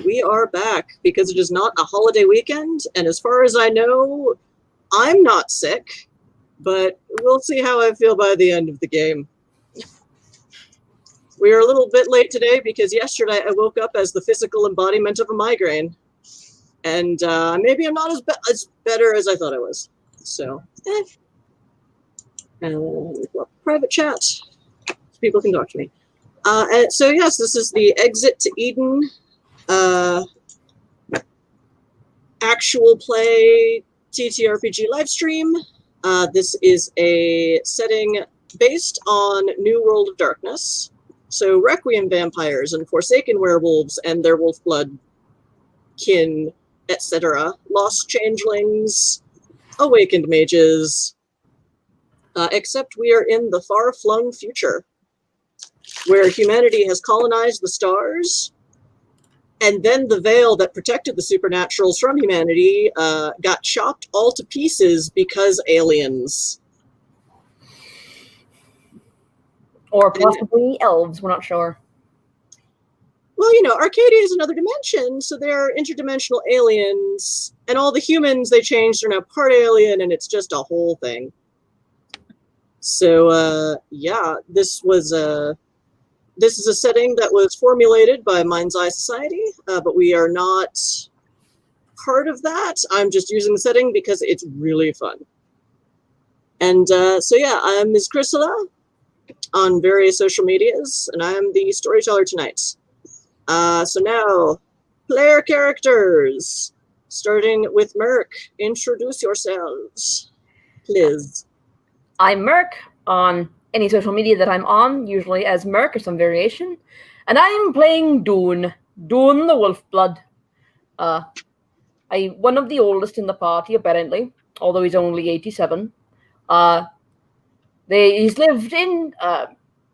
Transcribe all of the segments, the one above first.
We are back because it is not a holiday weekend, and as far as I know, I'm not sick, but we'll see how I feel by the end of the game. We are a little bit late today because yesterday I woke up as the physical embodiment of a migraine, and maybe I'm not as better as I thought I was. So, private chat so people can talk to me. And so yes, this is the Exit to Eden actual play TTRPG livestream. This is a setting based on New World of Darkness. So Requiem vampires and Forsaken werewolves and their wolf blood kin, etc. Lost changelings, awakened mages. Except we are in the far-flung future, where humanity has colonized the stars, and then the veil that protected the supernaturals from humanity got chopped all to pieces because aliens. Or possibly elves, we're not sure. Well, you know, Arcadia is another dimension, so they're interdimensional aliens, and all the humans they changed are now part alien, and it's just a whole thing. So, yeah, this is a setting that was formulated by Mind's Eye Society, but we are not part of that. I'm just using the setting because it's really fun. And so yeah, I'm Ms. Chrysula on various social medias, and I'm the storyteller tonight. So now, player characters. Starting with Merc, introduce yourselves, please. I'm Merc on any social media that I'm on, usually as Merc or some variation, and I'm playing Idun the Wolfblood. One of the oldest in the party, apparently, although he's only 87. He's lived in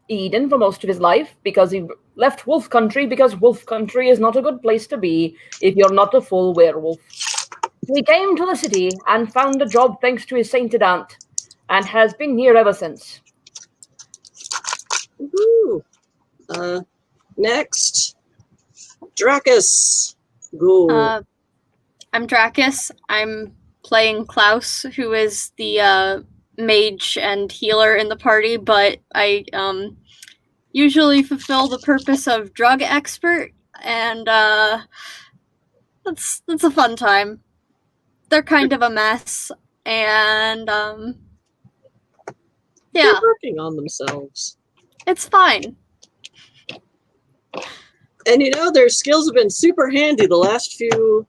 Eden for most of his life because he left Wolf Country because Wolf Country is not a good place to be if you're not a full werewolf. He came to the city and found a job thanks to his sainted aunt, and has been here ever since. Woohoo! Next, Dracus. Go. I'm Dracus. I'm playing Klaus, who is the mage and healer in the party, but I usually fulfill the purpose of drug expert, and that's a fun time. They're kind of a mess, and yeah, they're working on themselves. It's fine. And you know, their skills have been super handy the last few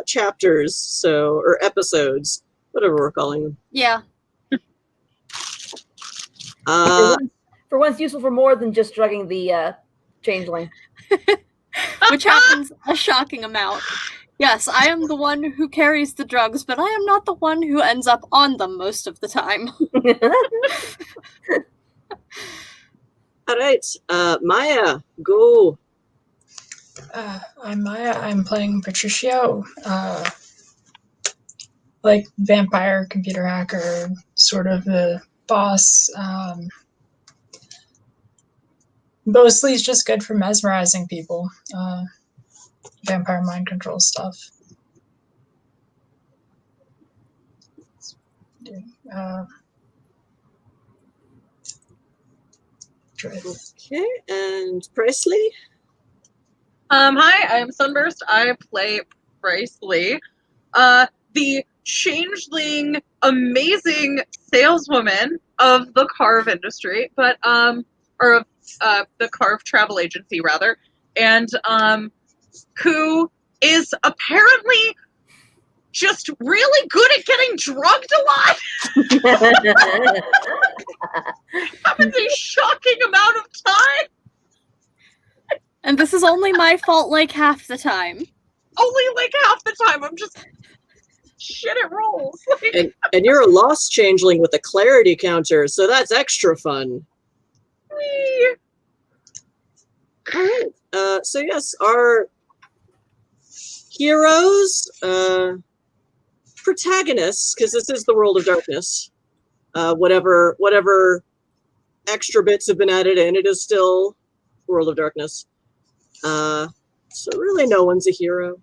chapters, or episodes, whatever we're calling them. Yeah. For once useful for more than just drugging the changeling. Which happens a shocking amount. Yes, I am the one who carries the drugs, but I am not the one who ends up on them most of the time. All right, Maya, go. I'm Maya. I'm playing Patricio, like vampire computer hacker, sort of the boss. Mostly it's just good for mesmerizing people. Vampire mind control stuff. Okay, and Presley? Hi, I'm Sunburst. I play Presley, the changeling, amazing saleswoman of the Carve industry, but or of the Carve travel agency rather, and who is apparently just really good at getting drugged a lot. Happens a shocking amount of time. And this is only my fault like half the time. Only like half the time. I'm just shit it rolls. And you're a lost changeling with a clarity counter, so that's extra fun. Whee. All right. So yes, our heroes, protagonists, because this is the World of Darkness. Whatever extra bits have been added in, it is still World of Darkness. So really no one's a hero.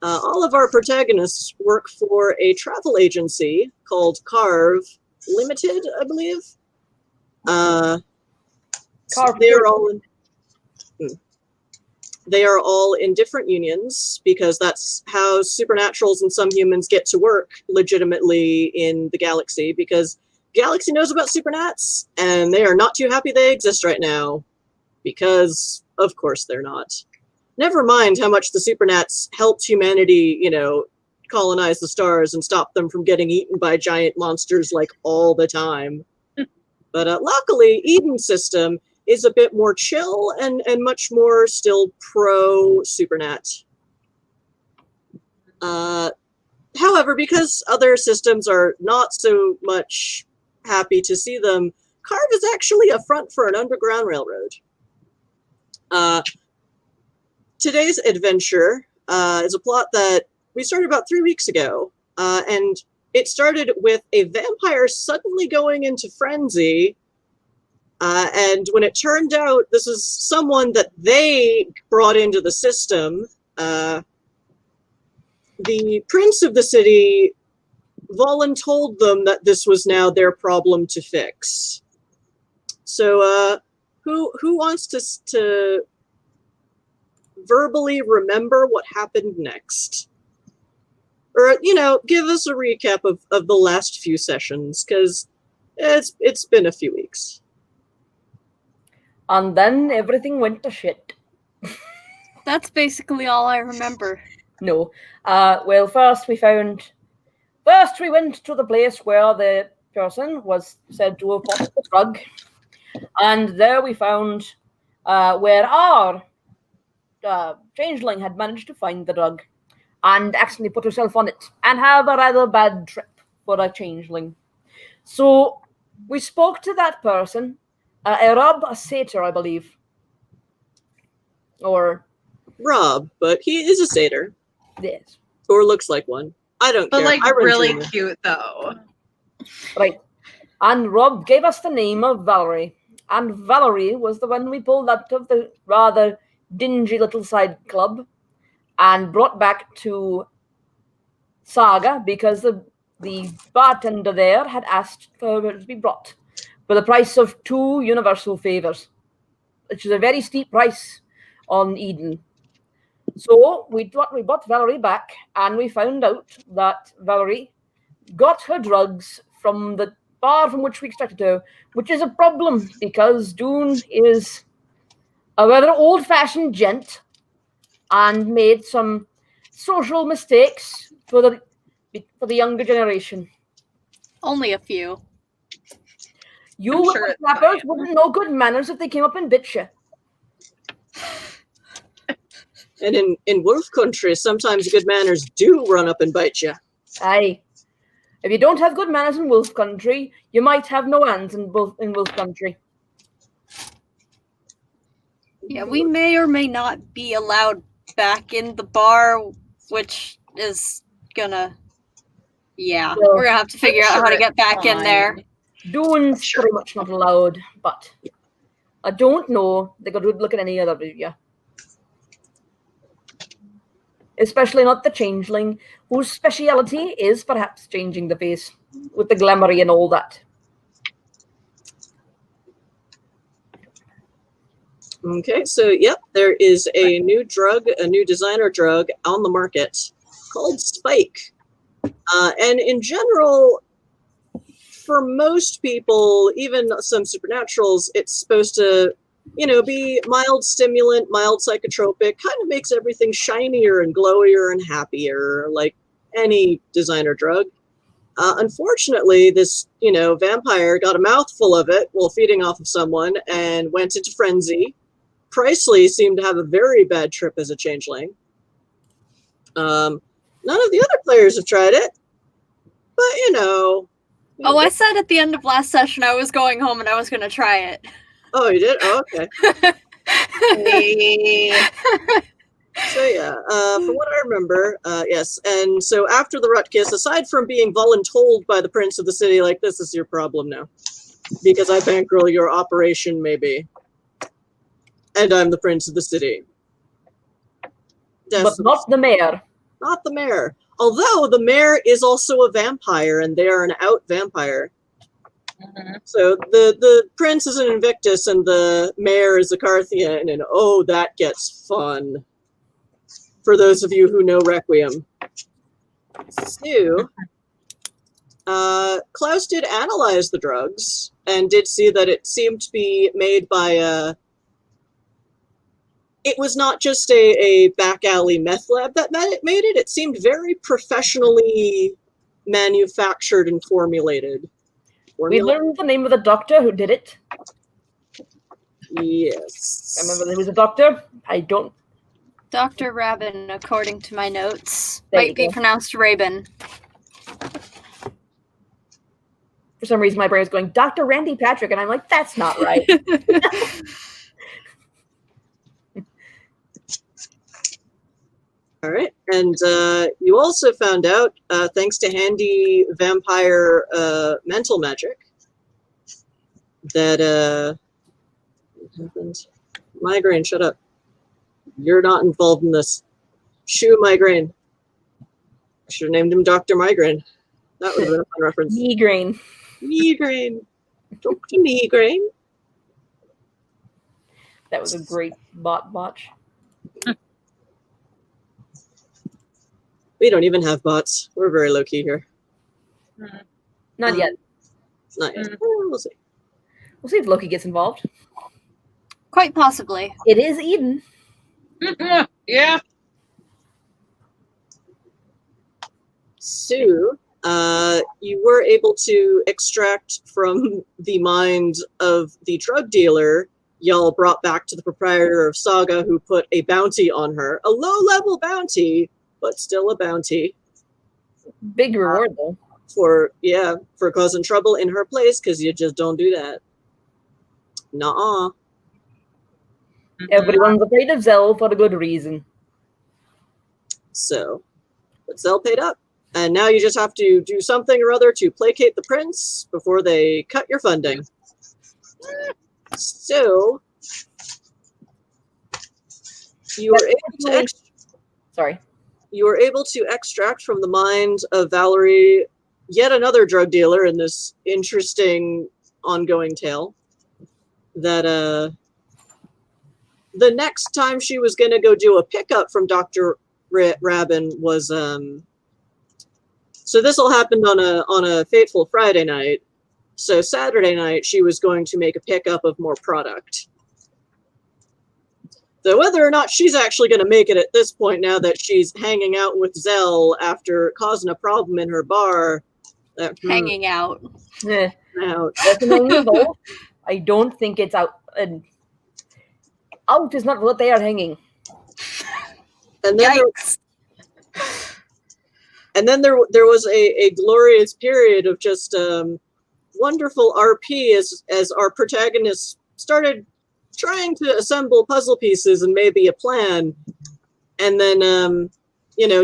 All of our protagonists work for a travel agency called Carve Limited, I believe. Carve they are all in different unions because that's how supernaturals and some humans get to work legitimately in the galaxy, because Galaxy knows about Supernats and they are not too happy they exist right now, because of course they're not. Never mind how much the Supernats helped humanity, colonize the stars and stop them from getting eaten by giant monsters like all the time. But luckily, Idun's system is a bit more chill and much more still pro-Supernat. However, because other systems are not so much happy to see them, Carve is actually a front for an underground railroad. Today's adventure is a plot that we started about 3 weeks ago, and it started with a vampire suddenly going into frenzy. And when it turned out this is someone that they brought into the system, the prince of the city voluntold them that this was now their problem to fix. So who wants to verbally remember what happened next? Or, give us a recap of the last few sessions, because it's been a few weeks. And then everything went to shit. That's basically all I remember. No. Well, first we went to the place where the person was said to have bought the drug. And there we found where our changeling had managed to find the drug and accidentally put herself on it and have a rather bad trip for a changeling. So we spoke to that person, a satyr, I believe. Or Rob, but he is a satyr. yes. Or looks like one. I don't care. But like I run really Dreamer. cute though. Right. And Rob gave us the name of Valerie. And Valerie was the one we pulled out of the rather dingy little side club and brought back to Saga because the bartender there had asked for her to be brought for the price of 2 universal favors, which is a very steep price on Eden. So we brought Valerie back, and we found out that Valerie got her drugs from the bar from which we extracted her, which is a problem because Dune is a rather old-fashioned gent and made some social mistakes for the younger generation. Only a few. You I'm sure it's rappers fine. wouldn't know good manners if they came up and bit you. And in wolf country, sometimes good manners do run up and bite you. Aye. If you don't have good manners in wolf country, you might have no hands in wolf country. Yeah, we may or may not be allowed back in the bar, which is gonna... Yeah, Well, we're gonna have to figure out how to get back in there. Dune's Sure. pretty much not allowed, but I don't know they could look at any other area. Especially not the changeling, whose speciality is perhaps changing the face with the glamoury and all that. Okay, so yep, there is a new drug, a new designer drug on the market called Spike. And in general, for most people, even some supernaturals, it's supposed to, be mild stimulant, mild psychotropic, kind of makes everything shinier and glowier and happier, like any designer drug. Unfortunately, this, vampire got a mouthful of it while feeding off of someone and went into frenzy. Presley seemed to have a very bad trip as a changeling. None of the other players have tried it, but Oh, I said at the end of last session I was going home and I was gonna try it. Oh, you did? Oh, okay. So yeah, from what I remember, yes. And so after the Rutkiss, aside from being voluntold by the prince of the city, like, this is your problem now, because I bankroll your operation, maybe, and I'm the prince of the city. But not the mayor. Not the mayor. Although the mayor is also a vampire, and they are an out vampire. So the prince is an Invictus, and the mayor is a Carthian, and oh, that gets fun. For those of you who know Requiem. So, Klaus did analyze the drugs, and did see that it seemed to be made by it was not just a back alley meth lab that made it. It seemed very professionally manufactured and formulated. We learned the name of the doctor who did it. Yes. I remember there was a doctor. I don't. Dr. Rabin, according to my notes. There Might be pronounced Rabin. For some reason, my brain is going, Dr. Randy Patrick, and I'm like, that's not right. All right, and you also found out, thanks to handy vampire mental magic, that what happened? Migraine, shut up. You're not involved in this. Shoe Migraine. I should have named him Dr. Migraine. That would have been a fun reference. Migraine. Migraine. Dr. Migraine. That was a great botch. We don't even have bots. We're very low key here. Not yet. Not yet. We'll see. We'll see if Loki gets involved. Quite possibly. It is Eden. Yeah. Sue, you were able to extract from the mind of the drug dealer y'all brought back to the proprietor of Saga, who put a bounty on her. A low-level bounty, but still a bounty. Big reward, though. For causing trouble in her place, because you just don't do that. Nuh-uh. Everyone's afraid of Zell for a good reason. So, but Zell paid up. And now you just have to do something or other to placate the prince before they cut your funding. So, you were able to You were able to extract from the mind of Valerie yet another drug dealer in this interesting ongoing tale. That the next time she was going to go do a pickup from Dr. Rabin was so this all happened on a fateful Friday night. So Saturday night she was going to make a pickup of more product. So whether or not she's actually going to make it at this point, now that she's hanging out with Zell after causing a problem in her bar, Hanging out. out. I don't think it's out. Out is not what they are hanging. And then there was a glorious period of just wonderful RP as our protagonists started trying to assemble puzzle pieces and maybe a plan, and then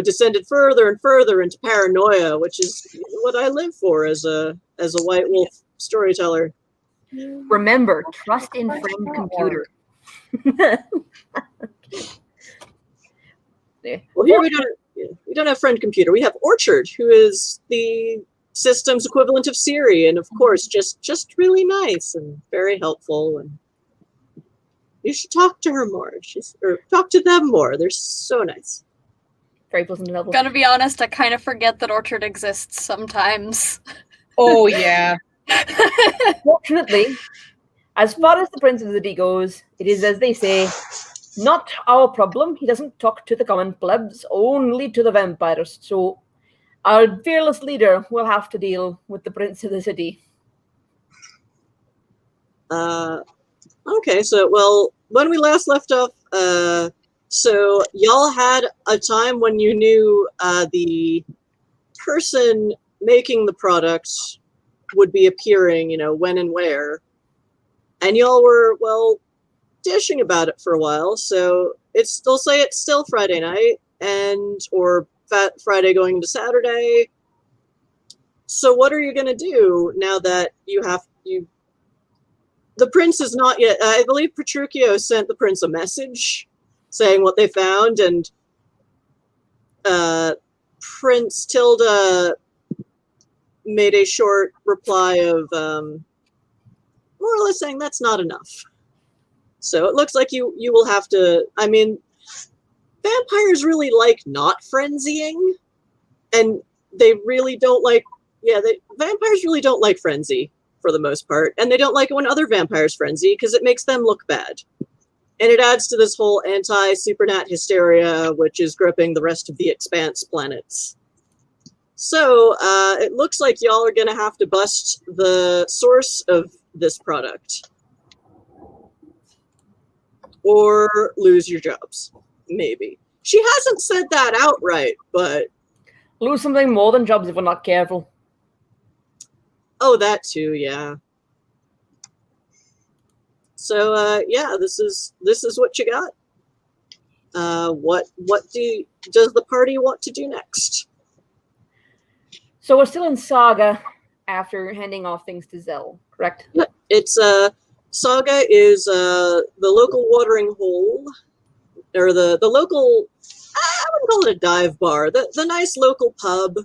descended further and further into paranoia, which is what I live for as a White Wolf storyteller. Remember, trust in friend computer. Well, here we don't have friend computer. We have Orchard, who is the system's equivalent of Siri, and of course, just really nice and very helpful. And you should talk to her more. Or talk to them more. They're so nice. Very pleasant and helpful. Gotta be honest, I kind of forget that Orchard exists sometimes. Oh, yeah. Fortunately, as far as the Prince of the City goes, it is as they say, not our problem. He doesn't talk to the common plebs, only to the vampires. So our fearless leader will have to deal with the Prince of the City. Okay, so, well, when we last left off, so y'all had a time when you knew the person making the product would be appearing, when and where. And y'all were, well, dishing about it for a while, so it's still Friday night, or Friday going into Saturday. So what are you going to do now that the prince is not yet, I believe Petruchio sent the prince a message saying what they found, and Prince Tilda made a short reply of more or less saying that's not enough. So it looks like you will have to. I mean, vampires really like not frenzying, and they really don't like. Yeah, vampires really don't like frenzy for the most part, and they don't like it when other vampires frenzy because it makes them look bad. And it adds to this whole anti-supernat hysteria, which is gripping the rest of the Expanse planets. So it looks like y'all are going to have to bust the source of this product. Or lose your jobs. Maybe. She hasn't said that outright, but... Lose something more than jobs if we're not careful. Oh, that too, yeah. So, yeah, this is what you got. What does the party want to do next? So we're still in Saga after handing off things to Zell, correct? Yeah, it's Saga is the local watering hole, or the local. I wouldn't call it a dive bar. The nice local pub.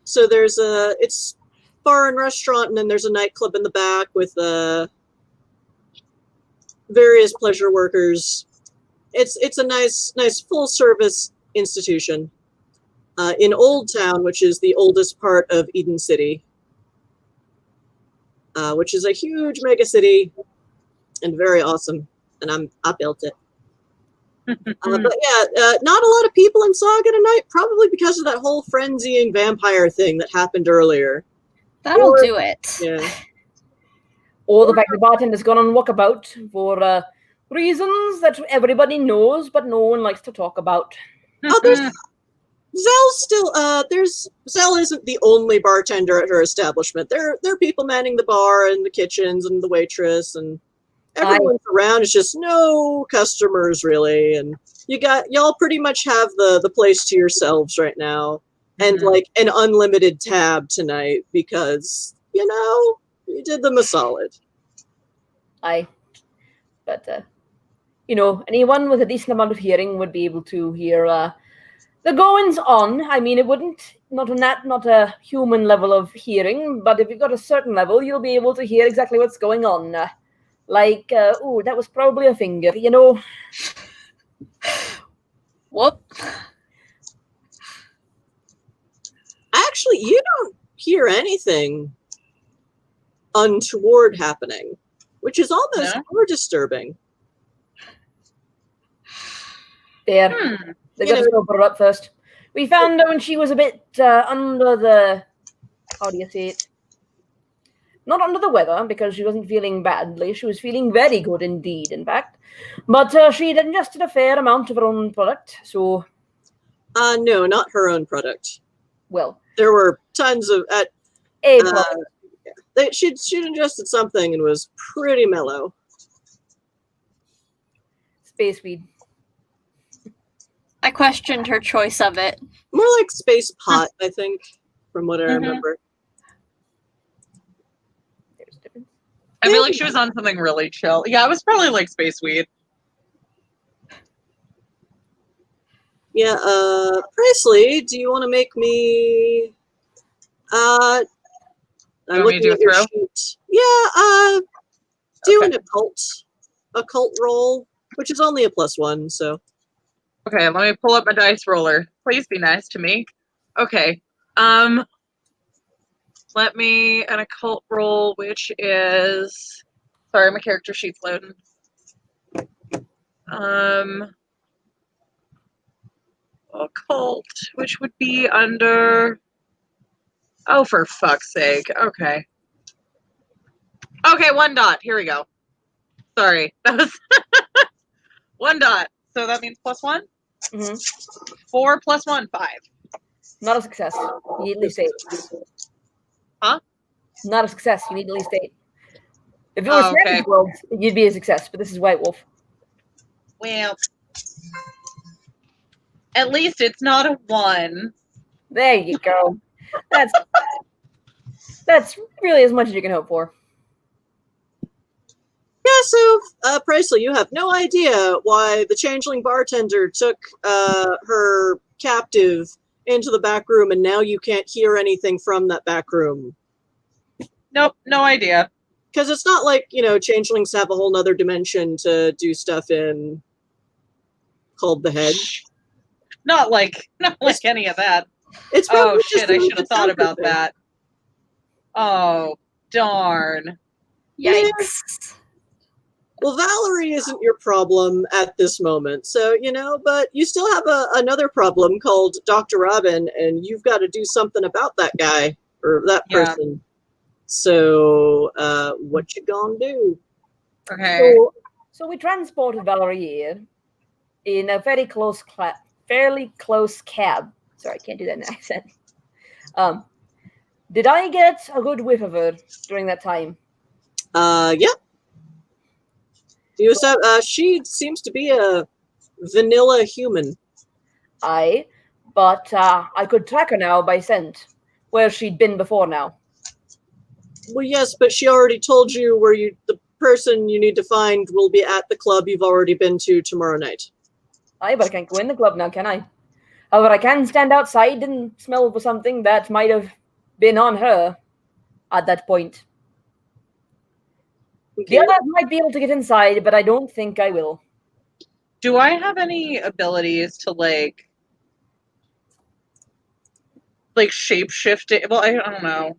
So there's it's bar and restaurant, and then there's a nightclub in the back with various pleasure workers. It's a nice full service institution in Old Town, which is the oldest part of Eden City, which is a huge mega city and very awesome. And I built it. But yeah, not a lot of people in Saga tonight, probably because of that whole frenzying vampire thing that happened earlier. That'll do it. Yeah. Or the fact the bartender's gone on walkabout for reasons that everybody knows, but no one likes to talk about. Oh, there's Zell's still. Zell isn't the only bartender at her establishment. There are people manning the bar and the kitchens and the waitress and everyone's around. It's just no customers really, and y'all pretty much have the place to yourselves right now, and like an unlimited tab tonight because you did them a solid. But anyone with a decent amount of hearing would be able to hear the goings on. I mean, it wouldn't not a human level of hearing, but if you've got a certain level, you'll be able to hear exactly what's going on. Like, that was probably a finger, Whoop. Actually, you don't hear anything untoward happening, which is almost more disturbing. There. They got to sober her up first. We found her when she was a bit under the... How do you say it? Not under the weather, because she wasn't feeling badly. She was feeling very good indeed, in fact. But she'd ingested a fair amount of her own product, so... No, not her own product. Well... There were tons of... She'd ingested something and was pretty mellow. Space weed. I questioned her choice of it. More like space pot, I think, from what I remember. I feel like she was on something really chill. Yeah, it was probably like space weed. Yeah, Presley, do you want to make me... I'm looking at your sheet. Yeah, do an occult roll, which is only a +1, so... Okay, let me pull up my dice roller. Please be nice to me. Okay. Let me an occult roll, which is sorry, my character sheet's loading. Occult, which would be under for fuck's sake. Okay. Okay, 1 dot. Here we go. Sorry. That was 1 dot. So that means +1? 4 + 1, 5. Not a success. You need at least 8. Huh? Not a success. You need at least 8. If it was Savage World, you'd be a success, but this is White Wolf. Well, at least it's not a 1. There you go. That's really as much as you can hope for. Yeah, so, Presley, you have no idea why the changeling bartender took her captive into the back room, and now you can't hear anything from that back room. Nope, no idea. Because it's not like, changelings have a whole nother dimension to do stuff in called the Hedge. Not like any of that. It's Oh probably shit, just I a should have thought about thing. that. Oh, darn. Yikes. Well, Valerie isn't your problem at this moment, so, but you still have another problem called Dr. Robin, and you've got to do something about that guy, or that Yeah. person. So, what you gonna do? Okay. So we transported Valerie here in a fairly close cab. Sorry, I can't do that in an accent. Did I get a good whiff of her during that time? Yeah. She seems to be a vanilla human. Aye, but I could track her now by scent, where she'd been before now. Well, yes, but she already told you where the person you need to find will be at the club you've already been to tomorrow night. Aye, but I can't go in the club now, can I? However, I can stand outside and smell for something that might have been on her at that point. Okay. The others might be able to get inside, but I don't think I will. Do I have any abilities to shape shift it? Well, I don't know.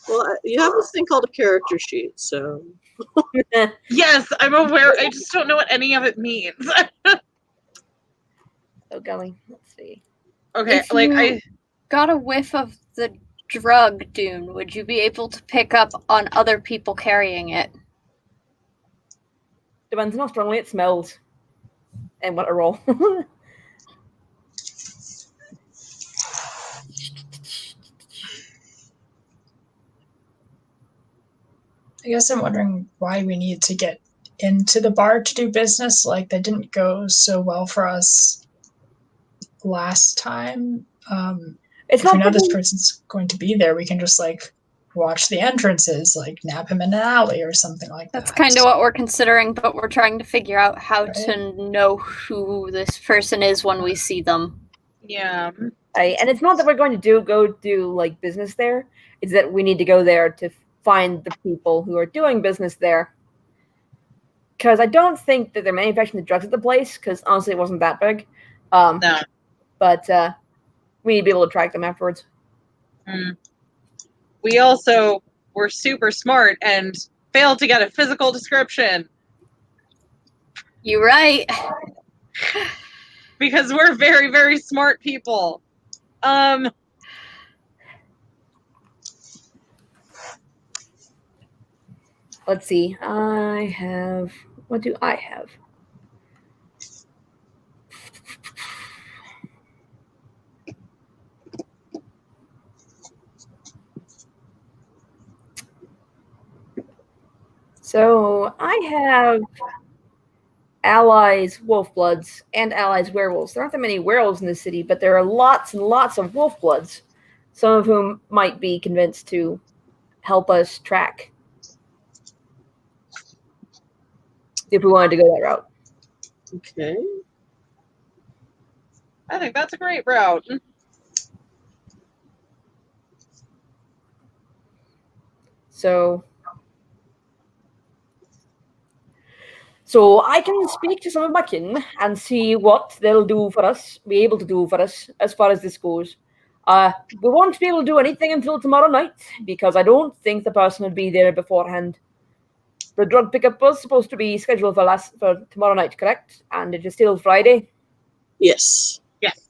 Well, you have this thing called a character sheet, so. Yes, I'm aware. I just don't know what any of it means. Oh, golly. Let's see. Okay, If you got a whiff of the drug, Dune, would you be able to pick up on other people carrying it? Depends on how strongly it smells and what a roll. I guess I'm wondering why we need to get into the bar to do business. Like, that didn't go so well for us last time. It's If not we know this that person's going to be there, we can just watch the entrances, nab him in an alley or something like that. That's kind of what we're considering, but we're trying to figure out how Right. to know who this person is when we see them. Yeah. and it's not that we're going to go do business there. It's that we need to go there to find the people who are doing business there. Because I don't think that they're manufacturing the drugs at the place, because honestly it wasn't that big. No. But we need to be able to track them afterwards. We also were super smart and failed to get a physical description. You're right. Because we're very, very smart people. Let's see. What do I have? So I have allies wolfbloods and allies werewolves. There aren't that many werewolves in the city, but there are lots and lots of wolfbloods, some of whom might be convinced to help us track if we wanted to go that route. Okay. I think that's a great route. So I can speak to some of my kin and see what they'll do for us, be able to do for us as far as this goes. We won't be able to do anything until tomorrow night, because I don't think the person will be there beforehand. The drug pickup was supposed to be scheduled for tomorrow night, correct? And it is still Friday? Yes. Yes.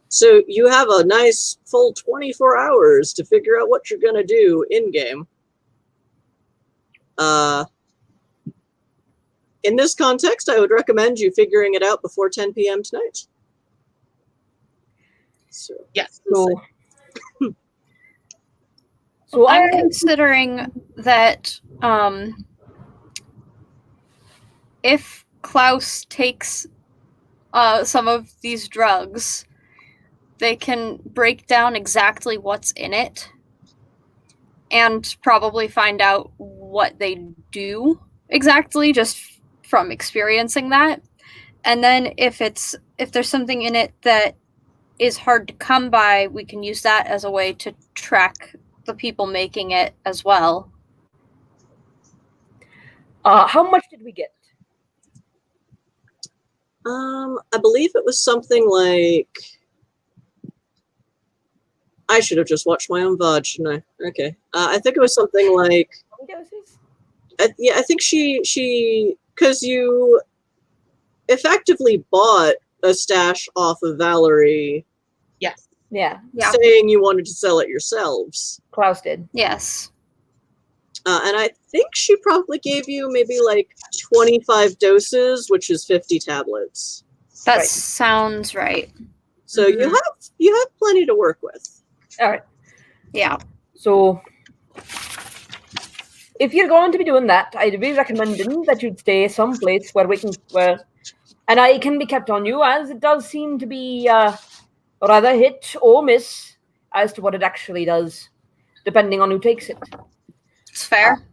So you have a nice full 24 hours to figure out what you're going to do in-game. In this context, I would recommend you figuring it out before 10 p.m. tonight. So, Yes. So I'm considering that if Klaus takes some of these drugs, they can break down exactly what's in it and probably find out what they do exactly just from experiencing that. And then if there's something in it that is hard to come by, we can use that as a way to track the people making it as well. How much did we get? I believe it was something like. I should have just watched my own VOD, shouldn't I? Okay. I think it was something like. How many doses? I think she because you effectively bought a stash off of Valerie, Yes. Yeah, saying you wanted to sell it yourselves. Klaus did. Yes. And I think she probably gave you maybe like 25 doses, which is 50 tablets. That Right. sounds right. So you have plenty to work with. All right. Yeah. So, if you're going to be doing that, I'd be recommending that you'd stay someplace where an eye can be kept on you, as it does seem to be rather hit or miss as to what it actually does, depending on who takes it. It's fair.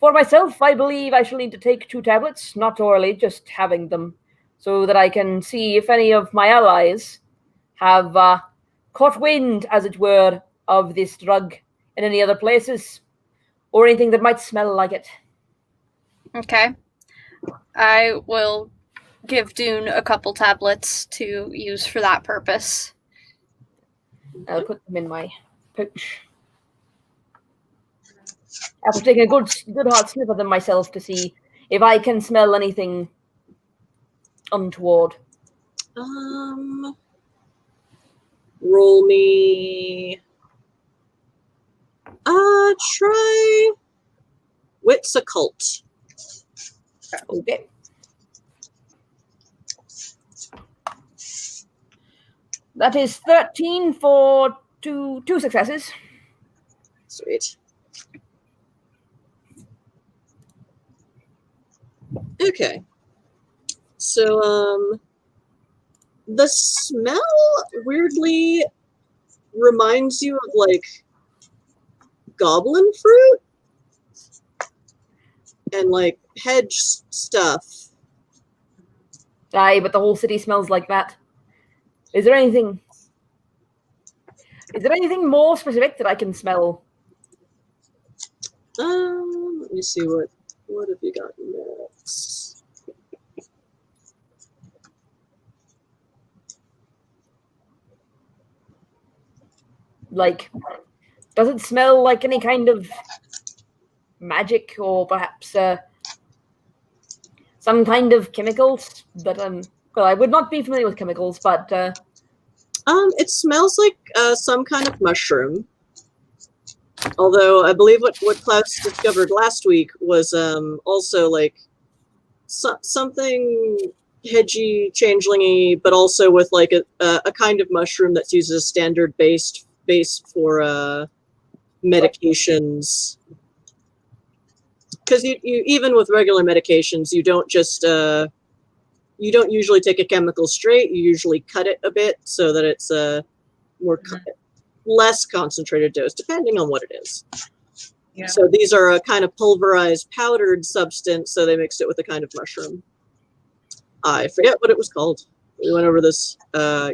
For myself, I believe I shall need to take 2 tablets, not orally, just having them, so that I can see if any of my allies have caught wind, as it were, of this drug in any other places, or anything that might smell like it. Okay. I will give Dune a couple tablets to use for that purpose. I'll put them in my pouch. After taking a good hard sniff of them myself to see if I can smell anything untoward. Roll me. Try Wits Occult. Okay. That is 13 for two successes. Sweet. Okay. So, the smell weirdly reminds you of, like, goblin fruit and, like, hedge stuff. Aye, but the whole city smells like that. Is there anything more specific that I can smell? Let me see what have you got next? Like, does it smell like any kind of magic, or perhaps some kind of chemicals? But well, I would not be familiar with chemicals, but It smells like some kind of mushroom. Although I believe what Klaus discovered last week was also like something hedgy, changelingy, but also with like a kind of mushroom that's used as a standard base for medications. Because you even with regular medications, you don't just you don't usually take a chemical straight. You usually cut it a bit so that it's more less concentrated dose, depending on what it is. Yeah. So these are a kind of pulverized, powdered substance. So they mixed it with a kind of mushroom. I forget what it was called. We went over this. Yeah.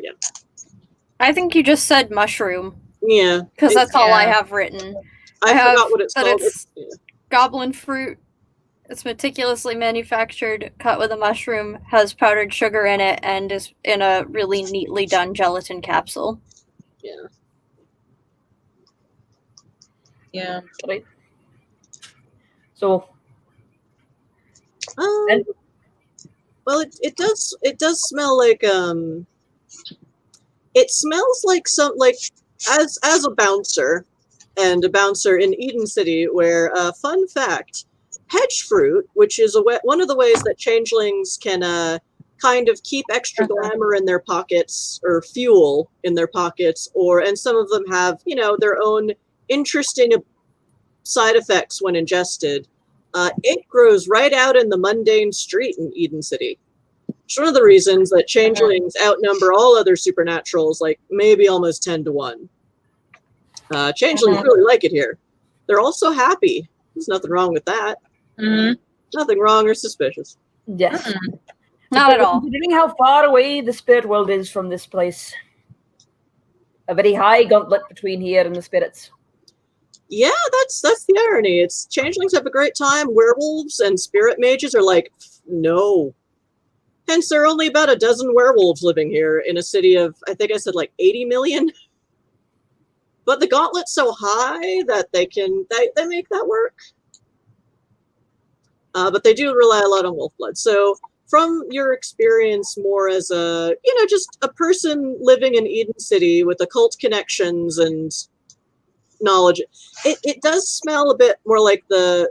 I think you just said mushroom, Yeah. because that's all I yeah. have written. I have forgot what it's that called. it's- Yeah. Goblin fruit. It's meticulously manufactured, cut with a mushroom, has powdered sugar in it, and is in a really neatly done gelatin capsule. Yeah. Yeah. right. So Um, well, it does smell like it smells like as a bouncer in Eden City, where fun fact, hedge fruit, which is one of the ways that changelings can kind of keep extra glamour in their pockets or fuel in their pockets, and some of them have their own interesting side effects when ingested. It grows right out in the mundane street in Eden City. It's one of the reasons that changelings outnumber all other supernaturals, like maybe almost 10 to 1. Changelings really like it here. They're also happy. There's nothing wrong with that. Mm-hmm. Nothing wrong or suspicious. yes, Not at all. Considering how far away the spirit world is from this place. A very high gauntlet between here and the spirits. Yeah, that's the irony. It's changelings have a great time. Werewolves and spirit mages are like, no. Hence, there are only about a dozen werewolves living here in a city of, I think I said like 80 million. But the gauntlet's so high that they make that work. But they do rely a lot on wolf blood. So from your experience more as a, just a person living in Eden City with occult connections and knowledge, it does smell a bit more like the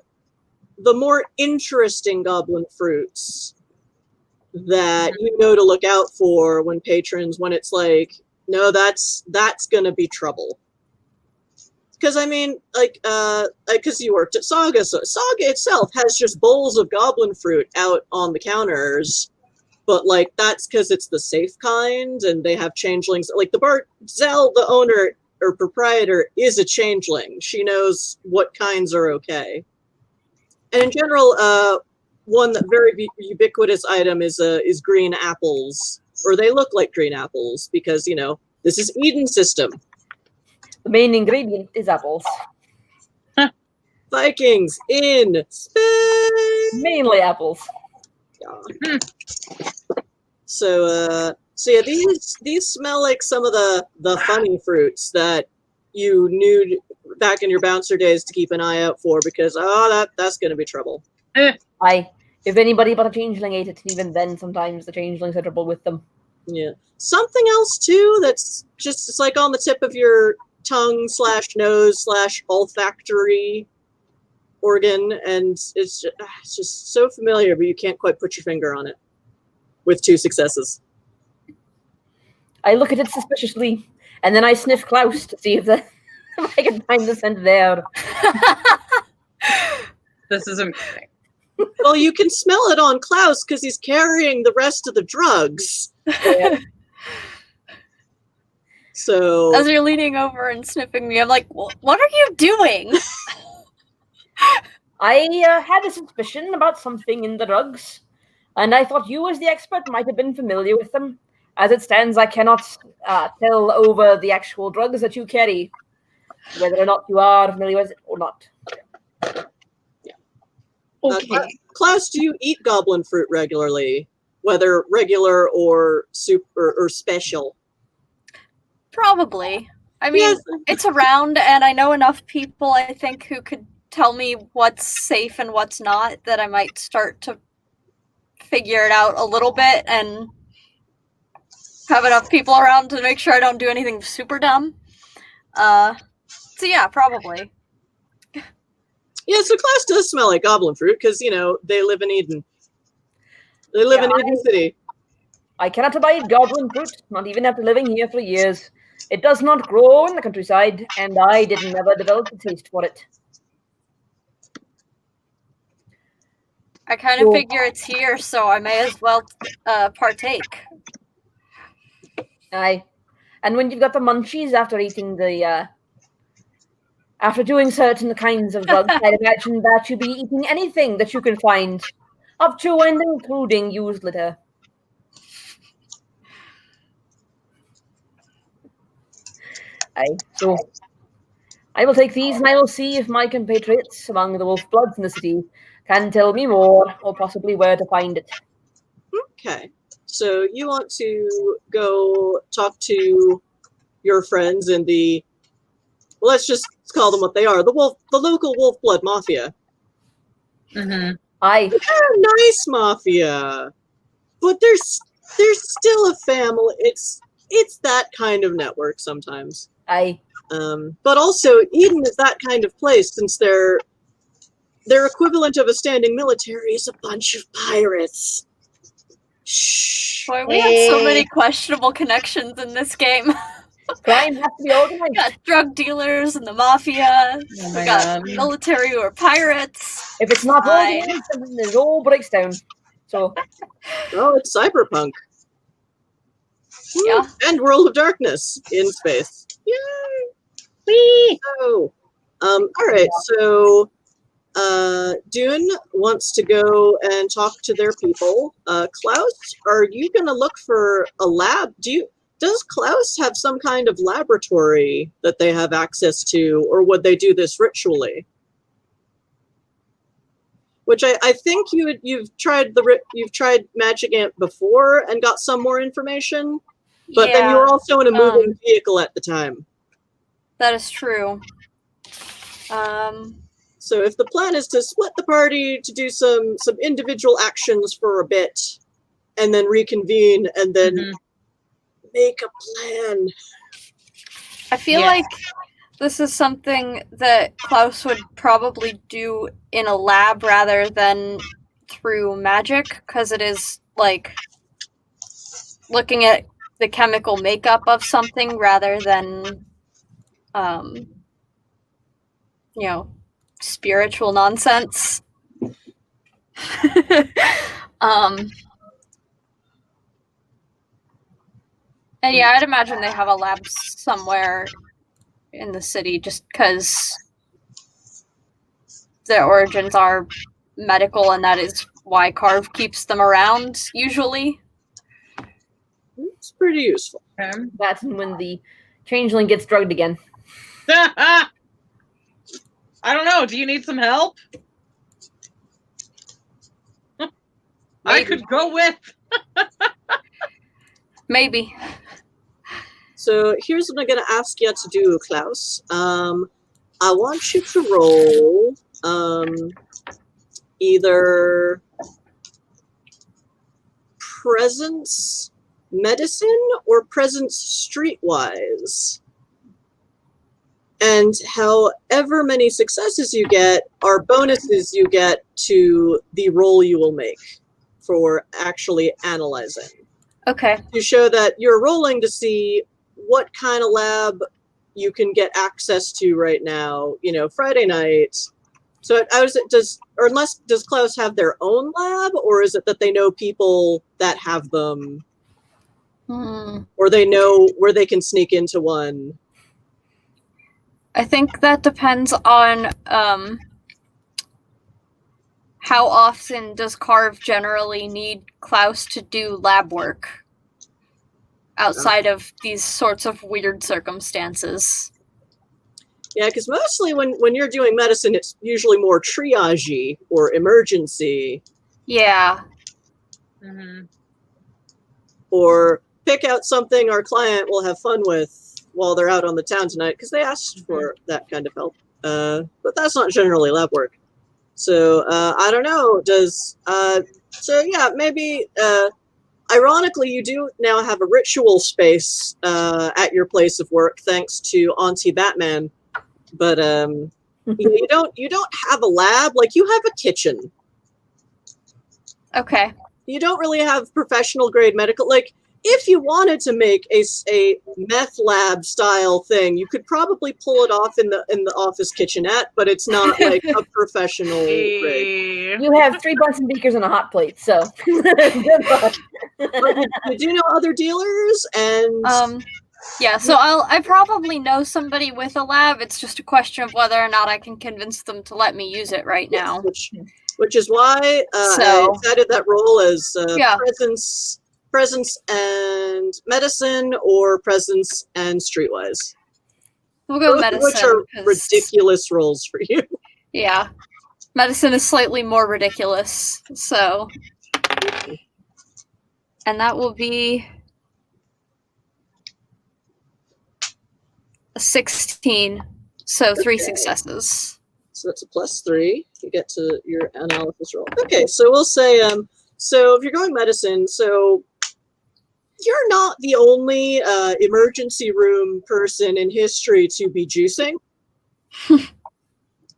more interesting goblin fruits that you know to look out for when it's like, no, that's gonna be trouble. Because I mean, because you worked at Saga, so Saga itself has just bowls of goblin fruit out on the counters, but like that's because it's the safe kind, and they have changelings. Like Zell, the owner or proprietor, is a changeling. She knows what kinds are okay. And in general, one very ubiquitous item is green apples, or they look like green apples because this is Eden system. The main ingredient is apples. Vikings in space. Mainly apples. Yeah. So yeah, these smell like some of the funny fruits that you knew back in your bouncer days to keep an eye out for, because that's going to be trouble. If anybody but a changeling ate it, even then sometimes the changelings had trouble with them. Yeah. Something else too that's just, it's like on the tip of your tongue / nose / olfactory organ, and it's just so familiar, but you can't quite put your finger on it with 2 successes. I look at it suspiciously, and then I sniff Klaus to see if I can find the scent there. This is amazing. Well, you can smell it on Klaus because he's carrying the rest of the drugs. Yeah. So As you're leaning over and sniffing me, I'm like, what are you doing? I had a suspicion about something in the drugs, and I thought you, as the expert, might have been familiar with them. As it stands, I cannot tell over the actual drugs that you carry whether or not you are familiar with it or not. Okay. Klaus, do you eat goblin fruit regularly, whether regular or super or special? Probably. I mean, Yes. it's around, and I know enough people, I think, who could tell me what's safe and what's not, that I might start to figure it out a little bit and have enough people around to make sure I don't do anything super dumb. So yeah, probably. Yeah, so Klaus does smell like goblin fruit because, they live in Eden. They live in Eden City. I cannot abide goblin fruit, not even after living here for years. It does not grow in the countryside, and I didn't ever develop a taste for it. I kind of figure it's here, so I may as well partake. Aye. And when you've got the munchies after eating after doing certain kinds of drugs, I'd imagine that you'd be eating anything that you can find, up to and including used litter. Aye. So I will take these, and I will see if my compatriots among the wolf bloods in the city can tell me more, or possibly where to find it. Okay. So you want to go talk to your friends in the, well, let's just call them what they are, the local wolf blood mafia. Mm-hmm. Aye. They're nice mafia, but there's still a family. It's that kind of network sometimes. Aye. But also Eden is that kind of place, since their equivalent of a standing military is a bunch of pirates. Shh. Boy, we have so many questionable connections in this game. Crime has to be We organized. got drug dealers and the mafia. Oh We got military who are pirates. If it's not Fine. organized, then it all breaks down. So, Oh, it's cyberpunk. Yeah. And World of Darkness in space. Yay! Whee! So, all right. So Dune wants to go and talk to their people. Klaus, are you going to look for a lab? Does Klaus have some kind of laboratory that they have access to, or would they do this ritually? Which I think you've tried Magic Ant before and got some more information, but then you were also in a moving vehicle at the time. That is true. So if the plan is to split the party to do some individual actions for a bit, and then reconvene, and then make a plan. I feel like this is something that Klaus would probably do in a lab rather than through magic, because it is like looking at the chemical makeup of something rather than, spiritual nonsense. And yeah, I'd imagine they have a lab somewhere in the city just because their origins are medical, and that is why Carve keeps them around, usually. It's pretty useful. That's when the changeling gets drugged again. I don't know. Do you need some help? I could go with. Maybe. So here's what I'm going to ask you to do, Klaus. I want you to roll either presence medicine or presence streetwise. And however many successes you get are bonuses you get to the roll you will make for actually analyzing. Okay. To show that you're rolling to see what kind of lab you can get access to right now, Friday night. So does Klaus have their own lab, or is it that they know people that have them? Or they know where they can sneak into one? I think that depends on how often does Carve generally need Klaus to do lab work outside of these sorts of weird circumstances. Yeah, because mostly when you're doing medicine, it's usually more triage-y or emergency. Yeah. Or pick out something our client will have fun with while they're out on the town tonight, because they asked for that kind of help. But that's not generally lab work. So I don't know. Maybe. Ironically, you do now have a ritual space at your place of work, thanks to Auntie Batman. But you don't have a lab. Like, you have a kitchen. Okay. You don't really have professional grade medical. Like, if you wanted to make a meth lab style thing, you could probably pull it off in the office kitchenette, but it's not like a professional rig. You have 3 Bunsen beakers and a hot plate, so good luck. You do know other dealers, and yeah. So I probably know somebody with a lab. It's just a question of whether or not I can convince them to let me use it right now. Which is why I decided that role as presence and medicine, or presence and streetwise. We'll go medicine. Which are ridiculous roles for you. Yeah. Medicine is slightly more ridiculous, so. And that will be a 16, so 3 successes. So that's a +3. You get to your analysis roll. Okay, so we'll say, so if you're going medicine, so you're not the only emergency room person in history to be juicing.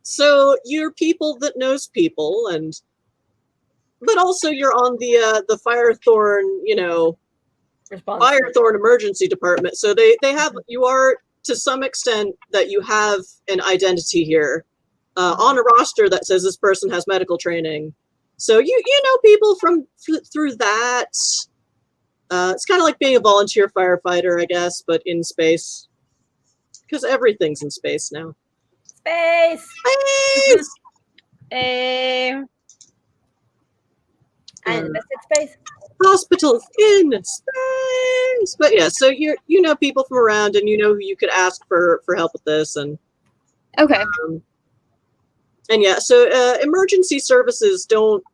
So you're people that knows people, but also you're on the Firethorn, Firethorn emergency department. So they have, you are to some extent that you have an identity here on a roster that says this person has medical training. So you know people through that. It's kind of like being a volunteer firefighter, I guess, but in space. Because everything's in space now. Space! A And invested space. Hospitals in space. But yeah, so you know people from around, and you know who you could ask for help with this, and Okay. yeah. So emergency services don't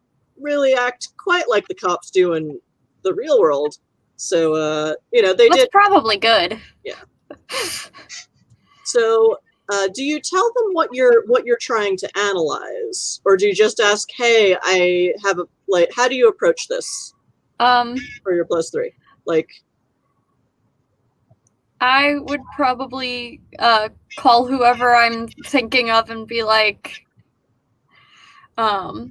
really act quite like the cops do in the real world. So you know they That's did. probably good. So do you tell them what you're trying to analyze, or do you just ask, "Hey, I have a like"? How do you approach this for your +3? Like, I would probably call whoever I'm thinking of and be like, I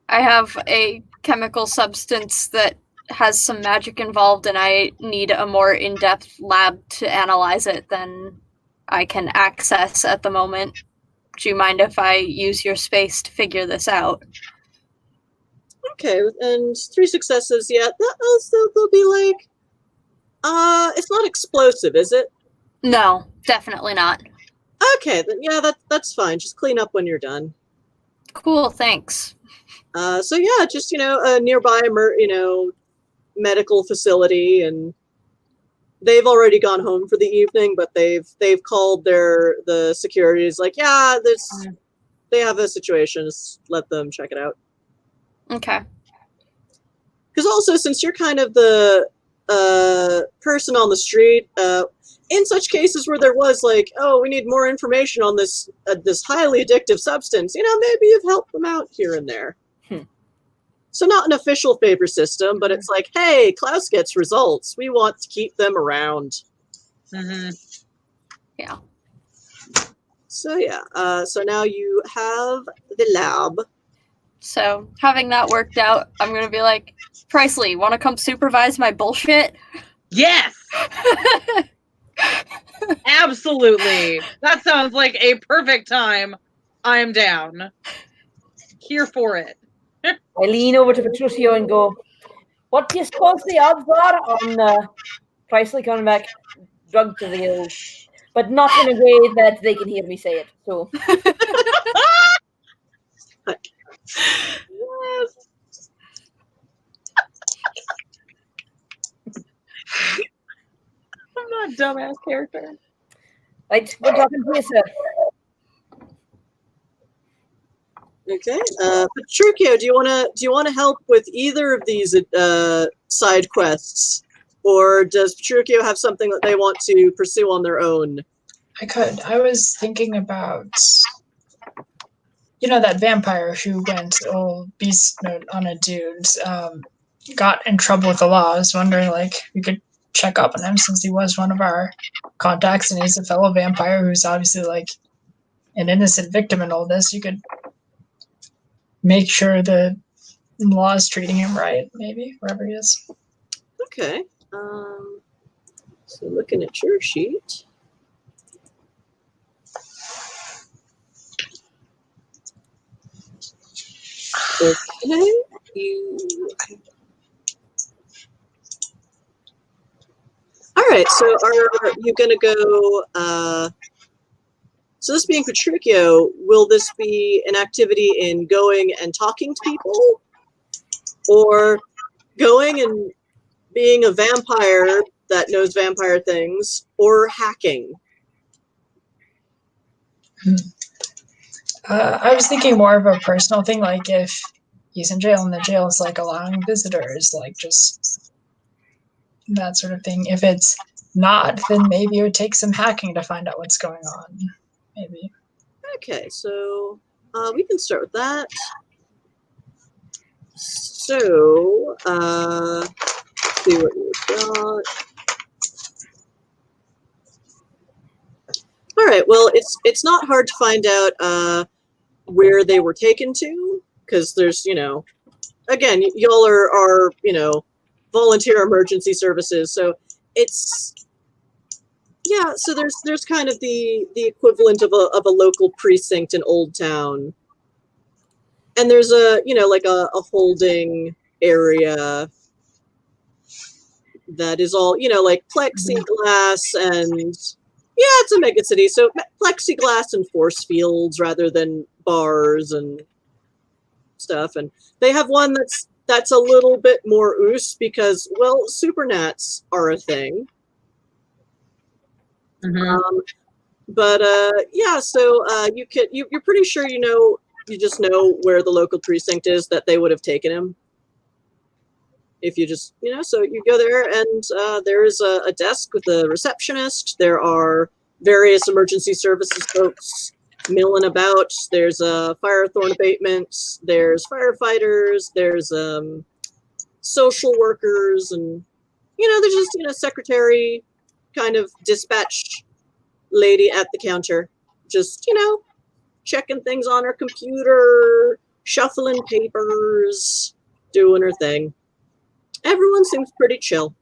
have a chemical substance that has some magic involved, and I need a more in-depth lab to analyze it than I can access at the moment. Do you mind if I use your space to figure this out? okay, and 3 successes. Yeah, they'll be like, it's not explosive, is it? No, definitely not. Okay, then yeah, that's fine. Just clean up when you're done. Cool, thanks. So yeah, just a nearby medical facility, and they've already gone home for the evening, but they've called the securities like, yeah, they have a situation. Just let them check it out. Okay. Because also, since you're kind of the person on the street, in such cases where there was like, oh, we need more information on this highly addictive substance, maybe you've helped them out here and there. So not an official favor system, but it's like, hey, Klaus gets results. We want to keep them around. Mm-hmm. Yeah. So yeah, so now you have the lab. So, having that worked out, I'm going to be like, Priceley, want to come supervise my bullshit? Yes, absolutely. That sounds like a perfect time. I'm down. Here for it. I lean over to Petruchio and go, what do you suppose the odds are on Priceley coming back drugged to the hills? But not in a way that they can hear me say it. So Yes. I'm not a dumbass character. right, we're talking to you, sir. Okay, Petruchio, do you want to help with either of these side quests, or does Petruchio have something that they want to pursue on their own? I could. I was thinking about, that vampire who went all beast mode on a dude, got in trouble with the law. I was wondering, like, we could check up on him since he was one of our contacts and he's a fellow vampire who's obviously, like, an innocent victim in all this. You could make sure the law is treating him right, maybe, wherever he is. Okay, so looking at your sheet. Okay, all right, so are you going to go, so this being Petruchio, will this be an activity in going and talking to people? Or going and being a vampire that knows vampire things? Or hacking? I was thinking more of a personal thing, like if he's in jail and the jail is like allowing visitors, like just that sort of thing. If it's not, then maybe it would take some hacking to find out what's going on. Maybe. Okay, so we can start with that. So, let's see what we've got. All right, well, it's not hard to find out where they were taken to, because there's, again, y'all are volunteer emergency services, so it's, yeah, so there's kind of the equivalent of a local precinct in Old Town, and there's like a holding area that is all like plexiglass, and yeah, it's a megacity, so plexiglass and force fields rather than bars and stuff, and they have one that's a little bit more oos because, well, supernats are a thing. But yeah, so you're pretty sure you just know where the local precinct is that they would have taken him. If you just, so you go there, and there is a desk with a receptionist. There are various emergency services folks milling about. There's a fire thorn abatement. There's firefighters. There's social workers, and there's just secretary, kind of dispatch lady at the counter, just checking things on her computer, shuffling papers, doing her thing. Everyone seems pretty chill.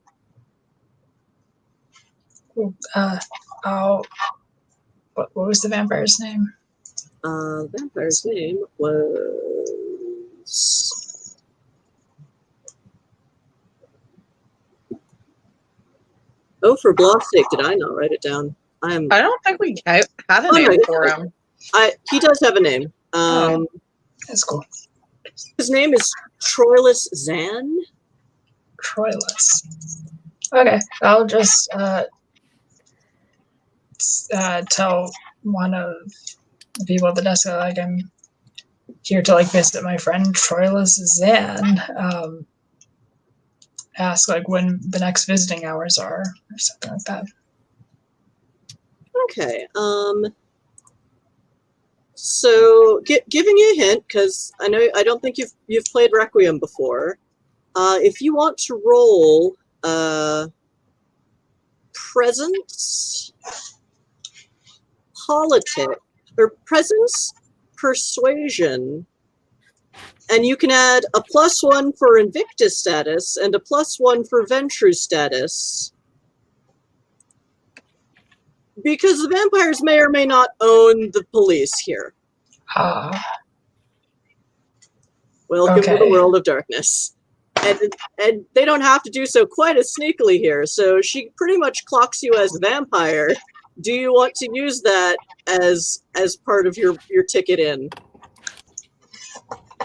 What was the vampire's name? The vampire's name was... Oh, for Bloth's sake, did I not write it down? I don't think we had a name for him. He does have a name. That's cool. His name is Troilus Zan. Troilus. Okay, I'll just tell one of the people at the desk that I'm here to visit my friend Troilus Zan. Ask when the next visiting hours are, or something like that. Okay. So giving you a hint, because I don't think you've played Requiem before. If you want to roll presence, politics, or presence, persuasion, and you can add a +1 for Invictus status and a +1 for Ventru status. Because the vampires may or may not own the police here. Welcome to the world of darkness. And they don't have to do so quite as sneakily here, so she pretty much clocks you as a vampire. Do you want to use that as part of your ticket in?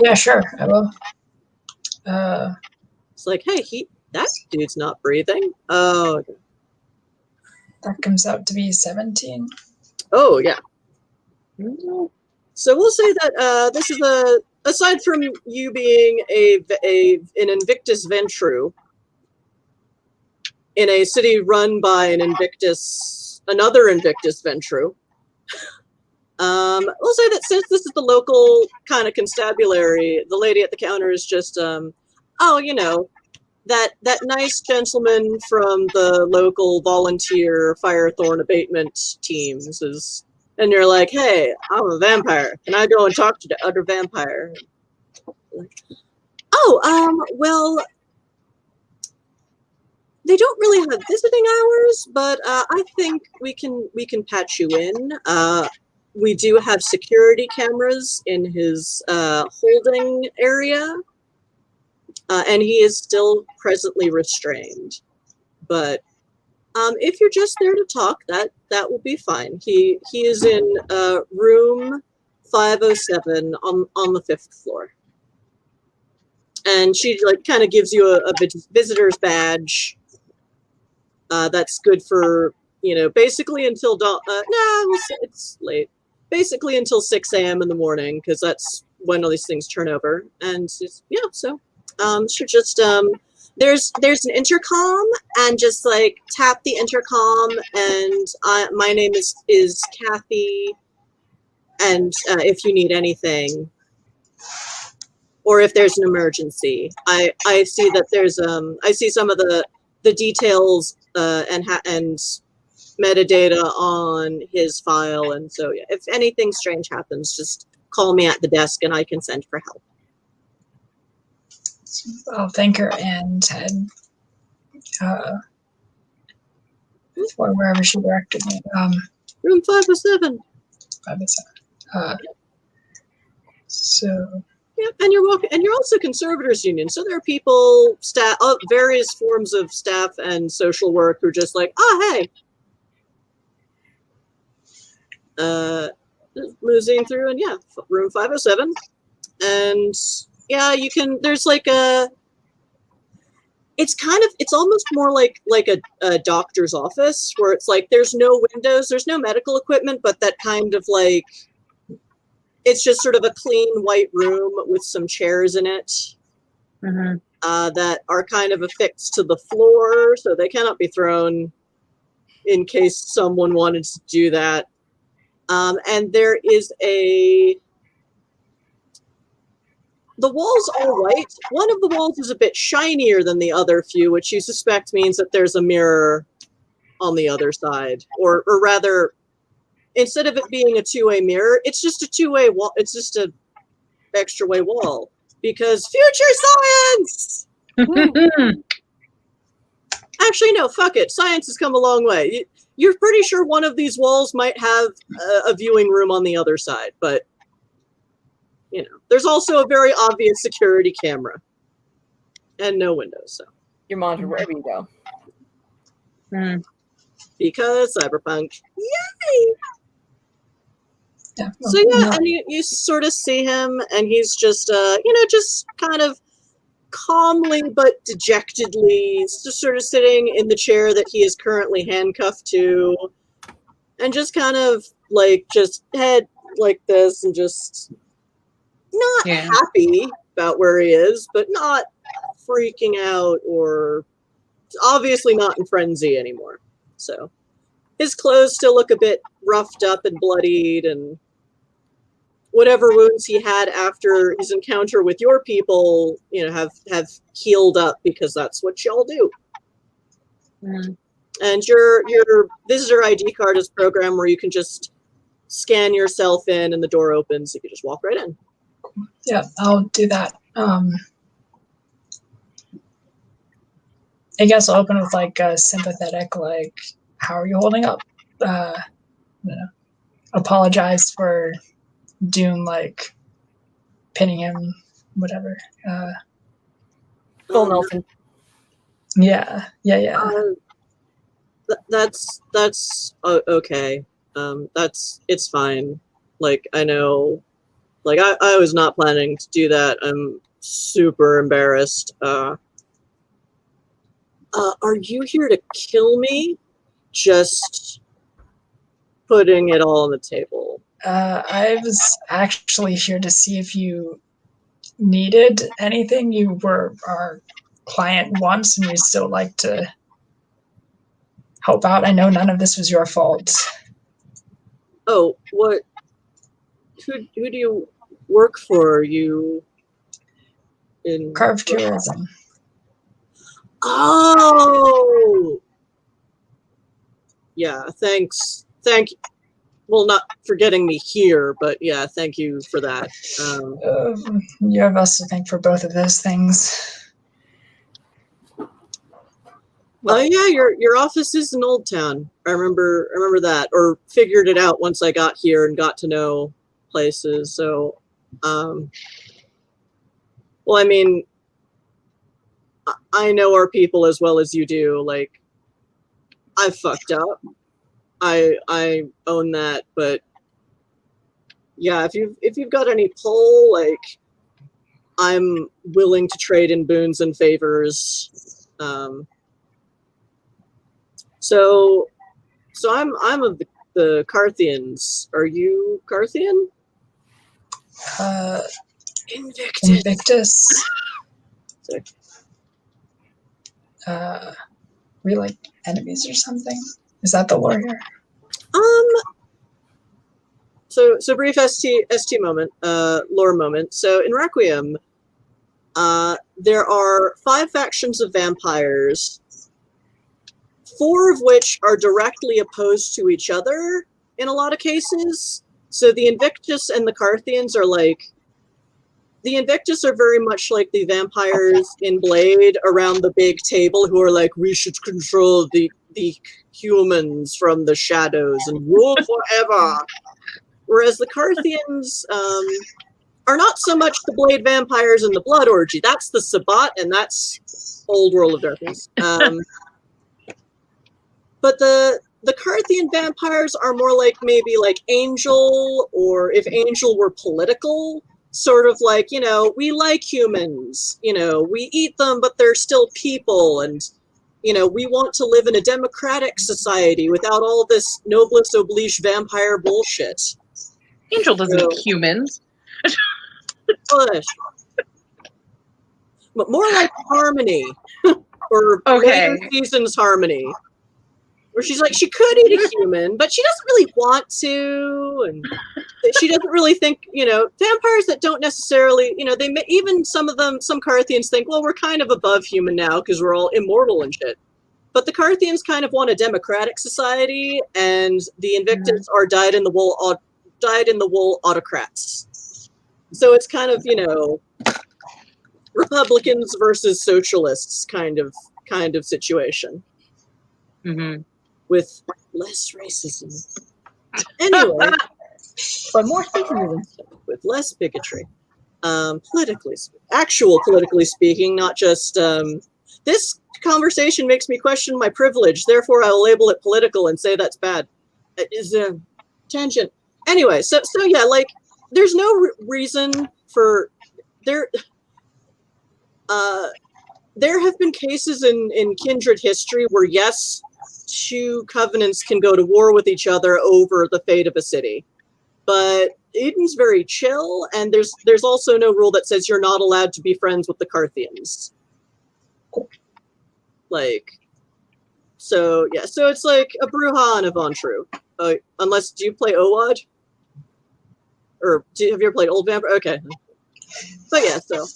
Yeah, sure, I will. It's like, hey, that dude's not breathing. Oh. That comes out to be 17. Oh, yeah. So we'll say that this is aside from you being an Invictus Ventru in a city run by another Invictus Ventru, we'll say that since this is the local kind of constabulary, the lady at the counter is just, that nice gentleman from the local volunteer fire thorn abatement teams is, and you're like, hey, I'm a vampire. Can I go and talk to the other vampire? Well, they don't really have visiting hours, but I think we can patch you in. We do have security cameras in his holding area. And he is still presently restrained. But if you're just there to talk, that will be fine. He is in room 507 on the 5th floor. And she kind of gives you a visitor's badge. That's good for basically until dawn. It's late. Basically until 6 a.m. in the morning, because that's when all these things turn over. And so. Should just there's an intercom, and just tap the intercom, and my name is Kathy, and if you need anything or if there's an emergency, I see that there's I see some of the details and metadata on his file, and so yeah, if anything strange happens, just call me at the desk and I can send for help. I'll thank her and head for wherever she directed me. Room 507. 507. So. Yeah, and you're welcome. And you're also Conservators Union, so there are people, staff, various forms of staff and social work who are just like, oh hey. Moving through, and yeah, room 507. And yeah, you can, there's like a, it's almost more like a doctor's office, where it's like there's no windows, there's no medical equipment, but that kind of like, it's just sort of a clean white room with some chairs in it. That are kind of affixed to the floor, so they cannot be thrown in case someone wanted to do that. And there is the walls are white. One of the walls is a bit shinier than the other few, which you suspect means that there's a mirror on the other side. Or rather, instead of it being a two-way mirror, it's just a two-way wall. It's just a extra-way wall. Because future science! Actually, no, fuck it. Science has come a long way. You're pretty sure one of these walls might have a viewing room on the other side, but, you know, there's also a very obvious security camera. And no windows, so. Your monitor wherever you go. Because cyberpunk. Yay! Yeah. So yeah, and you sort of see him, and he's just, just kind of calmly but dejectedly just sort of sitting in the chair that he is currently handcuffed to, and just kind of like just head like this, and just not happy about where he is, but not freaking out, or obviously not in frenzy anymore. So his clothes still look a bit roughed up and bloodied, and whatever wounds he had after his encounter with your people, have healed up, because that's what y'all do. And your visitor ID card is programmed where you can just scan yourself in, and the door opens. You can just walk right in. Yeah, I'll do that. I guess I'll open with like a sympathetic, like, how are you holding up? Apologize for Dune, like, pinning him, whatever. Phil Nelson. Yeah. That's okay. It's fine. Like, I know, like, I was not planning to do that. I'm super embarrassed. Are you here to kill me? Just putting it all on the table. I was actually here to see if you needed anything. You were our client once, and we'd still like to help out. I know none of this was your fault. Oh, what? Who do you work for? Are you in Carve Tourism. Oh, yeah. Thanks. Well, not for getting me here, but yeah, thank you for that. You have us to thank for both of those things. Well, yeah, your office is in Old Town. I remember that, or figured it out once I got here and got to know places. So, well, I mean, I know our people as well as you do. Like, I fucked up. I own that, but yeah, if you've got any pull, like, I'm willing to trade in boons and favors. So I'm of the Carthians. Are you Carthian? Invictus. We like enemies or something? Is that the lore here? So brief ST moment, lore moment. So in Requiem, there are 5 factions of vampires, 4 of which are directly opposed to each other in a lot of cases. So the Invictus and the Carthians are like, the Invictus are very much like the vampires in Blade around the big table, who are like, we should control the humans from the shadows and rule forever. Whereas the Carthians are not so much the Blade vampires and the Blood Orgy. That's the Sabbat, and that's Old World of Darkness. But the the Carthian vampires are more like maybe like Angel, or if Angel were political, sort of like, we like humans, we eat them, but they're still people, and, we want to live in a democratic society without all this noblesse oblige vampire bullshit. Angel doesn't eat humans. Push. But more like Harmony, or Okay. later seasons Harmony, where she's like, she could eat a human, but she doesn't really want to, and she doesn't really think, vampires that don't necessarily, they may, even some of them, some Carthians think, well, we're kind of above human now because we're all immortal and shit. But the Carthians kind of want a democratic society, and the Invictus are dyed-in-the-wool autocrats. So it's kind of, Republicans versus socialists kind of situation. Mm-hmm. With less racism. Anyway, But more speciesism. with less bigotry. Politically speaking, not just this conversation makes me question my privilege, therefore I'll label it political and say that's bad. It is a tangent. Anyway, so yeah, like there's no reason for there have been cases in Kindred history where, yes, two covenants can go to war with each other over the fate of a city. But Eden's very chill, and there's also no rule that says you're not allowed to be friends with the Carthians. Like, so yeah, so it's like a Bruja and a Ventrue. Unless, do you play Owad? Or have you ever played Old Vampire? Okay. But yeah, so...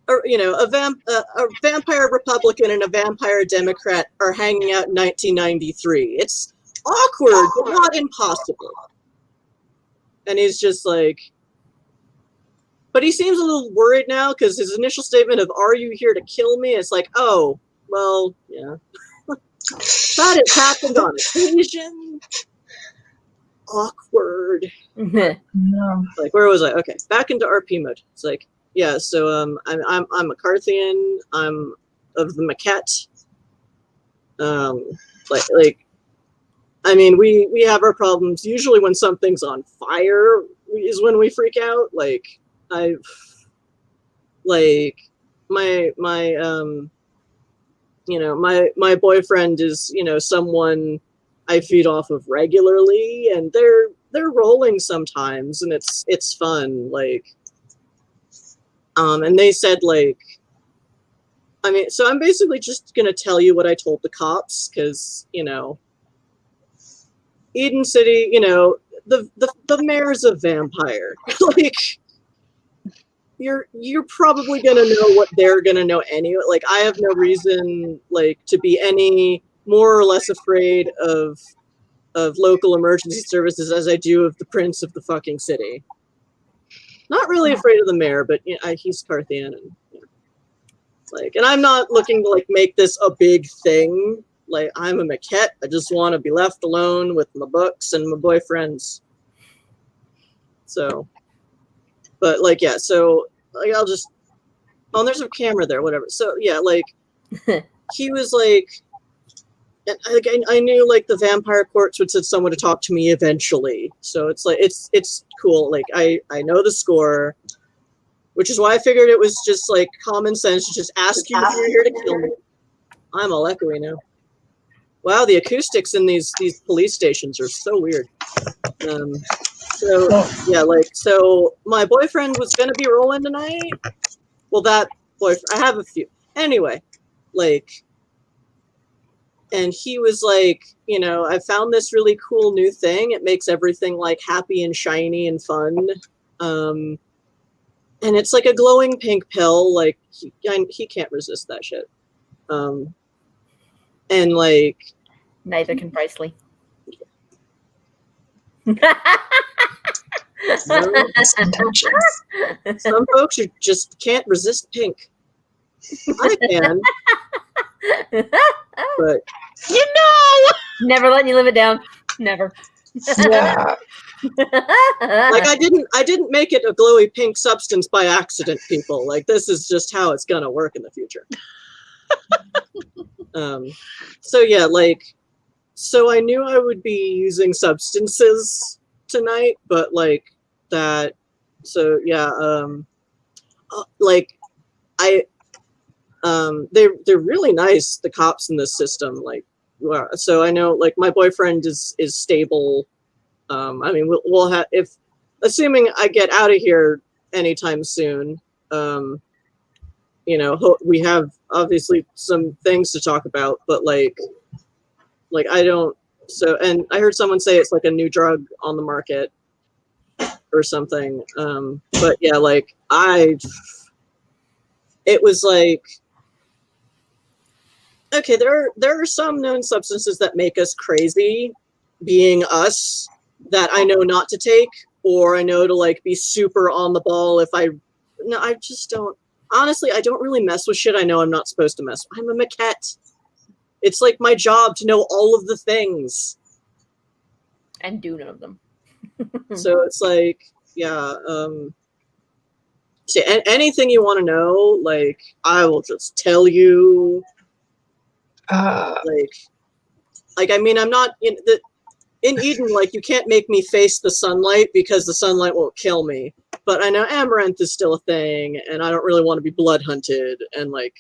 Or, a vampire Republican and a vampire Democrat are hanging out in 1993. It's awkward, but not impossible. And he's just like... But he seems a little worried now, because his initial statement of, "Are you here to kill me?" It's like, oh, well, yeah. That has happened on occasion. Awkward. No. Like, where was I? Okay, back into RP mode. It's like, yeah, so I'm a Carthian. I'm of the Maquette. I mean, we have our problems. Usually when something's on fire is when we freak out. Like, my boyfriend is, someone I feed off of regularly, and they're rolling sometimes, and it's fun. Like, and they said, like, I mean, so I'm basically just gonna tell you what I told the cops, because, Eden City, the mayor's a vampire. Like, you're probably gonna know what they're gonna know anyway. Like, I have no reason, like, to be any more or less afraid of local emergency services as I do of the prince of the fucking city. Not really afraid of the mayor, but he's Carthian, and like, and I'm not looking to like make this a big thing. Like, I'm a Maquette. I just want to be left alone with my books and my boyfriends. So, but like, yeah. So like, I'll just. Oh, and there's a camera there. Whatever. So yeah, like, he was like, I knew like the vampire courts would send someone to talk to me eventually. So it's like it's cool. Like, I know the score, which is why I figured it was just like common sense to just ask you if you're here to kill me. I'm all echoey now. Wow, the acoustics in these police stations are so weird. So yeah, like, so my boyfriend was gonna be rolling tonight. Well, that boyfriend, I have a few. Anyway, like, and he was like, I found this really cool new thing. It makes everything like happy and shiny and fun. And it's like a glowing pink pill. Like, he can't resist that shit. And like, Neither can Presley. some folks who just can't resist pink. I can, but Never letting you live it down. Never. Yeah. like, I didn't make it a glowy pink substance by accident, people. Like, this is just how it's gonna work in the future. So yeah, like, So I knew I would be using substances tonight, but like that. So yeah, like I, they're really nice. The cops in this system, like, so I know like my boyfriend is stable. I mean, we'll have if, assuming I get out of here anytime soon. You know, we have obviously some things to talk about, but like I don't. So, and I heard someone say it's like a new drug on the market or something. But yeah, like it was like, okay, there are some known substances that make us crazy, being us, that I know not to take, or I know to like be super on the ball if I. No, I just don't. Honestly, I don't really mess with shit I know I'm not supposed to mess with. I'm a maquette. It's like my job to know all of the things. And do none of them. So it's like, yeah, see, anything you want to know, like, I will just tell you. Like, I mean, I'm not in Eden, like, you can't make me face the sunlight because the sunlight won't kill me. But I know Amaranth is still a thing, and I don't really want to be blood hunted, and like,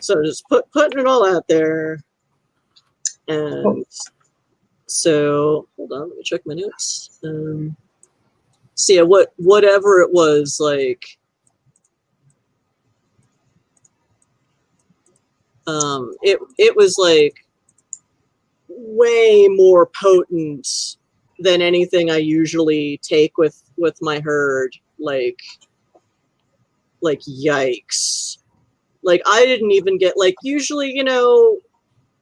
so just putting it all out there. And so, hold on, let me check my notes. So yeah, whatever it was, like, it was like way more potent than anything I usually take with my herd. Like yikes. Like, I didn't even get, like, usually, you know,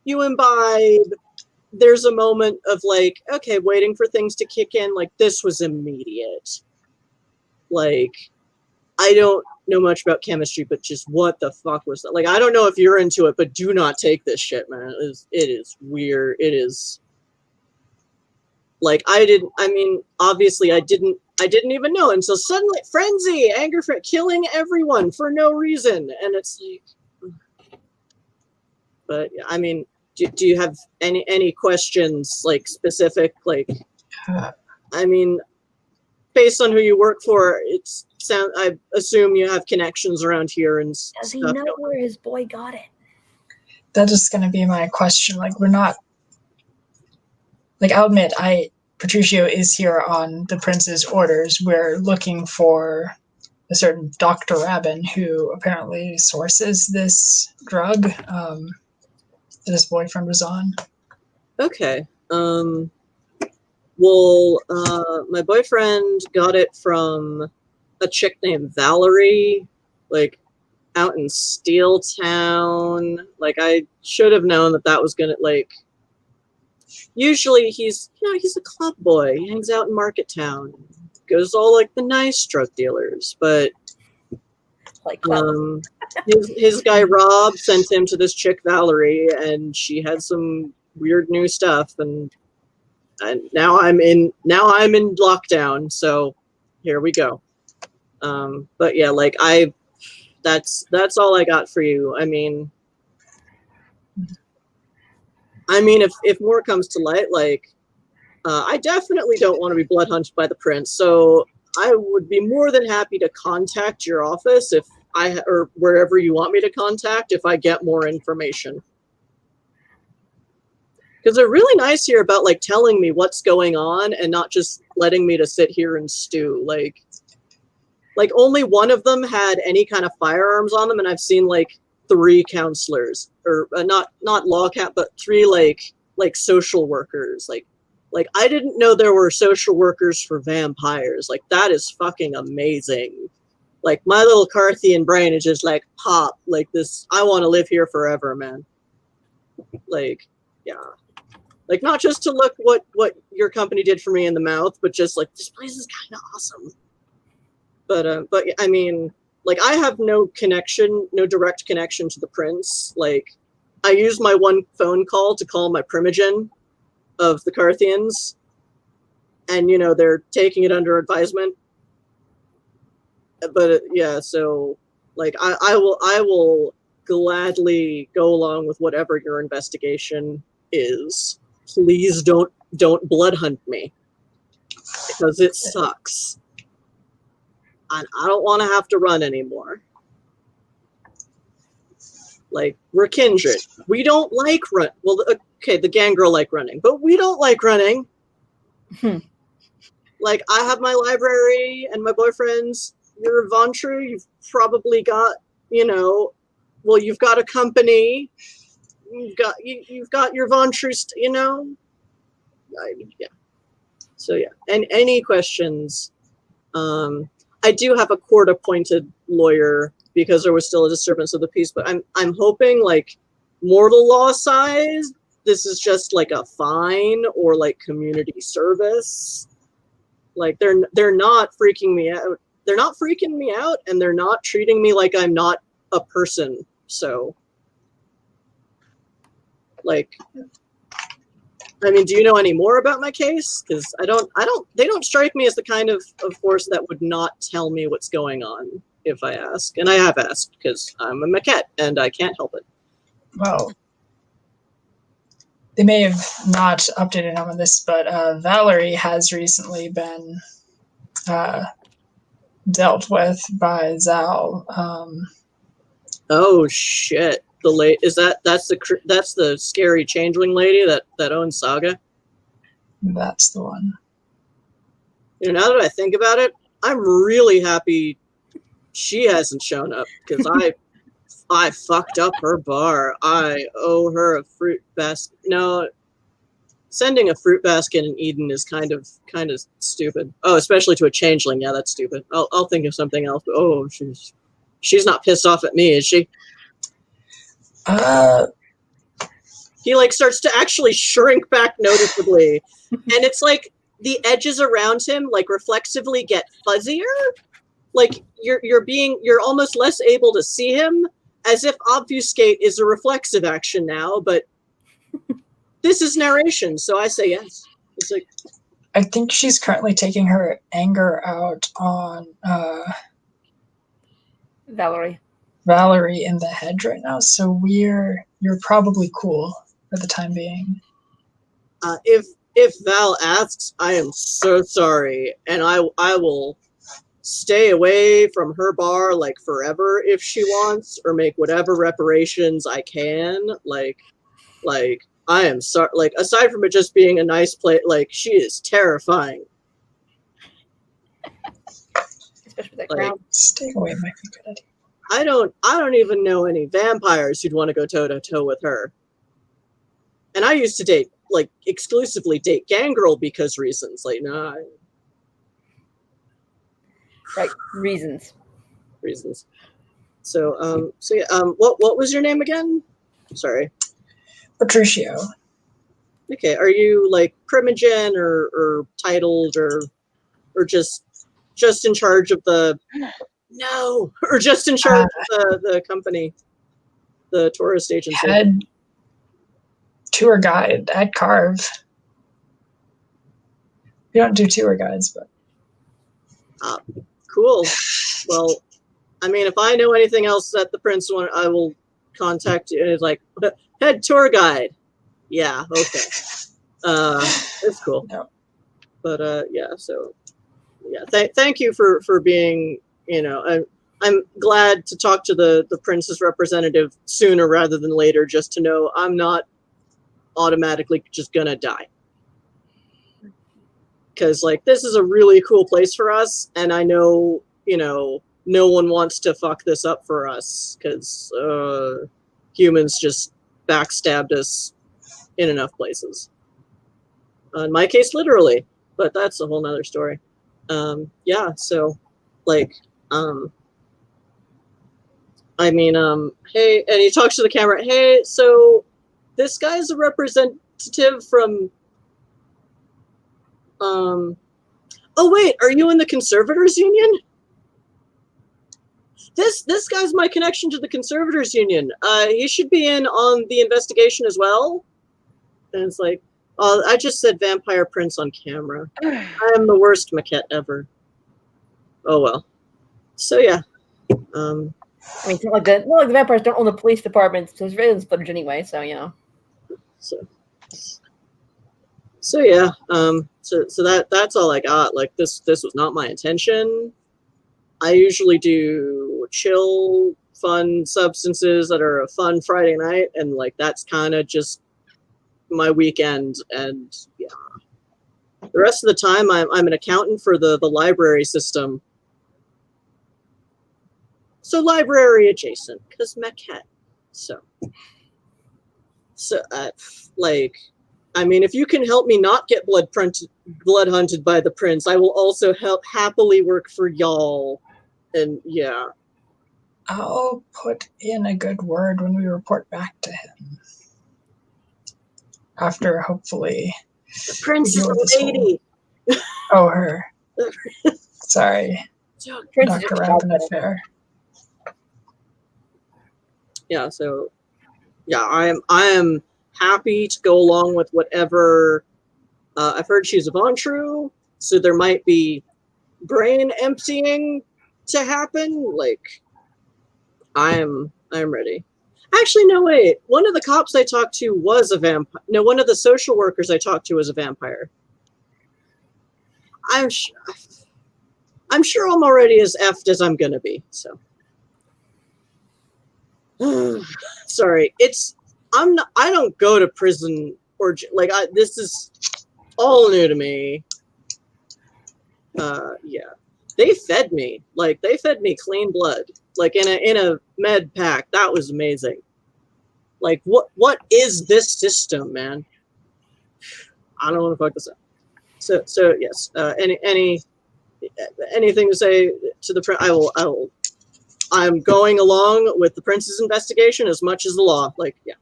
you imbibe, there's a moment of like, okay, waiting for things to kick in. Like, this was immediate. Like, I don't know much about chemistry, but just what the fuck was that? Like, I don't know if you're into it, but do not take this shit, man. It is weird. It is like, I mean, obviously I didn't even know until suddenly frenzy, anger for killing everyone for no reason. And it's like, but I mean, do you have any questions, like, specific, like, I mean, based on who you work for, I assume you have connections around here and Does stuff. he know where his boy got it? That is going to be my question. Like, we're not. Like, I'll admit, Patricio is here on the prince's orders. We're looking for a certain Dr. Rabin, who apparently sources this drug that his boyfriend was on. Okay. Well, my boyfriend got it from a chick named Valerie, like, out in Steel Town. Like, I should have known that was gonna, like, usually he's a club boy. He hangs out in Market Town, goes to all like the nice drug dealers. But Like, his guy Rob sent him to this chick Valerie, and she had some weird new stuff, and now I'm in lockdown. So here we go. But yeah, like, that's all I got for you. I mean, if more comes to light, like, I definitely don't want to be blood hunted by the prince. So I would be more than happy to contact your office or wherever you want me to contact if I get more information. Because they're really nice here about, like, telling me what's going on and not just letting me to sit here and stew. Like only one of them had any kind of firearms on them, and I've seen like 3 counselors, or not law count, but 3 like social workers. Like I didn't know there were social workers for vampires. Like, that is fucking amazing. Like, my little Carthian brain is just like, pop, like, this. I want to live here forever, man. Like, yeah. Like, not just to look what your company did for me in the mouth, but just like, this place is kind of awesome. But I mean, like, I have no direct connection to the prince. Like, I use my one phone call to call my primogen of the Carthians, and they're taking it under advisement. But yeah, so like, I will gladly go along with whatever your investigation is. Please don't blood hunt me, because it sucks. And I don't want to have to run anymore. Like, we're kindred. We don't like run. Well, okay, the gang girl like running, but we don't like running. Like, I have my library and my boyfriend's. You're Ventru. You've probably got, well, you've got a company. You've got your Ventru, yeah. So yeah, and any questions? I do have a court-appointed lawyer because there was still a disturbance of the peace, but I'm hoping, like, mortal law size, this is just like a fine or like community service. Like, they're not freaking me out. They're not freaking me out, and they're not treating me like I'm not a person. So, like, I mean, do you know any more about my case? Because they don't strike me as the kind of force that would not tell me what's going on if I ask. And I have asked, because I'm a maquette, and I can't help it. Well, they may have not updated him on this, but Valerie has recently been dealt with by Zal. Oh shit! That's the scary changeling lady that owns Saga. That's the one. Now that I think about it, I'm really happy she hasn't shown up, because I fucked up her bar. I owe her a fruit basket. No, sending a fruit basket in Eden is kind of stupid. Oh, especially to a changeling. Yeah, that's stupid. I'll think of something else. Oh, she's not pissed off at me, is she? He like starts to actually shrink back noticeably, and it's like the edges around him like reflexively get fuzzier. Like you're almost less able to see him, as if obfuscate is a reflexive action now, but this is narration, so I say yes. It's like, I think she's currently taking her anger out on Valerie in the hedge right now, so you're probably cool for the time being. If Val asks, I am so sorry, and I will stay away from her bar like forever if she wants, or make whatever reparations I can. Like I am sorry. Like, aside from it just being a nice place, like, she is terrifying. especially with that Like, crown. Stay away might be a good idea. I don't even know any vampires who'd want to go toe to toe with her. And I used to exclusively date Gangrel because reasons. Like, nah. Right, reasons. So yeah, what was your name again? Sorry. Patricio. Okay, are you like primogen or titled or just in charge of the or just in charge of the company, the tourist agency? Head tour guide at Carve. We don't do tour guides, but Cool. Well, I mean, if I know anything else that the prince wants, I will contact you. It's like, head tour guide. Yeah, okay. It's cool. No. But yeah, so yeah, thank you for being, I'm glad to talk to the prince's representative sooner rather than later, just to know I'm not automatically just gonna die. Because, like, this is a really cool place for us, and I know, no one wants to fuck this up for us, because humans just backstabbed us in enough places. In my case, literally, but that's a whole nother story. Yeah, so, like, I mean, hey, and he talks to the camera, hey, so this guy's a representative from, oh wait, are you in the Conservators Union? This guy's my connection to the Conservators Union. He should be in on the investigation as well. And it's like, oh, I just said Vampire Prince on camera. I am the worst maquette ever. Oh well. So yeah. I mean, it's not like the vampires don't own the police department, so surveillance footage anyway. So So yeah, so that's all I got. Like this was not my intention. I usually do chill, fun substances that are a fun Friday night, and like that's kind of just my weekend. And yeah, the rest of the time I'm an accountant for the library system. So library adjacent, because maquette. So like, I mean, if you can help me not get blood hunted by the prince, I will also happily work for y'all. And yeah. I'll put in a good word when we report back to him. After, hopefully, The prince is deal with a this lady. Oh, her. Sorry. Prince is Dr. just Rapin affair. Yeah, so yeah, I am happy to go along with whatever. I've heard she's a Vontrue, so there might be brain emptying to happen. Like, I'm ready. Actually, no, wait. One of the cops I talked to was a vampire. No, one of the social workers I talked to was a vampire. I'm sure I'm already as effed as I'm gonna be. So, sorry. I don't go to prison or like this is all new to me. Yeah. They fed me. Like they fed me clean blood. Like in a med pack. That was amazing. Like what is this system, man? I don't want to fuck this up. So yes. Anything to say to the I will I'm going along with the prince's investigation as much as the law. Like, yeah.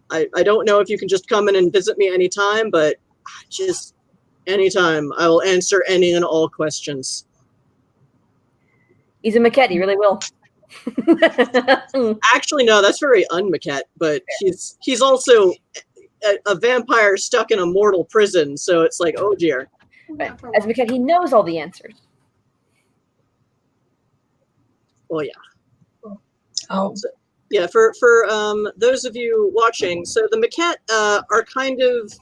I don't know if you can just come in and visit me anytime, but just anytime. I will answer any and all questions. he's a maquette. He really will. Actually, no, that's very un-Maquette, but he's also a vampire stuck in a mortal prison, so it's like, oh dear. But as maquette, he knows all the answers. Well, yeah. Oh, Yeah, for those of you watching, so the Maquette are kind of,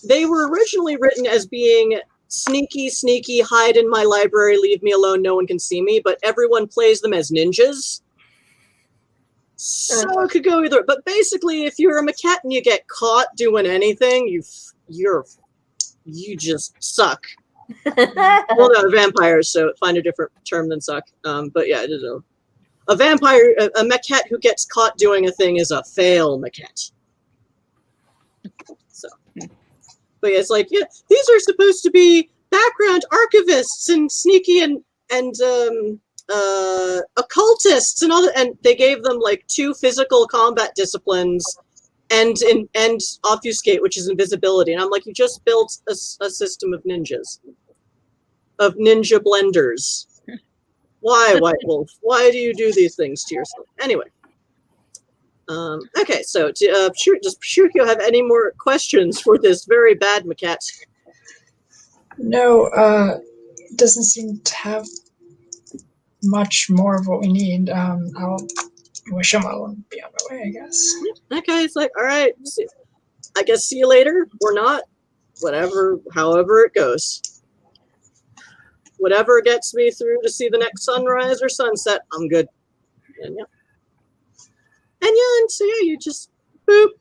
they were originally written as being sneaky, hide in my library, leave me alone, no one can see me, but everyone plays them as ninjas. So it could go either, but basically if you're a Maquette and you get caught doing anything, you just suck. Well, no, vampires, so find a different term than suck. But yeah, a vampire, a Maquette who gets caught doing a thing is a fail Maquette. So, but yeah, it's like, yeah, these are supposed to be background archivists and sneaky and occultists and all that, and they gave them like 2 physical combat disciplines and obfuscate, which is invisibility, and I'm like, you just built a system of ninjas, of ninja blenders. Why, White Wolf? Why do you do these things to yourself? Anyway. Okay, so does Shukio have any more questions for this very bad Maquette? no, doesn't seem to have much more of what we need. I'll wish him well and be on my way, I guess. Okay, it's like, all right, I guess see you later, or not. Whatever, however it goes. Whatever gets me through to see the next sunrise or sunset, I'm good. And yeah. And so yeah, you just boop,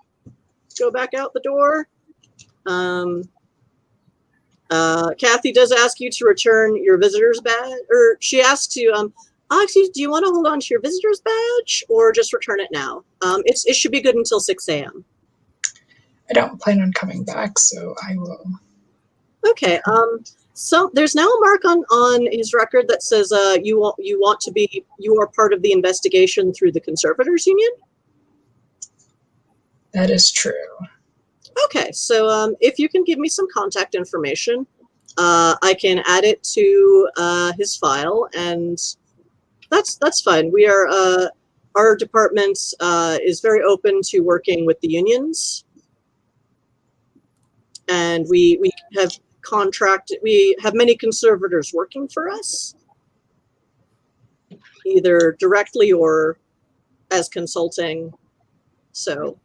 go back out the door. Kathy does ask you to return your visitor's badge, or she asks you, excuse, do you want to hold on to your visitor's badge or just return it now? It should be good until 6 a.m. I don't plan on coming back, so I will. Okay. So there's now a mark on his record that says you are part of the investigation through the Conservators Union. That is true. Okay, so if you can give me some contact information, I can add it to his file, and that's fine. We are our department is very open to working with the unions, and we have we have many conservators working for us. either directly or as consulting. So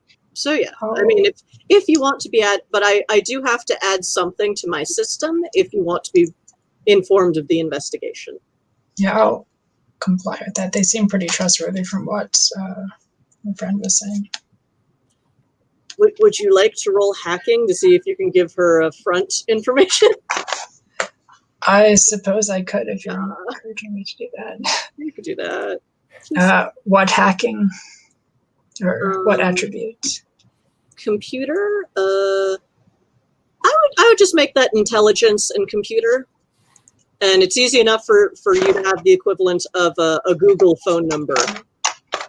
yeah. I mean, if you want to be but I do have to add something to my system if you want to be informed of the investigation. Yeah, I'll comply with that. They seem pretty trustworthy from what my friend was saying. Would you like to roll hacking to see if you can give her a front information? I suppose I could if you're encouraging me to do that. You could do that. What hacking? Or what attribute? Computer? I would just make that intelligence and computer. And it's easy enough for you to have the equivalent of a Google phone number.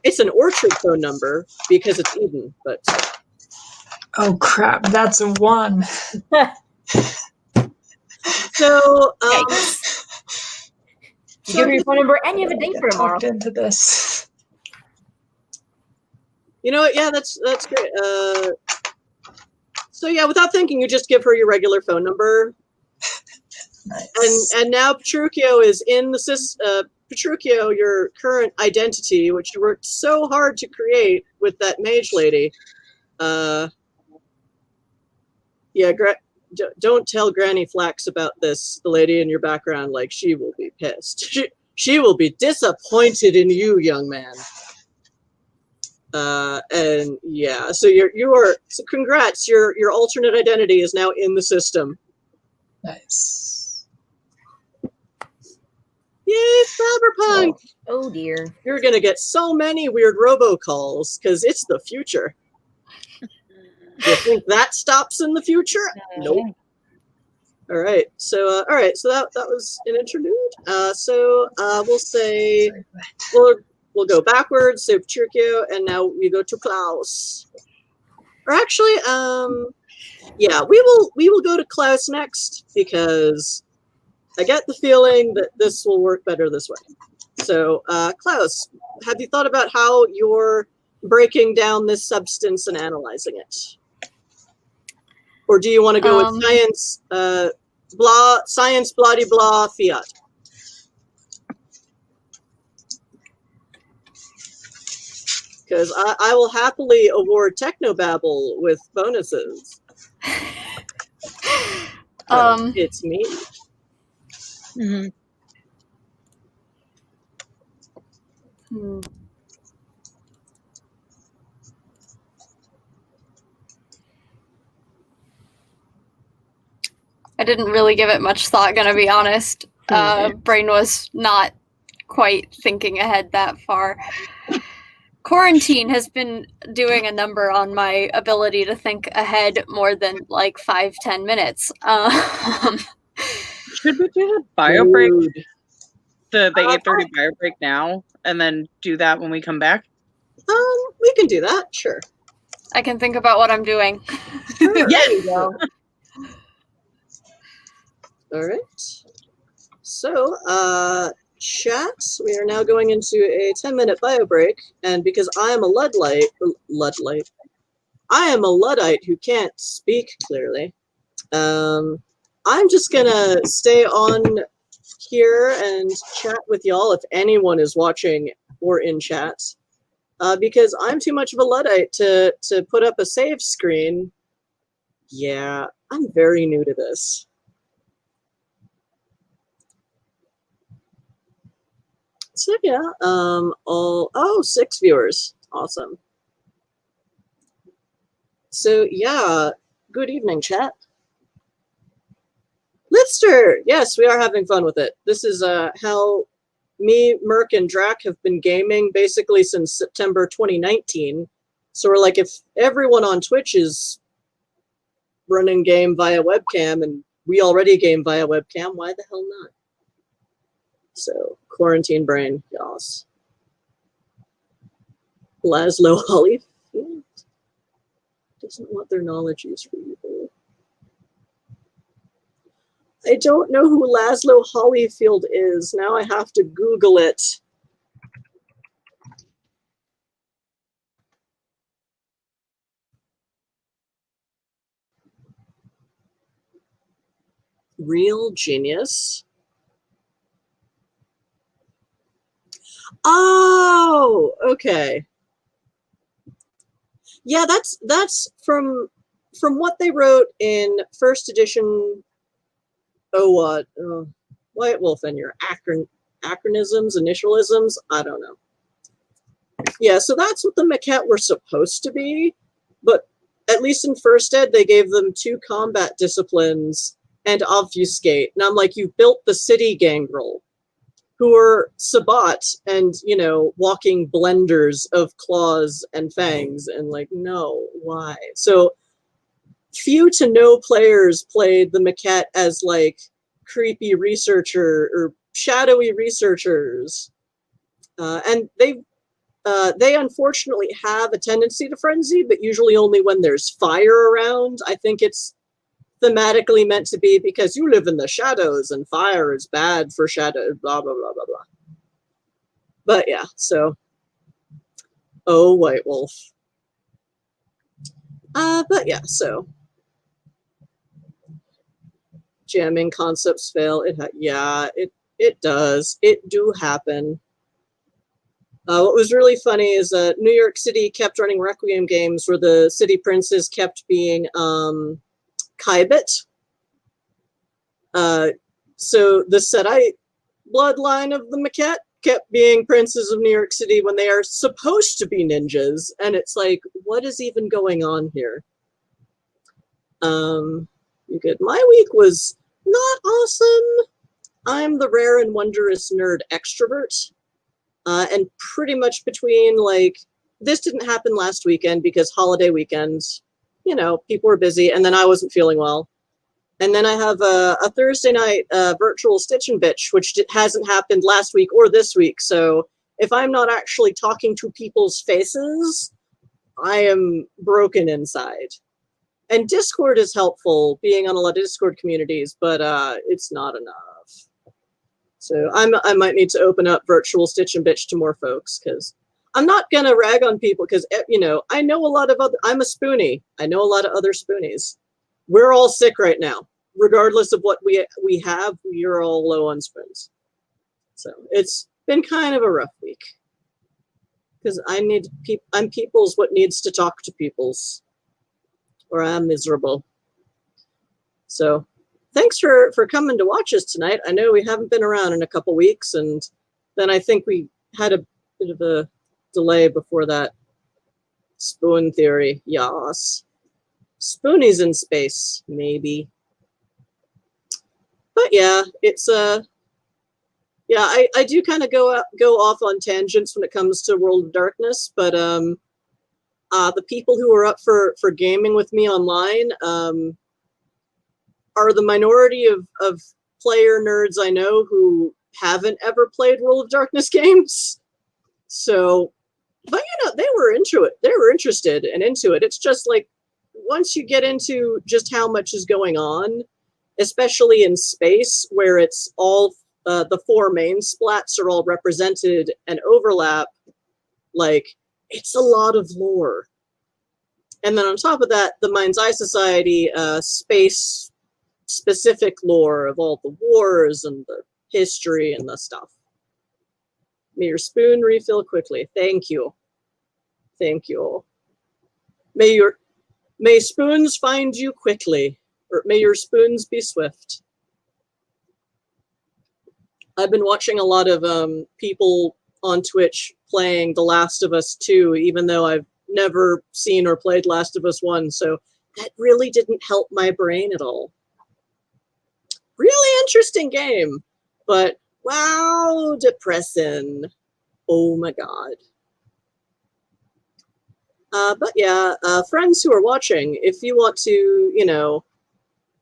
It's an Orchard phone number because it's Idun, but... Oh crap, that's a 1. So, you give her your phone number and you have a date for tomorrow. Talked into this. You know what? Yeah, that's great. So yeah, without thinking, you just give her your regular phone number. Nice. And now Petruchio is in the Petruchio, your current identity, which you worked so hard to create with that mage lady. Yeah, don't tell Granny Flax about this. The lady in your background, like, she will be pissed. She will be disappointed in you, young man. And yeah, so so congrats. Your alternate identity is now in the system. Nice. Yay, Cyberpunk! Oh dear. You're gonna get so many weird robocalls because it's the future. You think that stops in the future? Nope. All right. So that was an interlude. We'll say we'll go backwards. So Petruchio, and now we go to Klaus. Or actually, yeah, we will go to Klaus next because I get the feeling that this will work better this way. So, Klaus, have you thought about how you're breaking down this substance and analyzing it? Or do you want to go with science, science, blah, fiat? Because I will happily award Technobabble with bonuses. It's me. Mm-hmm. I didn't really give it much thought, gonna be honest. Brain was not quite thinking ahead that far. Quarantine has been doing a number on my ability to think ahead more than like 5-10 minutes. Should we do the bio break? The 8:30 bio break now, and then do that when we come back? We can do that, sure. I can think about what I'm doing. Sure. Yes! All right. So, chat, we are now going into a 10-minute bio break, and because I am a Luddite, I am a Luddite who can't speak clearly. I'm just gonna stay on here and chat with y'all if anyone is watching or in chat, because I'm too much of a Luddite to put up a save screen. Yeah, I'm very new to this. So yeah, 6 viewers. Awesome. So yeah, good evening, chat. Lister, yes, we are having fun with it. This is how me, Merc, and Drac have been gaming basically since September 2019. So we're like, if everyone on Twitch is running game via webcam and we already game via webcam, why the hell not? So, quarantine brain, yas. Laszlo Holyfield doesn't want their knowledge used for evil. I don't know who Laszlo Holyfield is. Now I have to Google it. Real genius. Oh, okay. Yeah, that's from what they wrote in first edition. Oh, what? White Wolf and your acronyms, initialisms. I don't know. Yeah, so that's what the maquette were supposed to be, but at least in first ed, they gave them 2 combat disciplines and obfuscate. And I'm like, you built the city gangrel, who are Sabat and, walking blenders of claws and fangs. And like, no, why? So few to no players played the maquette as like creepy researcher or shadowy researchers. And they unfortunately have a tendency to frenzy, but usually only when there's fire around. I think it's thematically meant to be because you live in the shadows and fire is bad for shadow, blah, blah, blah, blah, blah. But yeah, so, oh, White Wolf. But yeah, so, jamming concepts fail. It does. It do happen. What was really funny is New York City kept running Requiem games where the city princes kept being Kaibit. So the Sedite bloodline of the maquette kept being princes of New York City when they are supposed to be ninjas. And it's like, what is even going on here? You good. My week was not awesome. I'm the rare and wondrous nerd extrovert. And pretty much between, like, this didn't happen last weekend because holiday weekends, people were busy, and then I wasn't feeling well. And then I have a Thursday night virtual Stitch and Bitch, which hasn't happened last week or this week. So if I'm not actually talking to people's faces, I am broken inside. And Discord is helpful, being on a lot of Discord communities, but it's not enough. So I might need to open up virtual Stitch and Bitch to more folks, because I'm not going to rag on people, because, I know a lot of other, I'm a spoonie. I know a lot of other spoonies. We're all sick right now. Regardless of what we have, we are all low on spoons. So it's been kind of a rough week. Because I'm people's what needs to talk to people's. Or I'm miserable. So thanks for coming to watch us tonight. I know we haven't been around in a couple weeks, and then I think we had a bit of a delay before that. Spoon theory, yas. Spoonies in space, maybe. But yeah, it's yeah, I do kind of go off on tangents when it comes to World of Darkness, but the people who are up for gaming with me online are the minority of player nerds I know who haven't ever played World of Darkness games. So, but they were into it. They were interested and into it. It's just like, once you get into just how much is going on, especially in space, where it's all the 4 main splats are all represented and overlap, like, it's a lot of lore. And then on top of that, the Mind's Eye Society space specific lore of all the wars and the history and the stuff. May your spoon refill quickly. Thank you. Thank you. May spoons find you quickly, or may your spoons be swift. I've been watching a lot of people on Twitch playing The Last of Us 2, even though I've never seen or played Last of Us 1, so that really didn't help my brain at all. Really interesting game, but wow, depressing. Oh my god. But yeah, friends who are watching, if you want to,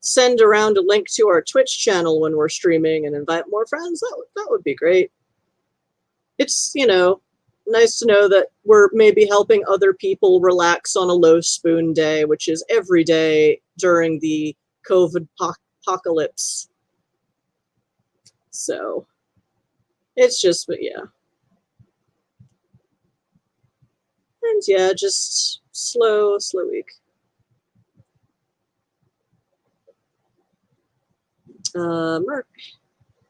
send around a link to our Twitch channel when we're streaming and invite more friends, that would be great. It's, nice to know that we're maybe helping other people relax on a low spoon day, which is every day during the COVID apocalypse. So, it's just, but yeah. And yeah, just slow week. Merc.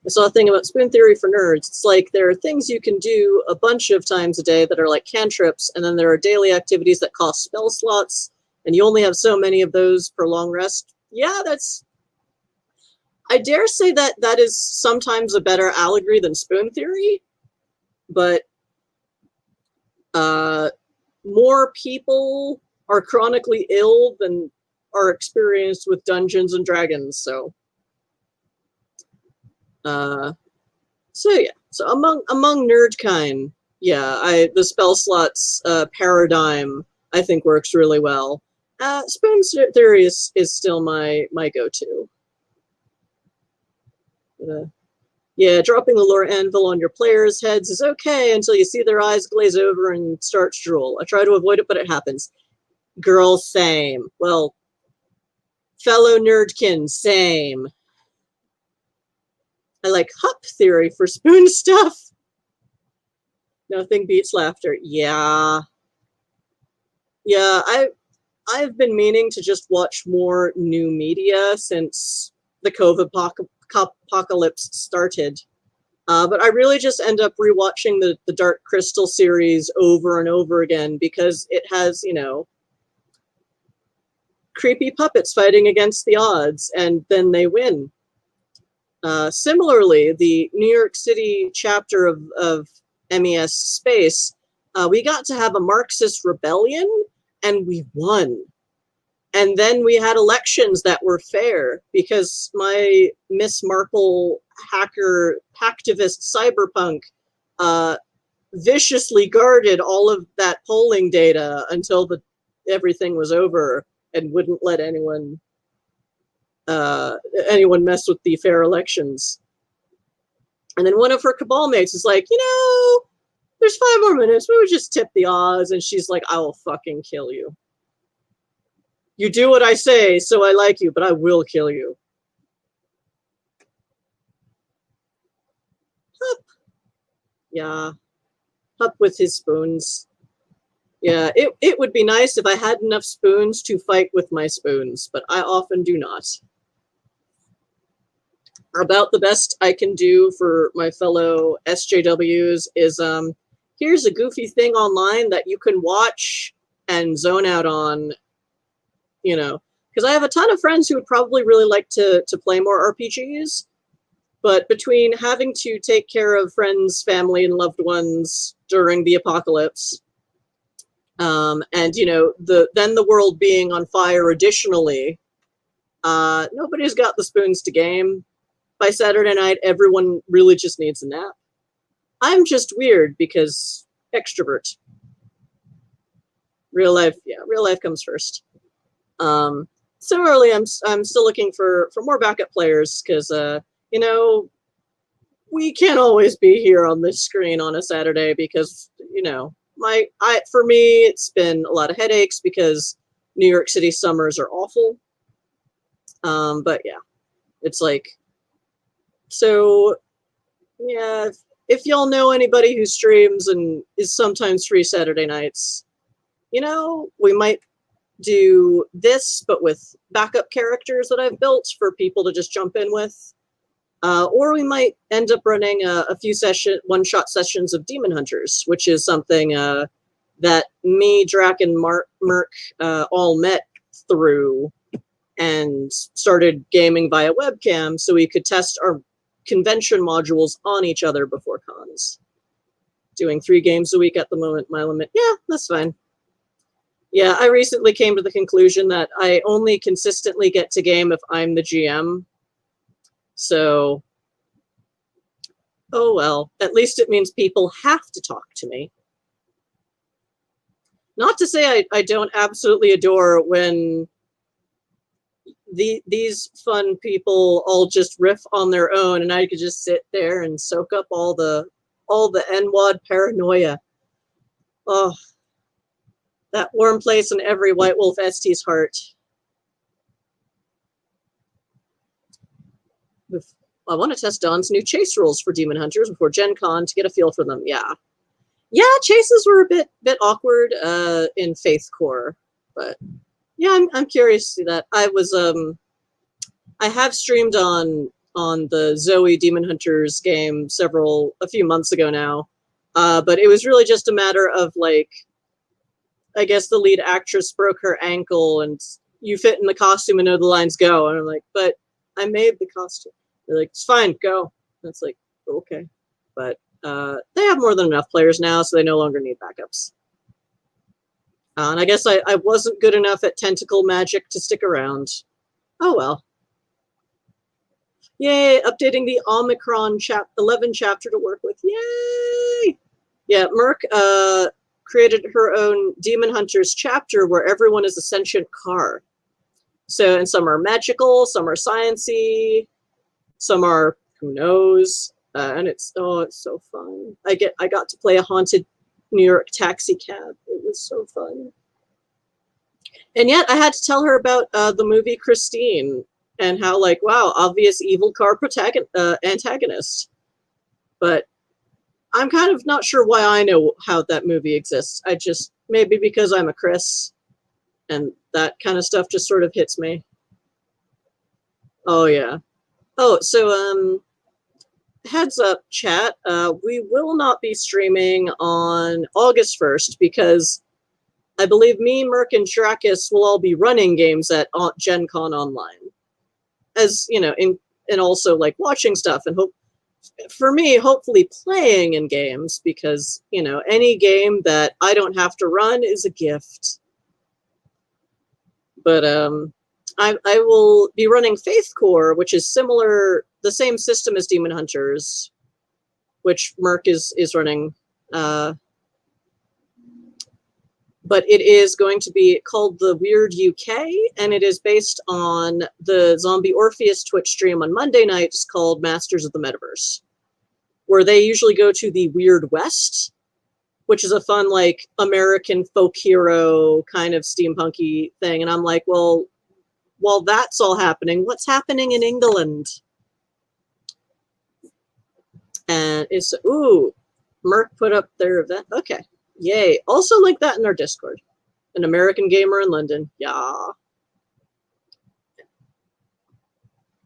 I saw a thing about spoon theory for nerds. It's like there are things you can do a bunch of times a day that are like cantrips, and then there are daily activities that cost spell slots, and you only have so many of those per long rest. Yeah, I dare say that that is sometimes a better allegory than spoon theory, but more people are chronically ill than are experienced with Dungeons and Dragons, so yeah. So among nerdkind, yeah, the spell slots paradigm I think works really well. Spoon theory is still my go-to. Yeah, dropping the lore anvil on your players' heads is okay until you see their eyes glaze over and start to drool. I try to avoid it, but it happens. Girl, same. Well, fellow nerdkin, same. I like hup theory for spoon stuff. Nothing beats laughter. Yeah. Yeah, I've been meaning to just watch more new media since the COVID apocalypse started. But I really just end up rewatching the Dark Crystal series over and over again because it has, you know, creepy puppets fighting against the odds, and then they win. Similarly, the New York City chapter of MES Space, we got to have a Marxist rebellion, and we won. And then we had elections that were fair because my Miss Marple hacktivist cyberpunk viciously guarded all of that polling data until everything was over and wouldn't let anyone mess with the fair elections. And then one of her cabal mates is like, you know, there's 5 more minutes. We would just tip the odds. And she's like, I will fucking kill you. You do what I say, so I like you, but I will kill you. Hup. Yeah. Hup with his spoons. Yeah, it would be nice if I had enough spoons to fight with my spoons, but I often do not. About the best I can do for my fellow SJWs is, here's a goofy thing online that you can watch and zone out on, you know, because I have a ton of friends who would probably really like to play more RPGs, but between having to take care of friends, family, and loved ones during the apocalypse, and, you know, then the world being on fire additionally, nobody's got the spoons to game. By Saturday night, everyone really just needs a nap. I'm just weird because extrovert. Real life comes first. Similarly, I'm still looking for more backup players because you know, we can't always be here on this screen on a Saturday because, you know, for me it's been a lot of headaches because New York City summers are awful. But yeah, it's like, so yeah, if y'all know anybody who streams and is sometimes free Saturday nights, you know, we might do this, but with backup characters that I've built for people to just jump in with. Or we might end up running a few one-shot sessions of Demon Hunters, which is something that me, Drac, and Merc all met through and started gaming via webcam so we could test our convention modules on each other before cons. Doing 3 games a week at the moment, my limit. Yeah, that's fine. Yeah, I recently came to the conclusion that I only consistently get to game if I'm the GM. So, oh well, at least it means people have to talk to me. Not to say I don't absolutely adore when these fun people all just riff on their own and I could just sit there and soak up all the NWAD paranoia. Oh, that warm place in every White Wolf ST's heart. I want to test Don's new chase rules for Demon Hunters before Gen Con to get a feel for them. Yeah, chases were a bit awkward in Faith Core, but yeah, I'm curious to see that. I have streamed on on the Zoe Demon Hunters game a few months ago now. But it was really just a matter of, like, I guess the lead actress broke her ankle and you fit in the costume and know the lines go. And I'm like, but I made the costume. They're like, it's fine, go. And it's like, okay. But they have more than enough players now, so they no longer need backups. And I guess I wasn't good enough at tentacle magic to stick around. Oh well. Yay, updating the Omicron 11 chapter to work with. Yay! Yeah, Merc created her own Demon Hunters chapter where everyone is a sentient car. So, and some are magical, some are sciencey, some are who knows. And it's so fun. I got to play a haunted New York taxi cab. It was so fun. And yet I had to tell her about the movie Christine and how, like, wow, obvious evil car antagonist. But I'm kind of not sure why I know how that movie exists. I just, maybe because I'm a Chris and that kind of stuff just sort of hits me. Oh, yeah. Oh, so, heads up, chat. We will not be streaming on August 1st because I believe me, Merc, and Drakis will all be running games at Gen Con Online. As, you know, and also, like, watching stuff and for me, hopefully playing in games because, you know, any game that I don't have to run is a gift. But, I will be running Faith Core, which is similar, the same system as Demon Hunters, which Merc is running. But it is going to be called the Weird UK, and it is based on the Zombie Orpheus Twitch stream on Monday nights called Masters of the Metaverse, where they usually go to the Weird West, which is a fun, like, American folk hero kind of steampunky thing. And I'm like, well, while that's all happening, what's happening in England? And it's, ooh, Merc put up their event. Okay. Yay. Also link that in our Discord. An American gamer in London. Yeah.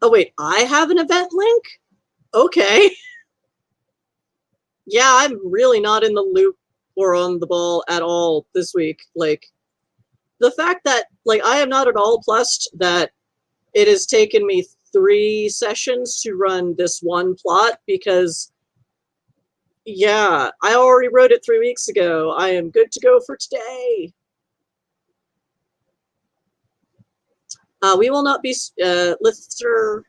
Oh, wait. I have an event link? Okay. Yeah, I'm really not in the loop or on the ball at all this week. Like, the fact that, like, I am not at all plussed that it has taken me 3 sessions to run this one plot because, yeah, I already wrote it 3 weeks ago. I am good to go for today. We will not be, Lister,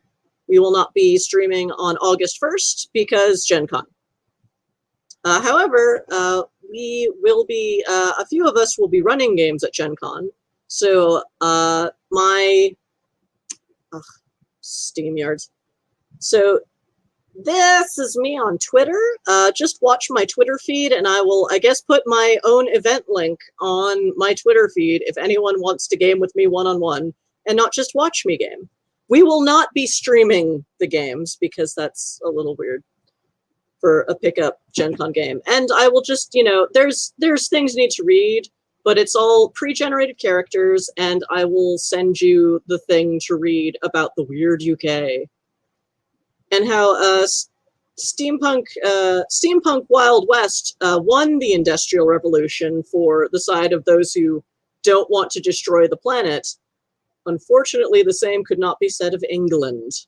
we will not be streaming on August 1st because Gen Con. However, we will be, a few of us will be running games at Gen Con. So, SteamYards. So, this is me on Twitter. Just watch my Twitter feed, and I will, I guess, put my own event link on my Twitter feed if anyone wants to game with me one-on-one, and not just watch me game. We will not be streaming the games, because that's a little weird for a pickup Gen Con game. And I will just, you know, there's things you need to read, but it's all pre-generated characters, and I will send you the thing to read about the Weird UK. And how steampunk Wild West won the Industrial Revolution for the side of those who don't want to destroy the planet. Unfortunately, the same could not be said of England.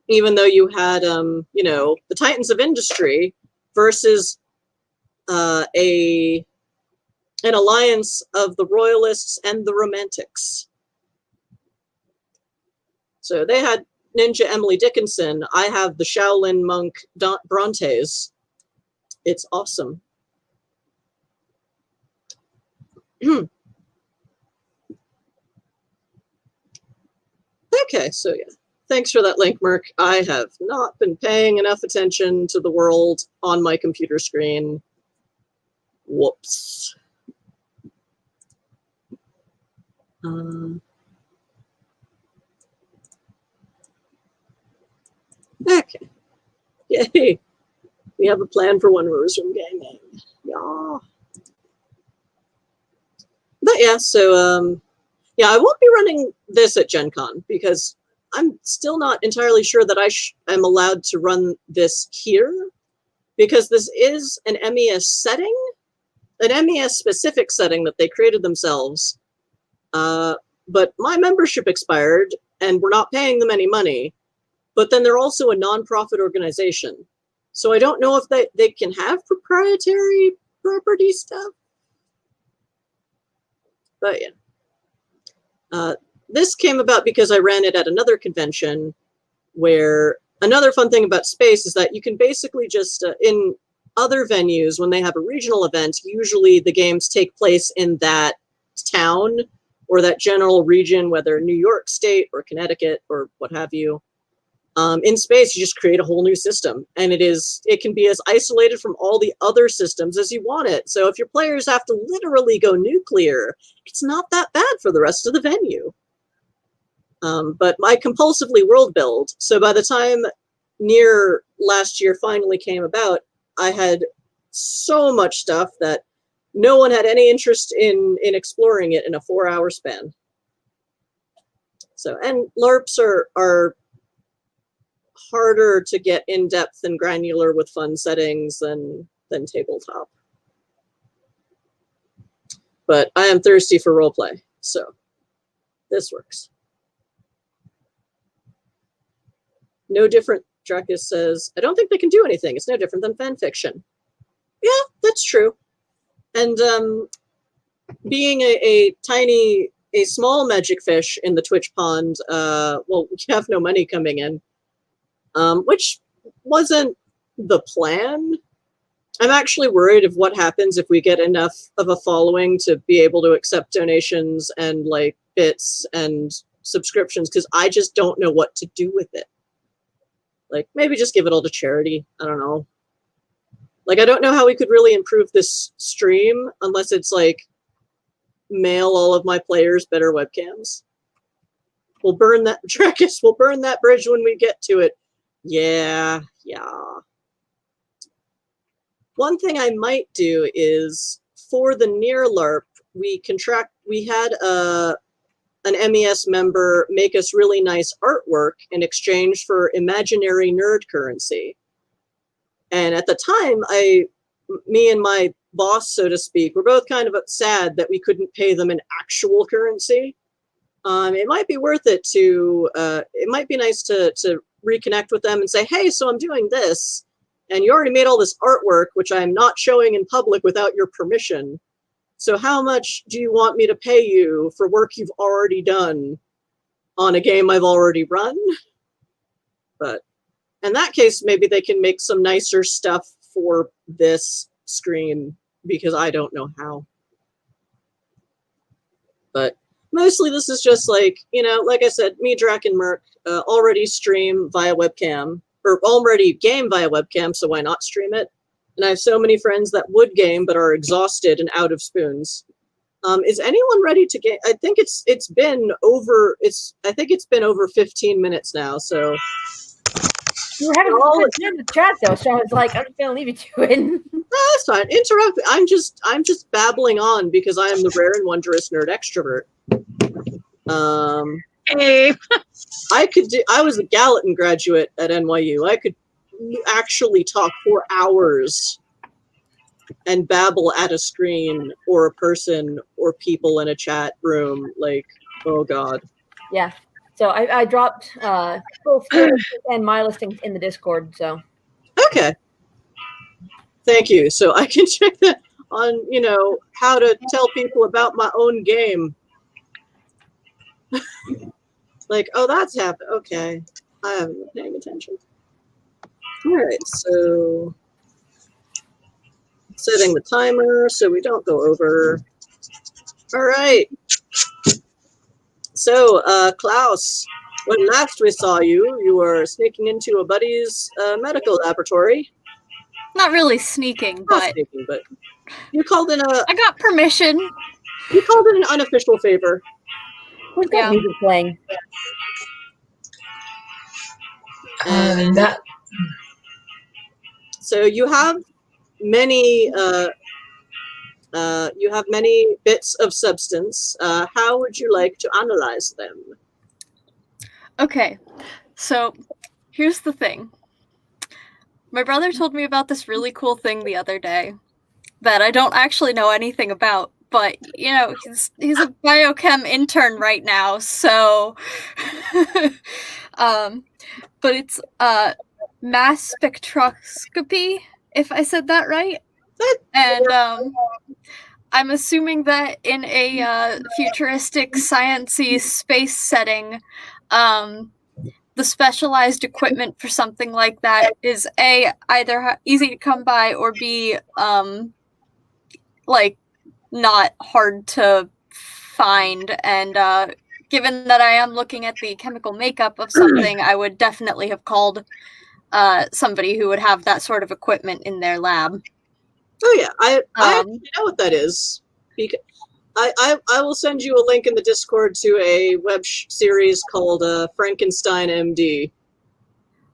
Even though you had, you know, the Titans of Industry versus an alliance of the Royalists and the Romantics. So they had Ninja Emily Dickinson. I have the Shaolin monk Brontes. It's awesome. Okay, so yeah. Thanks for that link, Merc. I have not been paying enough attention to the world on my computer screen. Whoops. Okay. Yay. We have a plan for one Rose Room Gaming. Yeah. But yeah, so, yeah, I won't be running this at Gen Con because I'm still not entirely sure that I am allowed to run this here, because this is an MES setting, an MES specific setting that they created themselves. But my membership expired, and we're not paying them any money. But then they're also a nonprofit organization. So I don't know if they can have proprietary property stuff. But yeah. This came about because I ran it at another convention, where another fun thing about Space is that you can basically just, in other venues, when they have a regional event, usually the games take place in that town or that general region, whether New York State or Connecticut or what have you. In Space, you just create a whole new system, and it can be as isolated from all the other systems as you want it. So if your players have to literally go nuclear, it's not that bad for the rest of the venue. But I compulsively world build, so by the time Near last year finally came about, I had so much stuff that no one had any interest in exploring it in a 4-hour span. So, and LARPs are harder to get in-depth and granular with fun settings than tabletop. But I am thirsty for roleplay, so this works. No different, Dracus says, I don't think they can do anything. It's no different than fan fiction. Yeah, that's true. And being a small magic fish in the Twitch pond, well, we have no money coming in, which wasn't the plan. I'm actually worried of what happens if we get enough of a following to be able to accept donations and like bits and subscriptions, because I just don't know what to do with it. Like, maybe just give it all to charity. I don't know. Like, I don't know how we could really improve this stream unless it's like mail all of my players better webcams. We'll burn that, Dracus, we'll burn that bridge when we get to it. Yeah. One thing I might do is, for the Near LARP, we had an MES member make us really nice artwork in exchange for imaginary nerd currency. And at the time, me and my boss, so to speak, were both kind of sad that we couldn't pay them in actual currency. It might be worth it to, it might be nice to reconnect with them and say, hey, so I'm doing this, and you already made all this artwork, which I'm not showing in public without your permission. So how much do you want me to pay you for work you've already done on a game I've already run? But in that case, maybe they can make some nicer stuff for this screen, because I don't know how. But mostly this is just like, you know, like I said, me, Drac, and Merc already stream via webcam, or already game via webcam, so why not stream it? And I have so many friends that would game but are exhausted and out of spoons. Is anyone ready to game? I think it's been over 15 minutes now, so You were having a good time in the chat though, so I was like, I'm just gonna leave you to it. No, that's fine. Interrupt. I'm just babbling on because I am the rare and wondrous nerd extrovert. Hey. I was a Gallatin graduate at NYU. I could actually talk for hours and babble at a screen or a person or people in a chat room. Like, oh god. Yeah. So I dropped both yours and my listings in the Discord. So Okay. Thank you. So I can check that on, you know, how to tell people about my own game. Like, oh, that's happened. Okay. I haven't been paying attention. All right, so setting the timer so we don't go over. All right. So, Klaus, when last we saw you, you were sneaking into a buddy's medical laboratory. Not really sneaking, Not but sneaking, but you called in I got permission. You called in an unofficial favor. who's got Yeah. music playing? And that so you have many bits of substance. How would you like to analyze them? Okay, so here's the thing. My brother told me about this really cool thing the other day that I don't actually know anything about, but you know, he's a biochem intern right now, so but it's mass spectroscopy, if I said that right. And I'm assuming that in a futuristic sciencey space setting, the specialized equipment for something like that is A, either easy to come by, or B, like, not hard to find. And given that I am looking at the chemical makeup of something, I would definitely have called somebody who would have that sort of equipment in their lab. Oh yeah, I actually know what that is. Because I will send you a link in the Discord to a web series called Frankenstein MD,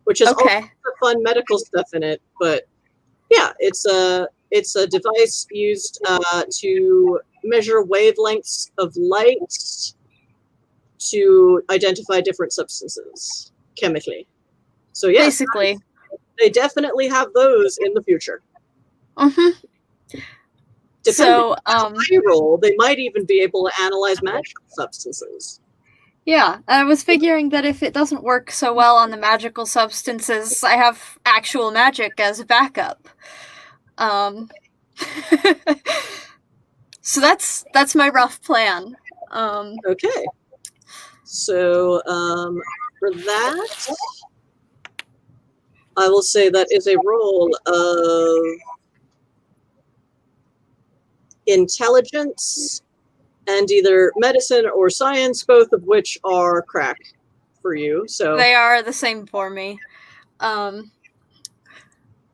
which has all kinds of fun medical stuff in it. But yeah, it's a device used to measure wavelengths of light to identify different substances chemically. So yeah, basically, they definitely have those in the future. Mm-hmm. Depending on the role, they might even be able to analyze magical substances. Yeah, I was figuring that if it doesn't work so well on the magical substances, I have actual magic as a backup. So that's my rough plan. Okay. So for that, I will say that is a roll of intelligence and either medicine or science, both of which are crack for you. So they are the same for me.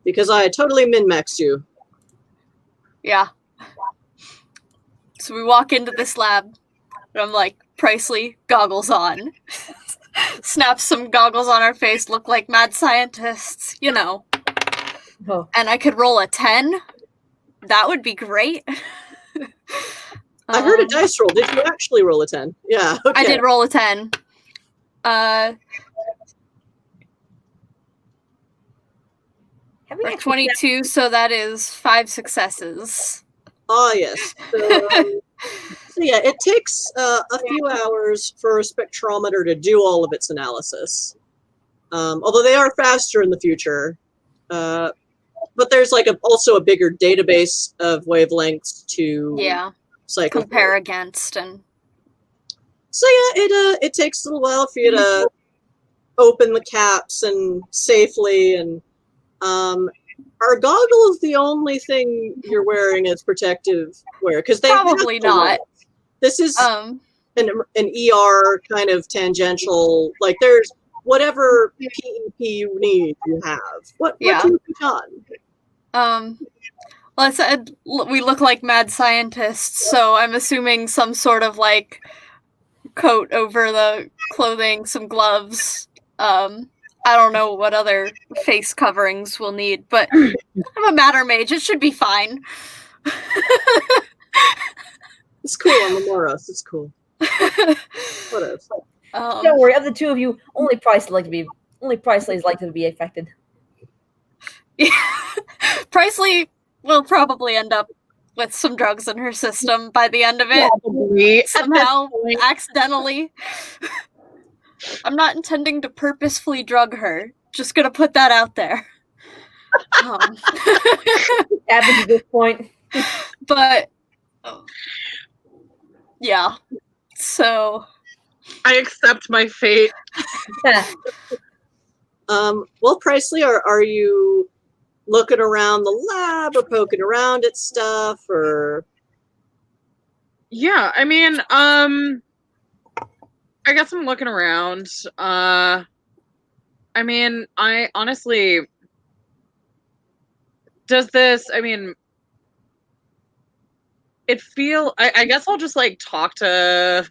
Because I totally min-maxed you. Yeah. So we walk into this lab, and I'm like, Pricely, goggles on. Snap some goggles on our face, look like mad scientists, you know. Oh. And I could roll a 10. That would be great. I heard a dice roll. Did you actually roll a 10? Yeah. Okay. I did roll a 10. 22, so that is 5 successes. Ah, yes. So yeah, it takes a few hours for a spectrometer to do all of its analysis. Although they are faster in the future. But there's like also a bigger database of wavelengths to cycle compare through. Against. And so yeah, it takes a little while for you to open the caps and safely, and are goggles the only thing you're wearing as protective wear? Because they probably not. This is an ER kind of tangential. Like there's whatever PEP you need, you have. What do you put on? Well, I said we look like mad scientists, so I'm assuming some sort of like coat over the clothing, some gloves. I don't know what other face coverings we'll need, but I'm a matter mage. It should be fine. It's cool. I'm a Moros. It's cool. What else? Don't worry. Of the two of you, only Pricely is likely to be affected. Yeah. Pricely will probably end up with some drugs in her system by the end of it. Probably. Somehow, accidentally. I'm not intending to purposefully drug her. Just gonna put that out there. Happens at this point. But yeah. So I accept my fate. Well, Pricely, are you looking around the lab or poking around at stuff, or? Yeah, I mean, I guess I'm looking around. I mean, I honestly, does this, I mean, I guess I'll just like talk to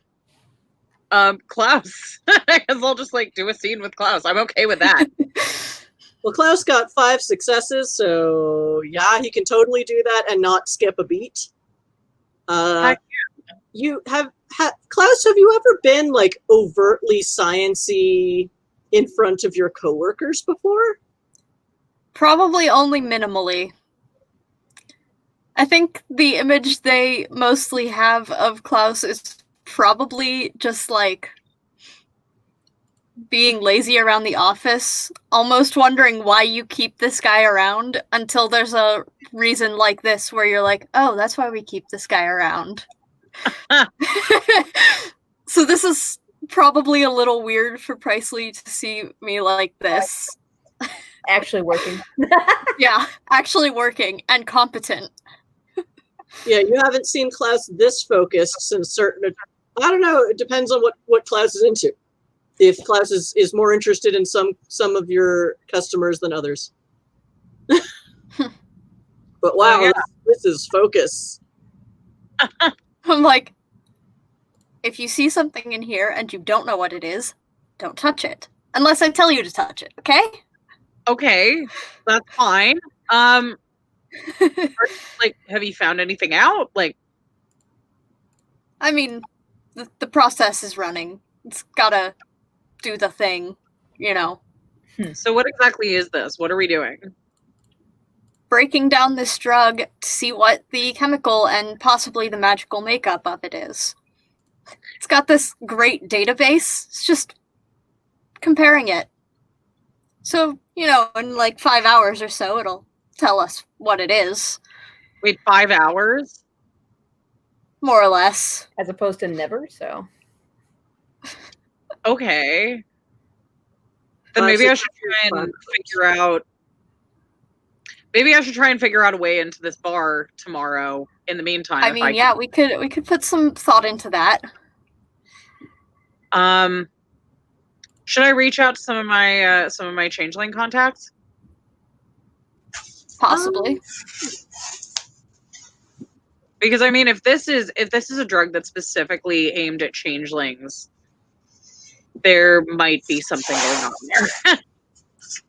Klaus. I guess I'll just like do a scene with Klaus. I'm okay with that. Well, Klaus got 5 successes, so yeah, he can totally do that and not skip a beat. Klaus, have you ever been like overtly science-y in front of your coworkers before? Probably only minimally. I think the image they mostly have of Klaus is probably just like being lazy around the office, almost wondering why you keep this guy around until there's a reason like this where you're like, oh, that's why we keep this guy around. So this is probably a little weird for Pricely to see me like this. Actually working. Yeah, actually working and competent. Yeah, you haven't seen Klaus this focused since certain. I don't know. It depends on what Klaus is into. If Klaus is more interested in some of your customers than others. But wow, yeah. this is focus. I'm like, if you see something in here and you don't know what it is, don't touch it. Unless I tell you to touch it, okay? Okay, that's fine. Like, have you found anything out? Like, I mean, the process is running. It's gotta do the thing, you know. so what exactly is this? What are we doing? Breaking down this drug to see what the chemical and possibly the magical makeup of it is. It's got this great database. It's just comparing it. So, you know, in like 5 hours or so, it'll tell us what it is, Wait, 5 hours? more or less. As opposed to never, so. Okay. Then maybe I should try and figure out. Maybe I should try and figure out a way into this bar tomorrow. In the meantime, I mean, yeah, we could put some thought into that. Should I reach out to some of my changeling contacts? Possibly. Because I mean, if this is a drug that's specifically aimed at changelings, there might be something going on there.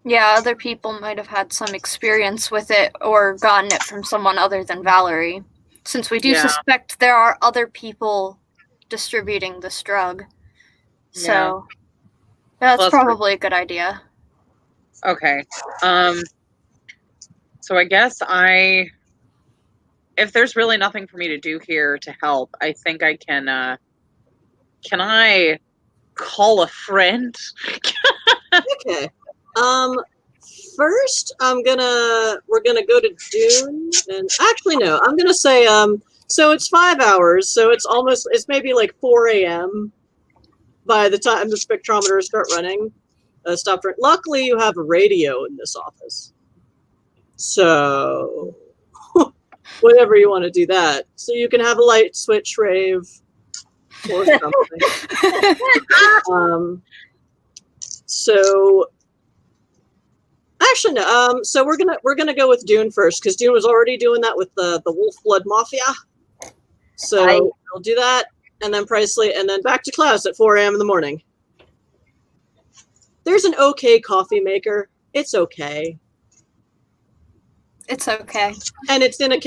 Yeah, other people might have had some experience with it or gotten it from someone other than Valerie. Since we do Yeah. suspect there are other people distributing this drug. So that's Well, that's probably a good idea. Okay. So I guess if there's really nothing for me to do here to help, I think I can I call a friend? Okay. First, we're gonna go to Dune, and actually no, I'm gonna say so it's 5 hours, so it's maybe like 4 a.m. by the time the spectrometers start running. Stop. Luckily, you have a radio in this office, so whatever you want to do that, so you can have a light switch rave or something. So actually no. So we're gonna go with Dune first because Dune was already doing that with the Wolf Blood Mafia. So we'll do that, and then Pricely, and then back to Klaus at 4 a.m. in the morning. There's an okay coffee maker. It's okay. It's okay. And it's in a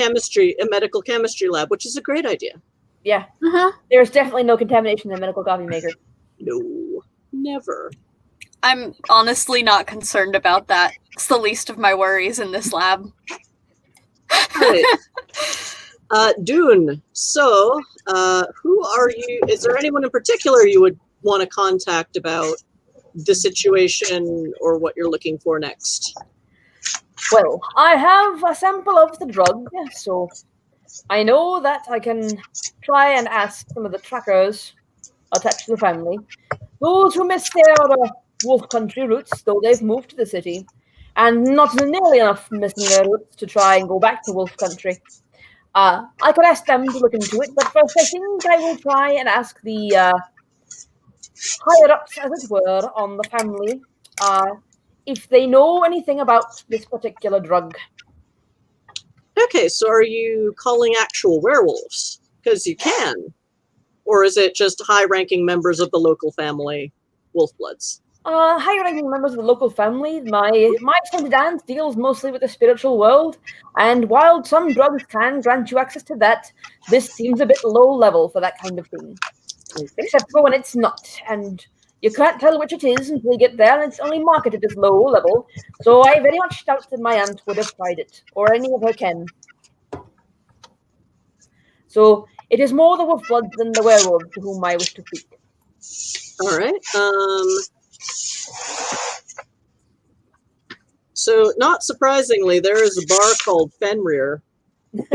medical chemistry lab, which is a great idea. Yeah. Uh-huh. There's definitely no contamination in the medical coffee maker. No, never. I'm honestly not concerned about that. It's the least of my worries in this lab. Right. Dune, so who are you? Is there anyone in particular you would want to contact about the situation or what you're looking for next? Well, I have a sample of the drug, so I know that I can try and ask some of the trackers attached to the family, those who missed their wolf country roots, though they've moved to the city, and not nearly enough missing their roots to try and go back to wolf country. I could ask them to look into it, but first I think I will try and ask the higher-ups, as it were, on the family, if they know anything about this particular drug. Okay, so are you calling actual werewolves? Because you can. Or is it just high-ranking members of the local family, Wolfbloods? High-ranking members of the local family. My extended aunt deals mostly with the spiritual world, and while some drugs can grant you access to that, this seems a bit low level for that kind of thing. Okay. Except for when it's not, and you can't tell which it is until you get there, and it's only marketed as low level, so I very much doubt that my aunt would have tried it, or any of her kin. So it is more the wolf-blood than the werewolf to whom I wish to speak. All right. So, not surprisingly, there is a bar called Fenrir. We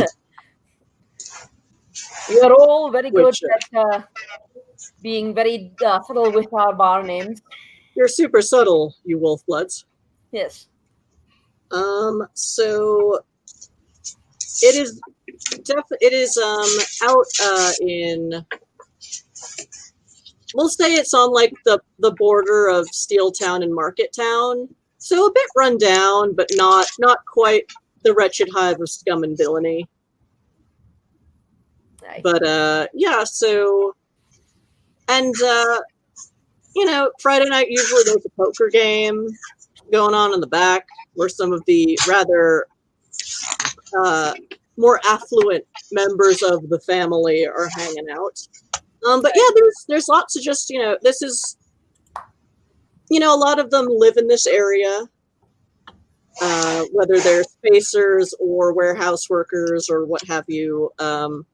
are all very good Which, at being very subtle with our bar names. You're super subtle, you Wolfbloods. Yes. So it is out in. We'll say it's on like the border of Steel Town and Market Town, so a bit run down, but not quite the wretched hive of scum and villainy. Aye. But yeah, so and Friday night usually there's a poker game going on in the back where some of the rather more affluent members of the family are hanging out. But yeah, there's lots of just, this is, a lot of them live in this area, whether they're spacers or warehouse workers or what have you. And,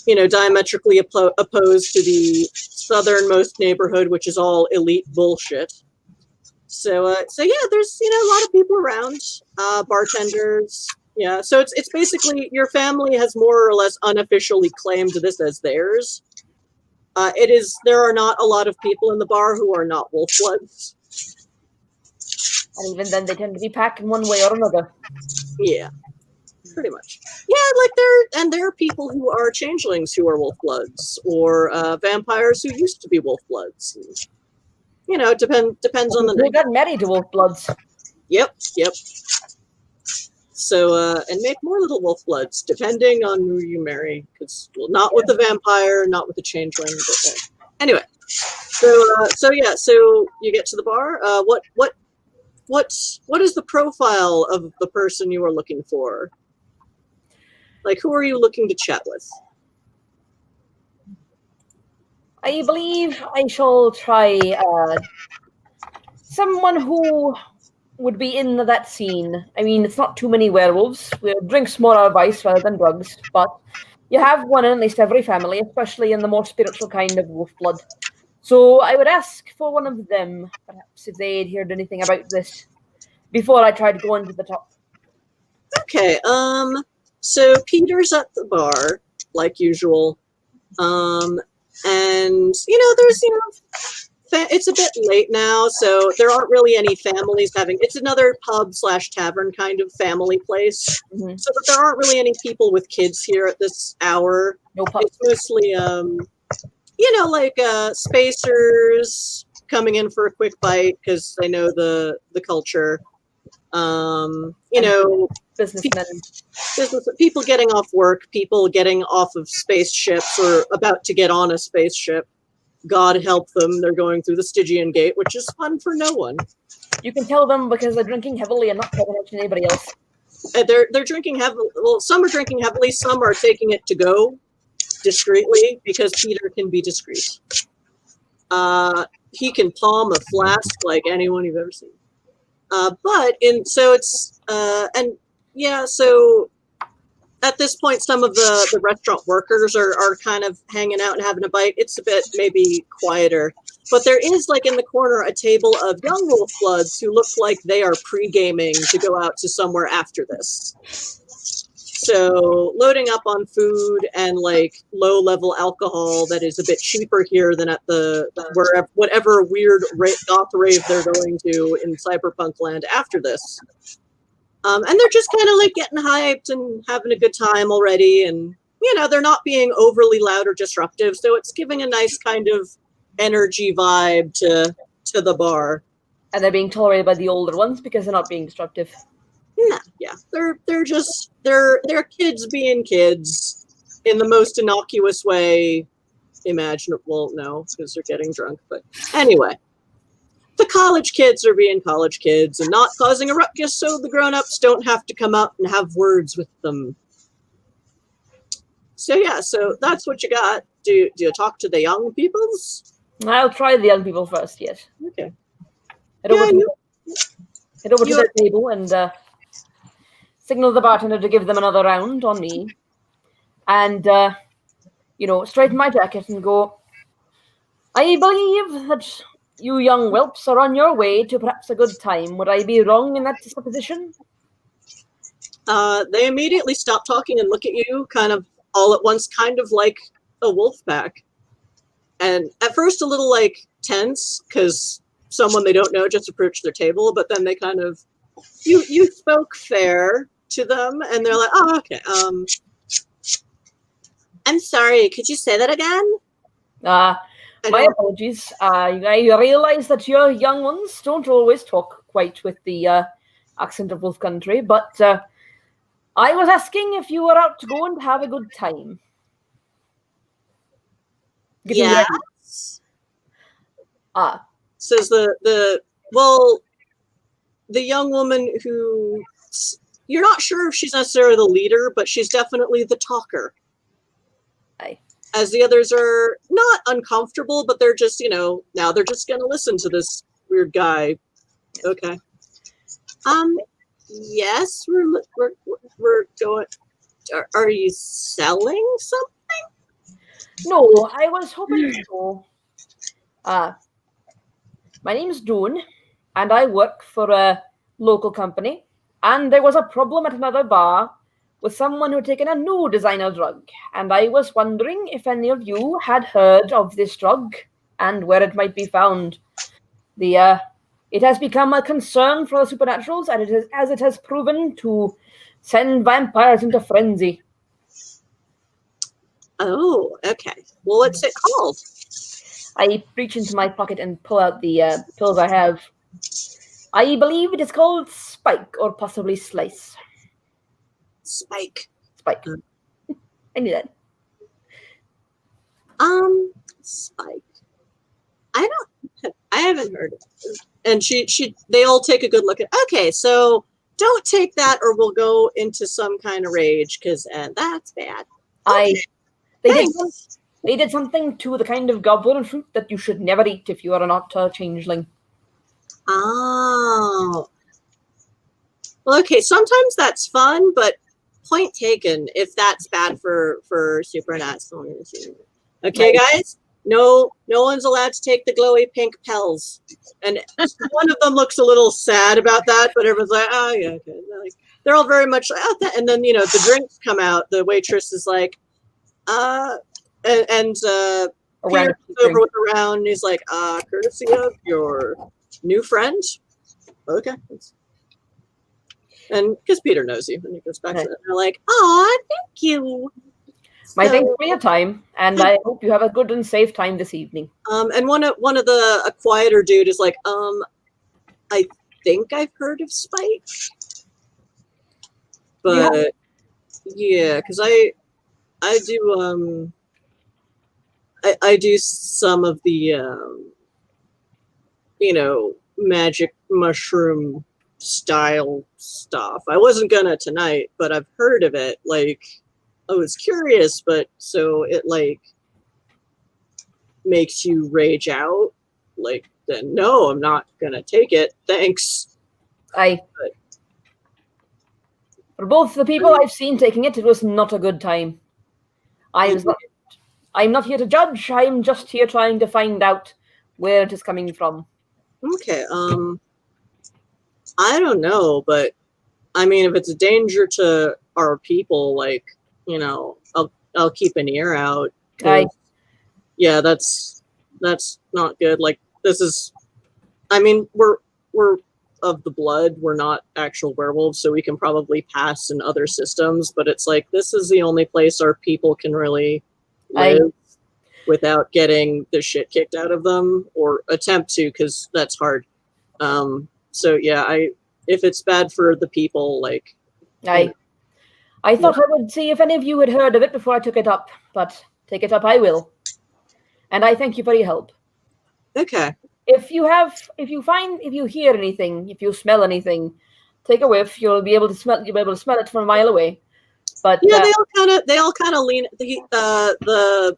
diametrically opposed to the southernmost neighborhood, which is all elite bullshit. So yeah, there's, a lot of people around, bartenders. Yeah, so it's basically your family has more or less unofficially claimed this as theirs. There are not a lot of people in the bar who are not Wolfbloods. And even then, they tend to be packed in one way or another. Yeah, pretty much. Yeah, there are people who are changelings who are Wolfbloods, or vampires who used to be Wolfbloods. It depends on the Who night. got married to Wolfbloods? Yep. So, and make more little Wolfbloods, depending on who you marry. Because, not with the vampire, not with the changeling. But, anyway, so yeah, so you get to the bar. What is the profile of the person you are looking for? Like, who are you looking to chat with? I believe I shall try someone who would be in that scene. I mean, it's not too many werewolves. Drink's more our vice rather than drugs, but you have one in at least every family, especially in the more spiritual kind of wolf blood. So I would ask for one of them, perhaps, if they had heard anything about this before I tried going to the top. Okay, so Peter's at the bar, like usual. And, there's, it's a bit late now, so there aren't really any families it's another pub/tavern kind of family place. Mm-hmm. So there aren't really any people with kids here at this hour. No pub. It's mostly, spacers coming in for a quick bite because they know the culture. Businessmen. People getting off work, people getting off of spaceships or about to get on a spaceship. God help them, they're going through the Stygian Gate, which is fun for no one. You can tell them because they're drinking heavily and not paying attention to anybody else. They're drinking heavily. Well, some are drinking heavily, some are taking it to go discreetly because Peter can be discreet. He can palm a flask like anyone you've ever seen. So at this point, some of the restaurant workers are kind of hanging out and having a bite. It's a bit maybe quieter. But there is, like, in the corner, a table of young Wolfbloods who look like they are pre-gaming to go out to somewhere after this. So loading up on food and, like, low-level alcohol that is a bit cheaper here than at whatever weird goth rave they're going to in Cyberpunk land after this. And they're just kind of like getting hyped and having a good time already. And, they're not being overly loud or disruptive. So it's giving a nice kind of energy vibe to the bar. And they're being tolerated by the older ones because they're not being destructive. Nah, yeah. They're kids being kids in the most innocuous way imaginable. No, because they're getting drunk. But anyway, the college kids are being college kids and not causing a ruckus, so the grown-ups don't have to come out and have words with them. So yeah, so that's what you got. Do you talk to the young peoples? I'll try the young people first, yes. Okay. Head over to you- their table and signal the bartender to give them another round on me. And, straighten my jacket and go, I believe that you young whelps are on your way to perhaps a good time. Would I be wrong in that supposition? They immediately stop talking and look at you kind of all at once, kind of like a wolf pack. And at first a little like tense because someone they don't know just approached their table, but then they kind of, you spoke fair to them and they're like, oh, okay. I'm sorry, could you say that again? My apologies. I realize that your young ones don't always talk quite with the accent of Wolf Country, but I was asking if you were out to go and have a good time. Yes. Says the young woman who, you're not sure if she's necessarily the leader, but she's definitely the talker. Aye. As the others are not uncomfortable, but they're just, now they're just going to listen to this weird guy. Okay. Yes, we're going. Are you selling something? No, I was hoping so. My name's Idun, and I work for a local company, and there was a problem at another bar with someone who had taken a new designer drug, and I was wondering if any of you had heard of this drug and where it might be found. It has become a concern for the supernaturals, and as it has proven to send vampires into frenzy. Oh, okay. Well, what's it called? I reach into my pocket and pull out the pills I have. I believe it is called Spike, or possibly Slice. Spike. I knew that. Spike. I haven't heard of it. And they all take a good look at, okay, so don't take that or we'll go into some kind of rage, because that's bad. Okay. They did something to the kind of goblin fruit that you should never eat if you are not a changeling. Oh. Well, okay, sometimes that's fun, but point taken if that's bad for Supernats. Okay, guys? No one's allowed to take the glowy pink pills. And one of them looks a little sad about that, but everyone's like, oh, yeah, okay. They're all very much like, oh, and then, the drinks come out. The waitress is like, Peter comes over with a round, and he's like, courtesy of your new friend? Okay. And because Peter knows you, and he goes back to it, and they're like, aw, thank you. My thanks for your time, and I hope you have a good and safe time this evening. And one of a quieter dude is like, I think I've heard of Spike, but yeah, because I do I do some of the magic mushroom style stuff. I wasn't gonna tonight, but I've heard of it. I was curious, but so it makes you rage out. Then no, I'm not gonna take it. Thanks. For both the people I've seen taking it, it was not a good time. I'm not here to judge. I'm just here trying to find out where it is coming from. Okay. I don't know, but I mean, if it's a danger to our people, I'll keep an ear out. Yeah, that's not good. This is, I mean, we're of the blood. We're not actual werewolves, so we can probably pass in other systems. But it's this is the only place our people can really live without getting the shit kicked out of them, or attempt to, because that's hard. So yeah, if it's bad for the people, I thought I would see if any of you had heard of it before I took it up, but take it up I will. and I thank you for your help. Okay. If you hear anything, if you smell anything, take a whiff. You'll be able to smell it from a mile away. But yeah, they all kind of lean. The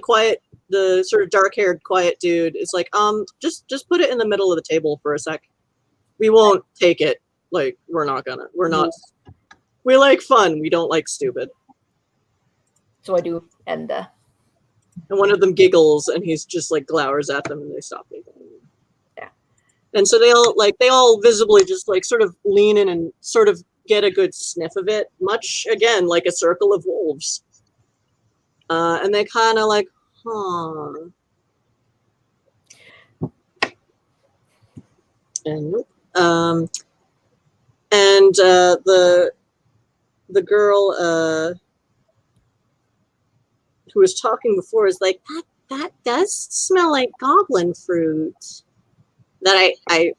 quiet, the sort of dark-haired, quiet dude is like, just put it in the middle of the table for a sec. We won't take it. Like, we're not. We like fun. We don't like stupid. So I do, and one of them giggles, and he's just like glowers at them, and they stop giggling. Yeah. And so they all visibly just like sort of lean in and sort of get a good sniff of it, much again like a circle of wolves. And they kind of like, huh. And the girl who was talking before is like, that does smell like goblin fruit. That I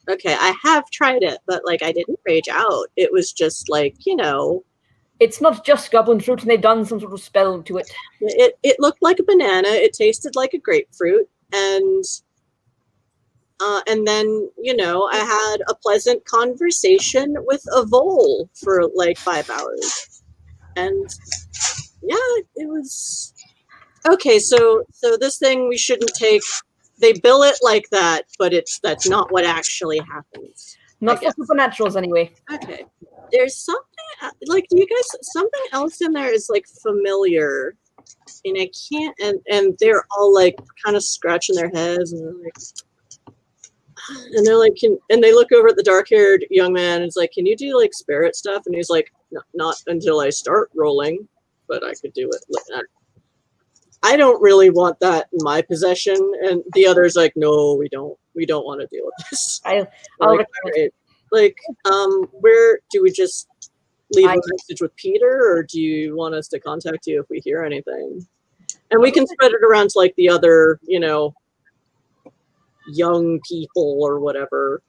have tried it, but like I didn't rage out. It was just like, it's not just goblin fruit, and they've done some sort of spell to it. It looked like a banana. It tasted like a grapefruit, and then I had a pleasant conversation with a vole for like 5 hours, and yeah, it was okay. So this thing we shouldn't take. They bill it like that, but that's not what actually happens. Not for supernaturals, anyway. Okay. There's something like, do you guys, something else in there is like familiar, and I can't, and they're all like kind of scratching their heads, and they're like, and they look over at the dark-haired young man, and it's like, can you do like spirit stuff? And he's like, not until I start rolling, but I could do it like that. I don't really want that in my possession. And the other's like, no, we don't want to deal with this. I'll right. Like, where do we just leave a message with Peter, or do you want us to contact you if we hear anything? And we can spread it around to like the other, young people or whatever.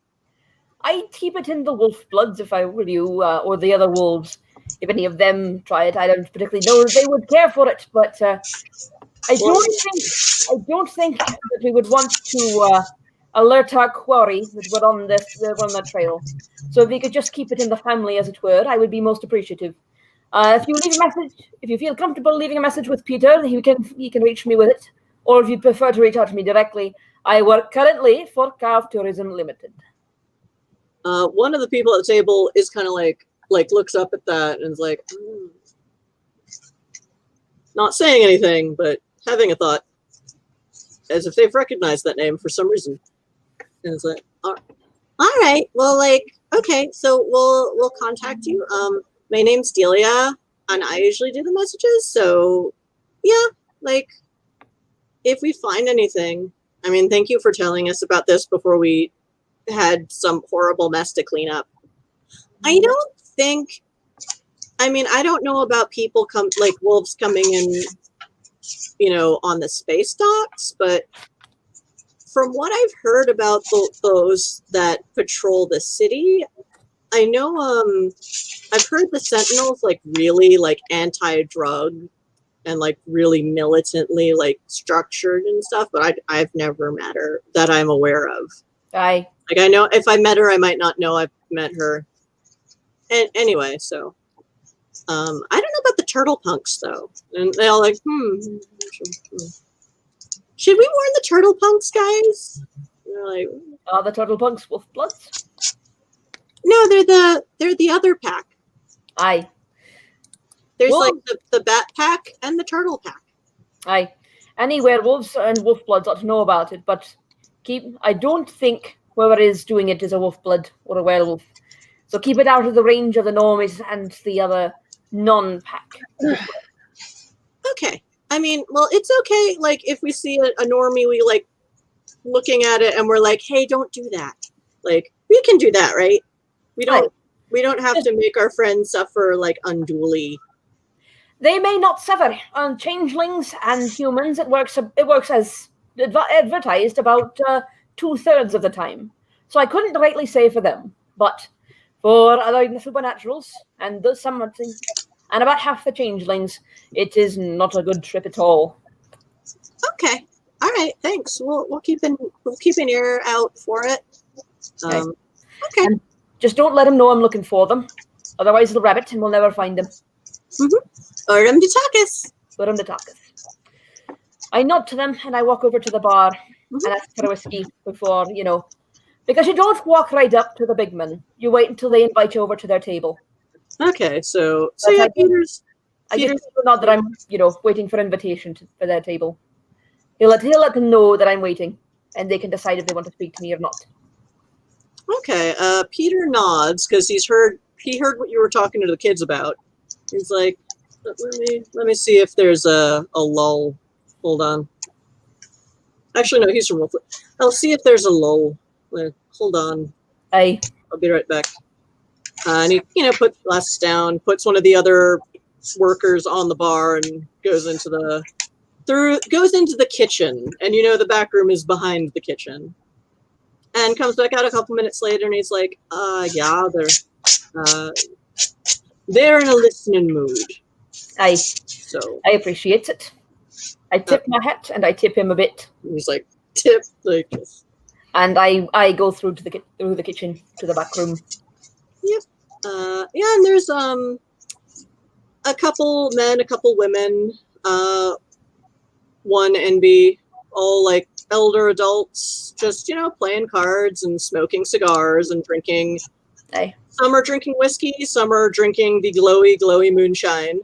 I'd keep it in the wolf bloods if I were you, or the other wolves. If any of them try it, I don't particularly know if they would care for it, but I don't think that we would want to alert our quarry that we're on the trail. So if we could just keep it in the family, as it were, I would be most appreciative. If you leave a message, if you feel comfortable leaving a message with Peter, he can reach me with it. Or if you prefer to reach out to me directly, I work currently for Carve Tourism Limited. One of the people at the table is kind of like looks up at that and is like, not saying anything, but having a thought, as if they've recognized that name for some reason. And it's like, all right, well, like, okay, so we'll contact you. My name's Delia, and I usually do the messages. So, yeah, like, if we find anything, I mean, thank you for telling us about this before we had some horrible mess to clean up. I don't know about people like wolves coming in, on the space docks, but from what I've heard about those that patrol the city, I know I've heard the Sentinels like really like anti-drug and like really militantly like structured and stuff, but I've never met her that I'm aware of. I know if I met her, I might not know I've met her. And anyway, so I don't know about the turtle punks though. And they all like, should we warn the turtle punks, guys? And they're like, are the turtle punks wolf bloods? No, they're the other pack. Aye. There's like the bat pack and the turtle pack. Aye. Any werewolves and wolf bloods ought to know about it, but I don't think whoever is doing it is a wolf blood or a werewolf. So keep it out of the range of the normies and the other non-pack. Okay. I mean, well, it's okay. Like, if we see a normie, we like looking at it and we're like, hey, don't do that. Like, we can do that, right? We don't have to make our friends suffer like unduly. They may not suffer. On changelings and humans, it works as advertised about 2/3 of the time. So I couldn't rightly say for them, but for other supernaturals and something, and about half the changelings, it is not a good trip at all. Okay. right, thanks. We'll keep an ear out for it. Okay. Okay. And just don't let him know I'm looking for them. Otherwise, he'll rabbit and we'll never find him. Orem to Takas. Put him to Takas. I nod to them and I walk over to the bar and ask for a whiskey before, because you don't walk right up to the big men. You wait until they invite you over to their table. Okay, so That's yeah, how I give Peter's people nod that I'm, waiting for invitation for their table. He'll let them know that I'm waiting, and they can decide if they want to speak to me or not. okay. Peter nods because he heard what you were talking to the kids about. He's like, let me see if there's a lull. Hold on. Actually, no, he's from Wolf. I'll see if there's a lull. Hold on. Aye. I'll be right back. And he, puts glasses down, puts one of the other workers on the bar, and goes into the kitchen. And the back room is behind the kitchen. And comes back out a couple minutes later, and he's like, yeah, they're in a listening mood. Aye. So I appreciate it. I tip my hat and I tip him a bit. he's like, tip, like this. And I go through to the kitchen to the back room. Yep. Yeah, and there's a couple men, a couple women, one NB, all like elder adults, just playing cards and smoking cigars and drinking. Aye. Some are drinking whiskey, some are drinking the glowy moonshine.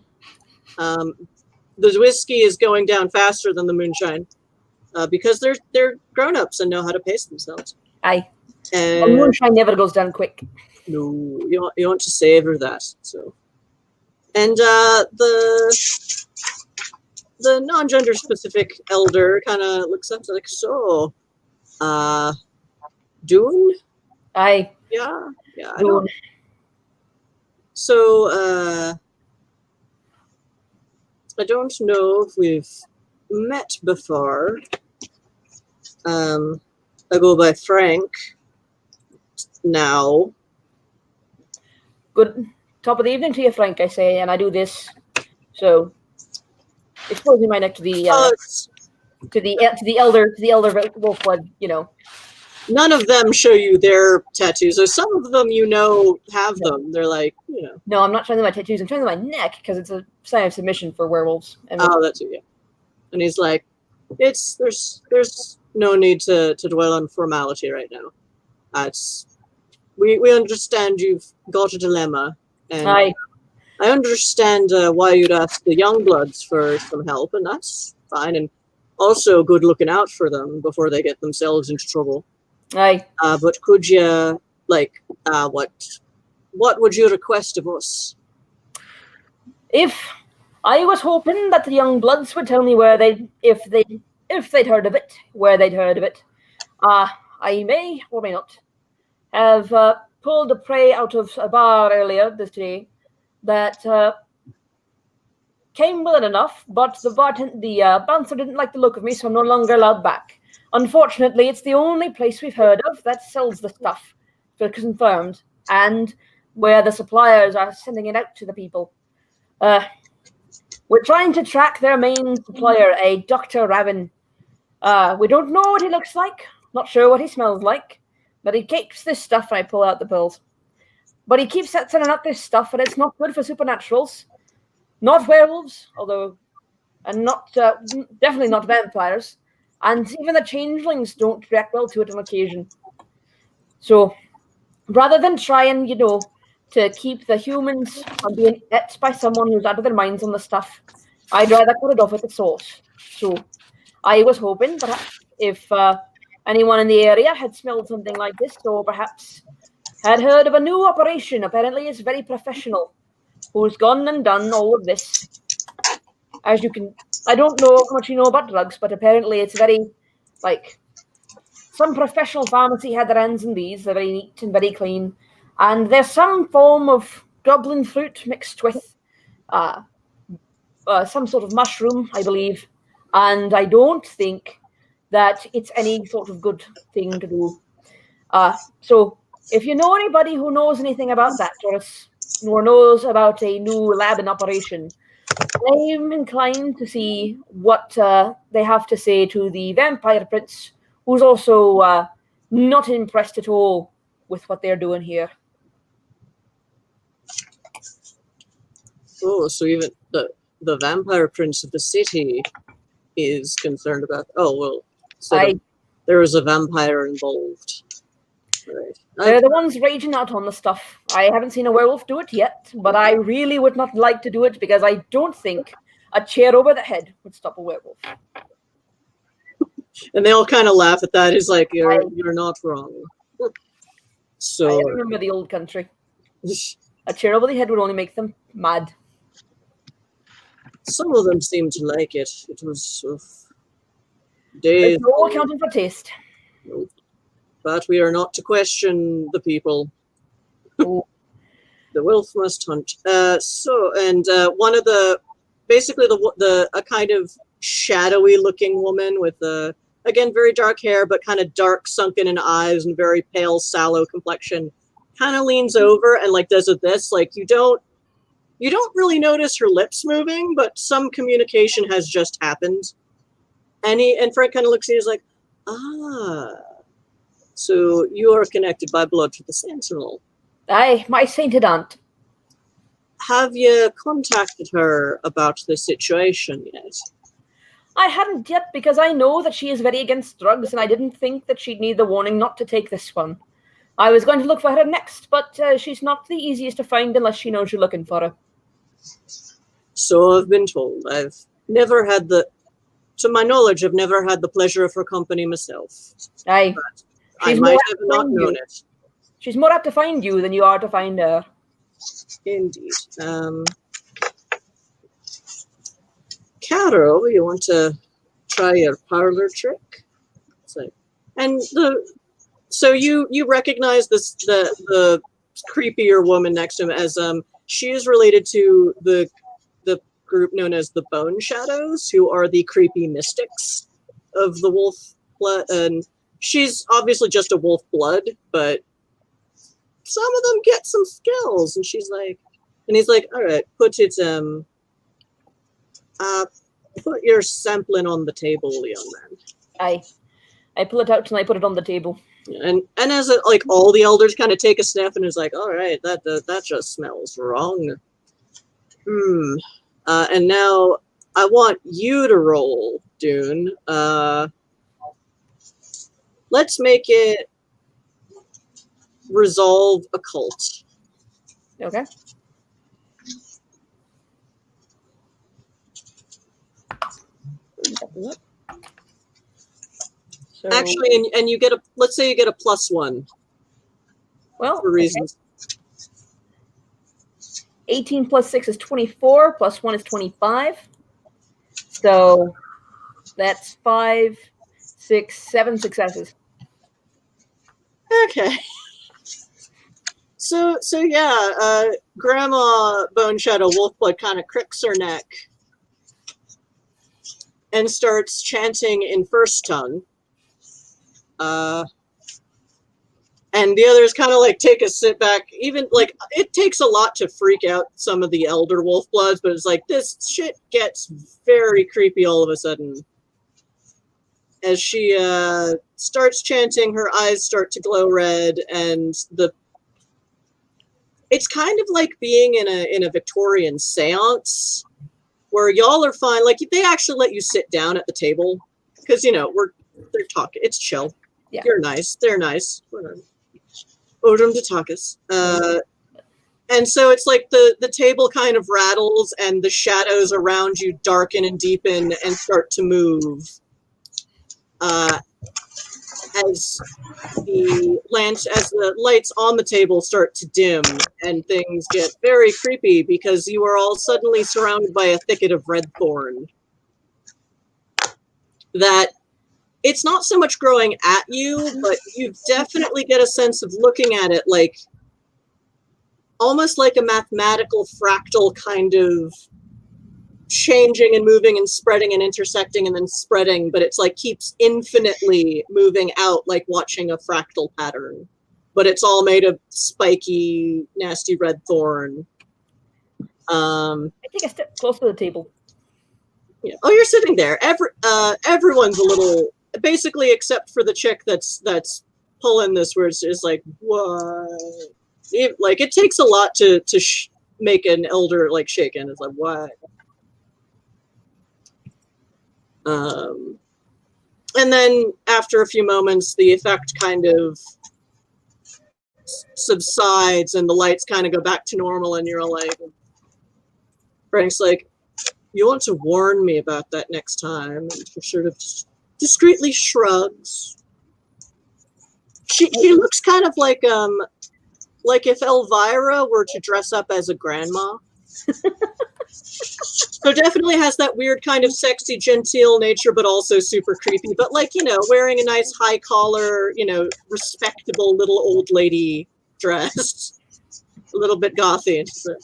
The whiskey is going down faster than the moonshine because they're grown-ups and know how to pace themselves. Aye. And moonshine never goes down quick. no, you want to savor that. So, and the non-gender specific elder kind of looks up to like, so, Dune? Aye. Yeah. I Dune. don't. So, I don't know if we've met before. I go by Frank now. Good top of the evening to you, Frank, I say, and I do this. So exposing my neck to the elder Wolfblood, None of them show you their tattoos. So some of them have them. They're like, No, I'm not showing them my tattoos. I'm showing them my neck because it's a sign of submission for werewolves. that's it, yeah. And he's like, there's no need to dwell on formality right now. We understand you've got a dilemma, and Aye. I understand why you'd ask the young bloods for some help, and that's fine. And also good looking out for them before they get themselves into trouble. Aye. But could you, what would you request of us? If I was hoping that the young bloods would tell me if they'd heard of it, where they'd heard of it. I may or may not have pulled a prey out of a bar earlier this day that came willing enough, but the bouncer didn't like the look of me, so I'm no longer allowed back. Unfortunately, it's the only place we've heard of that sells the stuff, for confirmed, and where the suppliers are sending it out to the people. We're trying to track their main supplier, a Dr. Raven. We don't know what he looks like, not sure what he smells like, but he keeps this stuff, and I pull out the pills. But he keeps sending out this stuff, and it's not good for supernaturals. Not werewolves, and not definitely not vampires. And even the changelings don't react well to it on occasion. So, rather than trying, to keep the humans from being ate by someone who's out of their minds on the stuff, I'd rather cut it off at the source. So, I was hoping perhaps if anyone in the area had smelled something like this, or perhaps had heard of a new operation, apparently it's very professional, who's gone and done all of this. As you can, I don't know how much you know about drugs, but apparently it's very, some professional pharmacy had their hands in these. They're very neat and very clean. And there's some form of goblin fruit mixed with some sort of mushroom, I believe. And I don't think that it's any sort of good thing to do. So if you know anybody who knows anything about that, or knows about a new lab in operation, I'm inclined to see what they have to say to the vampire prince, who's also not impressed at all with what they're doing here. Oh, so even the vampire prince of the city is concerned about. Oh well, so there was a vampire involved. Right. They're the ones raging out on the stuff. I haven't seen a werewolf do it yet, but I really would not like to do it because I don't think a chair over the head would stop a werewolf. And they all kind of laugh at that. He's like, you're not wrong. So I remember the old country. A chair over the head would only make them mad. Some of them seemed to like it. It was Dave. No accounting for taste. But we are not to question the people. Oh. The wolf must hunt. One of the, basically a kind of shadowy looking woman with again, very dark hair, but kind of dark sunken in eyes and very pale, sallow complexion, kind of leans over and like does this, like you don't really notice her lips moving, but some communication has just happened. And Frank kind of looks at you and is like, so you are connected by blood to the Sentinel. Aye, my sainted aunt. Have you contacted her about the situation yet? I hadn't yet because I know that she is very against drugs and I didn't think that she'd need the warning not to take this one. I was going to look for her next, but she's not the easiest to find unless she knows you're looking for her. So I've been told. I've never had to my knowledge, I've never had the pleasure of her company myself. Aye. But I might have not known it. She's more apt to find you than you are to find her. Indeed. Caro, you want to try your parlor trick? So you recognize the creepier woman next to him as she is related to the group known as the Bone Shadows, who are the creepy mystics of the wolf blood, and she's obviously just a wolf blood, but some of them get some skills, and he's like, all right, put your sampling on the table, young man. I pull it out and I put it on the table. And as all the elders kind of take a sniff and is like, all right, that just smells wrong. And now I want you to roll, Dune. Let's make it resolve occult. Okay. So, actually, and you get let's say you get a +1. Well, for reasons. Okay. 18 plus 6 is 24, plus 1 is 25. So that's 5, 6, 7 successes. Okay. So yeah, Grandma Bone Shadow Wolfblood kind of cricks her neck and starts chanting in first tongue. And the others kind of take a sit back. Even it takes a lot to freak out some of the elder Wolfbloods, but it's like this shit gets very creepy all of a sudden. As she starts chanting, her eyes start to glow red, and it's kind of like being in a Victorian seance where y'all are fine. They actually let you sit down at the table because they're talking. It's chill. Yeah. You're nice. They're nice. Odom to Takas. And so it's like the table kind of rattles and the shadows around you darken and deepen and start to move. As the lights on the table start to dim and things get very creepy because you are all suddenly surrounded by a thicket of red thorn. That it's not so much growing at you, but you definitely get a sense of looking at it almost like a mathematical fractal kind of changing and moving and spreading and intersecting and then spreading, but it's keeps infinitely moving out like watching a fractal pattern. But it's all made of spiky, nasty red thorn. I take a step close to the table. Yeah. Oh, you're sitting there. Everyone's a little, basically, except for the chick that's pulling this, where it's just like, what? Like, it takes a lot to make an elder like shaken. It's like, what? And then after a few moments, the effect kind of subsides, and the lights kind of go back to normal, and you're like, Frank's like, you want to warn me about that next time? And she sort of discreetly shrugs. She looks kind of like if Elvira were to dress up as a grandma. So definitely has that weird kind of sexy, genteel nature, but also super creepy. But like, wearing a nice high collar, respectable little old lady dress. A little bit gothy. So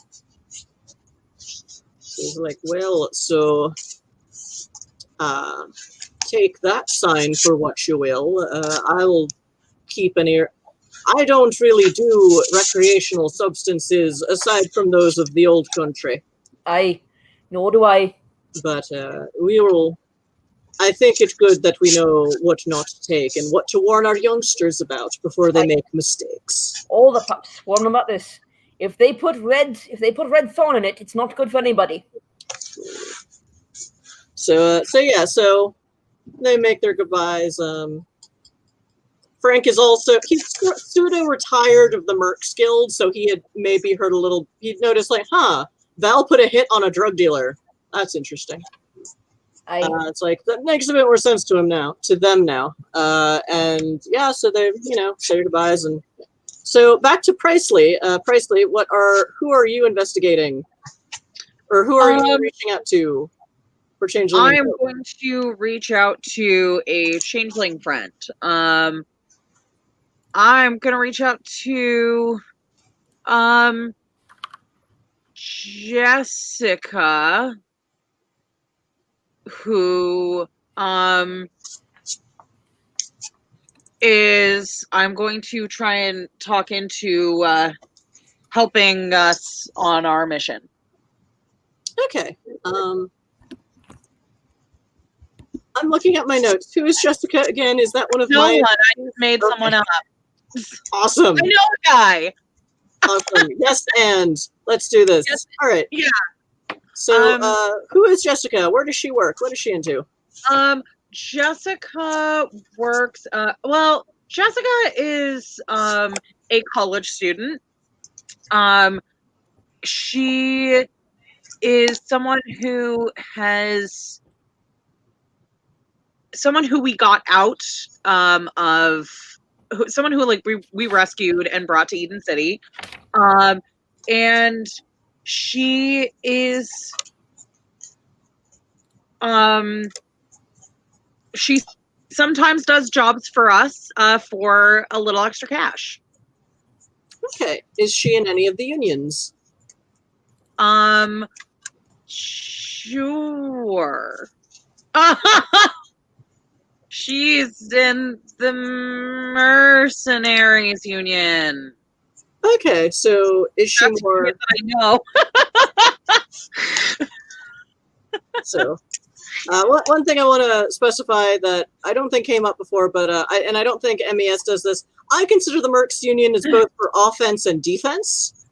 she's like, well, so take that sign for what you will. I'll keep an ear. I don't really do recreational substances aside from those of the old country. Nor do I. But we will. I think it's good that we know what not to take and what to warn our youngsters about before they make mistakes. All the pups warn them about this. If they put red thorn in it, it's not good for anybody. So they make their goodbyes. Frank is also, he's pseudo retired of the Mercs Guild, so he had maybe heard a little. He'd noticed like, Val put a hit on a drug dealer. That's interesting. It's like, that makes a bit more sense to them now. And yeah, so they, say your goodbyes. And so back to Pricely. Pricely, who are you investigating? Or who are you reaching out to for changeling? I am going to reach out to a changeling friend. I'm going to reach out to Jessica, who I'm going to try and talk into helping us on our mission. Okay. I'm looking at my notes. Who is Jessica again? Is that one of my... I just made someone up. Awesome. I know a guy. Awesome. Yes, and let's do this. Yes. All right. Yeah. So, who is Jessica? Where does she work? What is she into? Jessica works. Jessica is a college student. She is someone who we got out of. Someone who like we rescued and brought to Eden City, and she is she sometimes does jobs for us for a little extra cash. Okay, is she in any of the unions? Sure. She's in the Mercenaries Union. Okay, so is she That's more... weird that I know. So, one thing I want to specify that I don't think came up before, but I don't think MES does this. I consider the Mercs Union as both for offense and defense.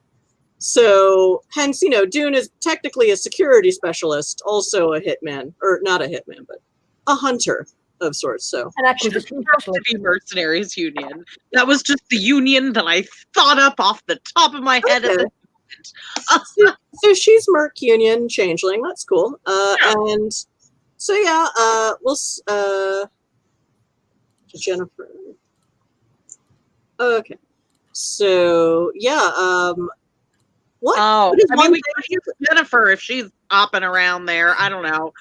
So, hence, Dune is technically a security specialist, also a hitman, or not a hitman, but a hunter of sorts. So, And actually, just to be Mercenaries Union. That was just the union that I thought up off the top of my head. Okay. At the moment. So she's Merc Union changeling. That's cool. And so yeah, Jennifer. Okay. So yeah, what? Oh, what is I mean, one we could use Jennifer if she's hopping around there. I don't know.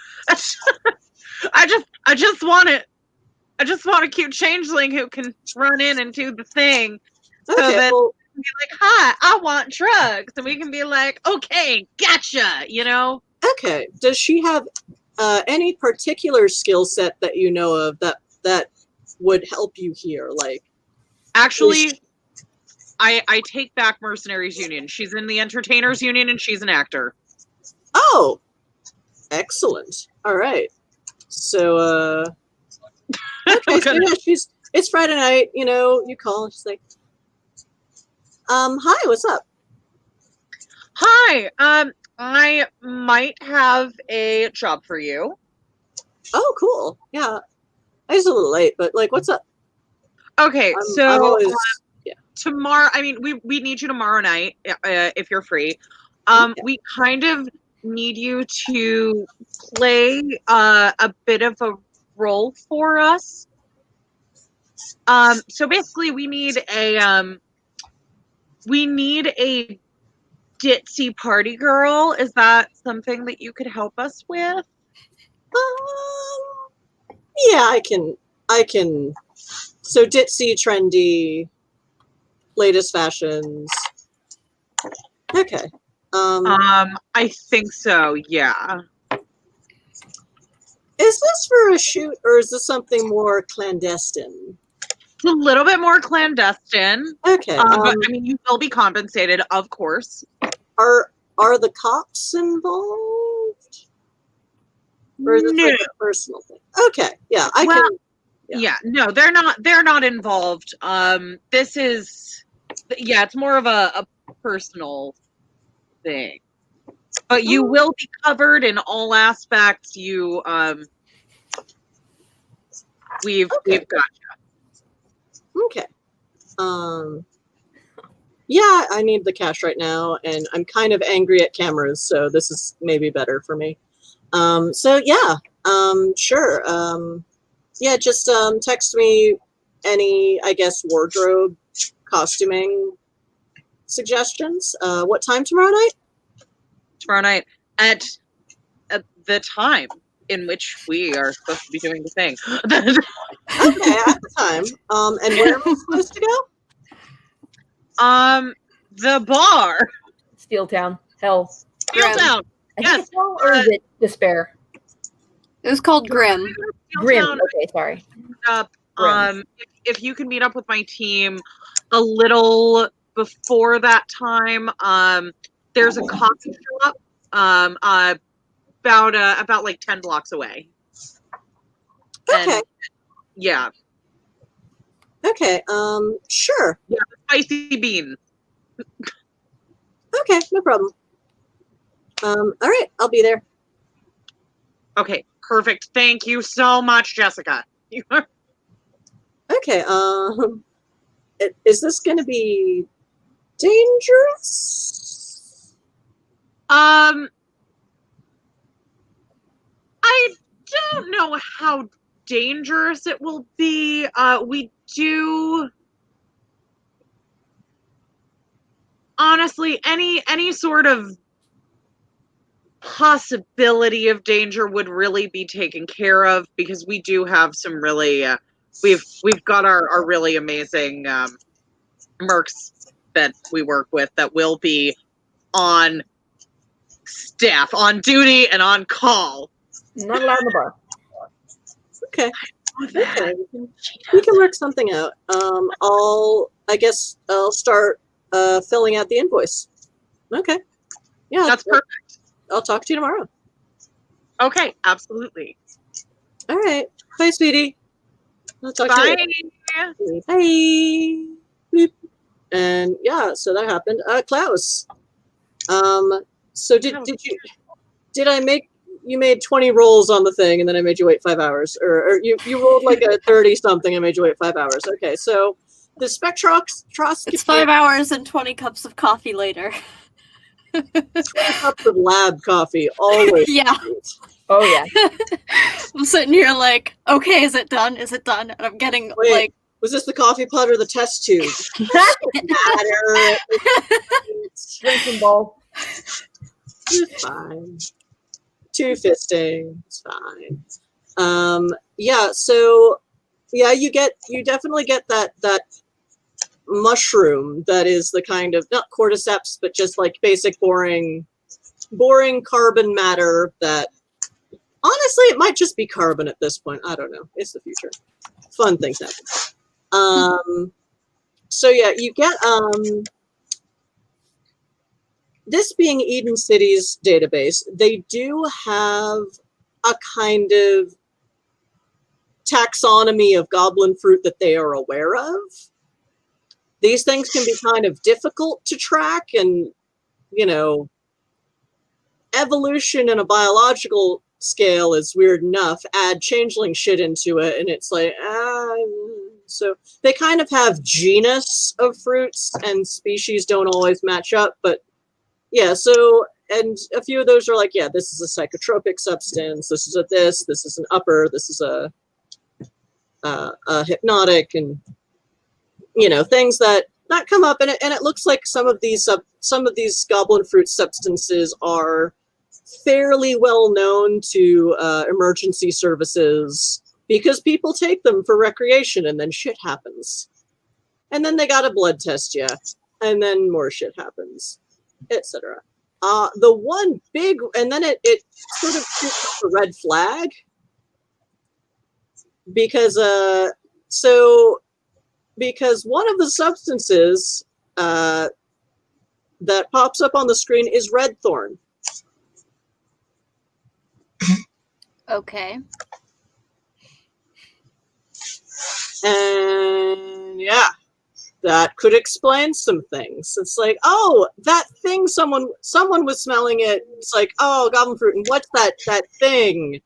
I just want it. I just want a cute changeling who can run in and do the thing. So okay, that well, be like, hi, I want drugs. And we can be like, okay, gotcha, okay. Does she have any particular skill set that you know of that would help you here? Like, actually, I take back Mercenaries Union. She's in the Entertainers Union and she's an actor. Oh, excellent. All right. So, okay, so yeah, it's Friday night, you know, you call and she's like, hi, what's up? Hi, I might have a job for you. Oh, cool. Yeah. I was a little late, but like, what's up? Okay, I'm so always, yeah. tomorrow, I mean, we need you tomorrow night, if you're free. Okay. We kind of need you to play a bit of a role for us. So basically we need a ditzy party girl. Is that something that you could help us with? Yeah, I can. So ditzy, trendy, latest fashions. Okay. I think so, yeah. Is this for a shoot or is this something more clandestine? It's a little bit more clandestine. Okay. But I mean, you will be compensated, of course. Are the cops involved? Or is this No. like a personal thing? Okay. Yeah, I Well, can. Yeah, no, they're not involved. This is, yeah, it's more of a personal thing. But you will be covered in all aspects. We've got Okay. Yeah, I need the cash right now, and I'm kind of angry at cameras, so this is maybe better for me. So yeah, sure. Yeah, just text me any, I guess, wardrobe, costuming suggestions. What time tomorrow night? tomorrow night at the time in which we are supposed to be doing the thing. Okay, at the time. And where am I supposed to go? The bar. Steel Town. Hell. Grim. Down. I think Yes. it's Hell, or is it Despair? It was called Grim. Grim. Down. Okay, sorry. Up. Grim. If you can meet up with my team a little before that time, there's a coffee shop, about like 10 blocks away. Okay. And, yeah, Okay. Sure. the spicy bean. Okay, no problem. All right, I'll be there. Okay, perfect. Thank you so much, Jessica. Okay. Is this going to be dangerous? I don't know how dangerous it will be. We do, honestly, any sort of possibility of danger would really be taken care of because we do have some really we've got our really amazing mercs that we work with that will be on staff, on duty, and on call. Not allowed in the bar. Okay. Okay. We can work something out. I guess I'll start filling out the invoice. Okay. Yeah. That's perfect. I'll talk to you tomorrow. Okay, absolutely. All right. Bye, sweetie. I'll talk to Bye. you later. Bye. Boop. And yeah, so that happened. Klaus. So did you made 20 rolls on the thing and then I made you wait 5 hours, or you rolled like a 30 something and made you wait 5 hours. Okay, so the spectroscopy. It's 5 hours and 20 cups of coffee later. 20 cups of lab coffee, always. Yeah. Oh yeah. I'm sitting here like, okay, is it done? Is it done? And I'm getting Wait. like, Was this the coffee pot or the test tube? Matter. Drinking bowl. It's fine. Two fisting. It's fine. Yeah. So, yeah, you definitely get that mushroom that is the kind of not cordyceps, but just like basic boring carbon matter that. Honestly, it might just be carbon at this point. I don't know. It's the future. Fun things happen. So yeah, you get this being Eden City's database, they do have a kind of taxonomy of goblin fruit that they are aware of. These things can be kind of difficult to track, and, you know, evolution in a biological scale is weird enough. Add changeling shit into it, and it's like, so they kind of have genus of fruits, and species don't always match up, but yeah, so, and a few of those are like, yeah, this is a psychotropic substance, this is a this is an upper, this is a hypnotic, and, you know, things that come up, and it looks like some of these goblin fruit substances are fairly well known to emergency services because people take them for recreation, and then shit happens, and then they gotta blood test you, and then more shit happens, etc. The one big, and then it sort of shoots a red flag because because one of the substances that pops up on the screen is red thorn. Okay. And yeah, that could explain some things. It's like, oh, that thing, someone was smelling it. It's like, oh, goblin fruit, and what's that thing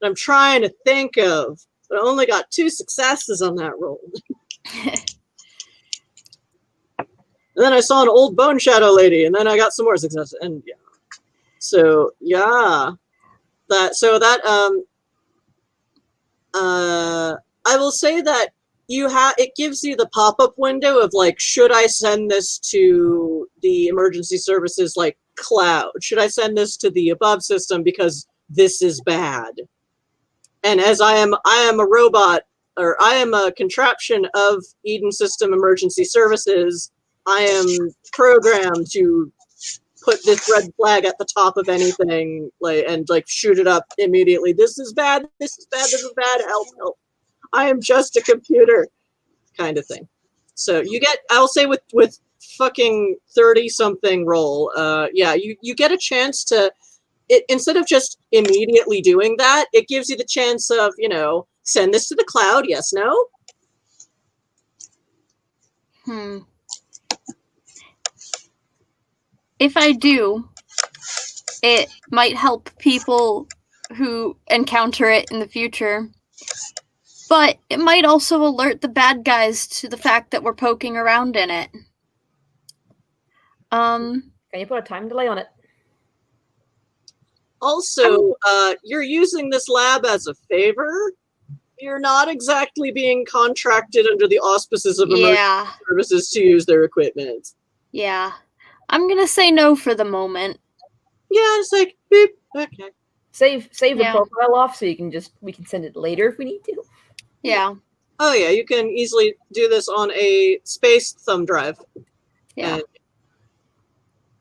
that I'm trying to think of? But I only got 2 successes on that roll. And then I saw an old bone shadow lady, and then I got some more success, and yeah. So yeah, I will say that it gives you the pop-up window of like, should I send this to the emergency services like cloud? Should I send this to the above system because this is bad? And as I am a robot, or I am a contraption of Eden System Emergency Services, I am programmed to put this red flag at the top of anything, and shoot it up immediately. This is bad. This is bad. This is bad. Help! Help! I am just a computer, kind of thing. So you get, I'll say, with fucking 30-something roll, yeah, you get a chance to. Instead of just immediately doing that, it gives you the chance of, you know, send this to the cloud. Yes, no. If I do, it might help people who encounter it in the future. But it might also alert the bad guys to the fact that we're poking around in it. Can you put a time delay on it? Also, you're using this lab as a favor. You're not exactly being contracted under the auspices of emergency services to use their equipment. Yeah. I'm gonna say no for the moment. Yeah, it's like, beep, okay. Save the profile off so we can send it later if we need to. Yeah. Oh yeah, you can easily do this on a space thumb drive. Yeah. And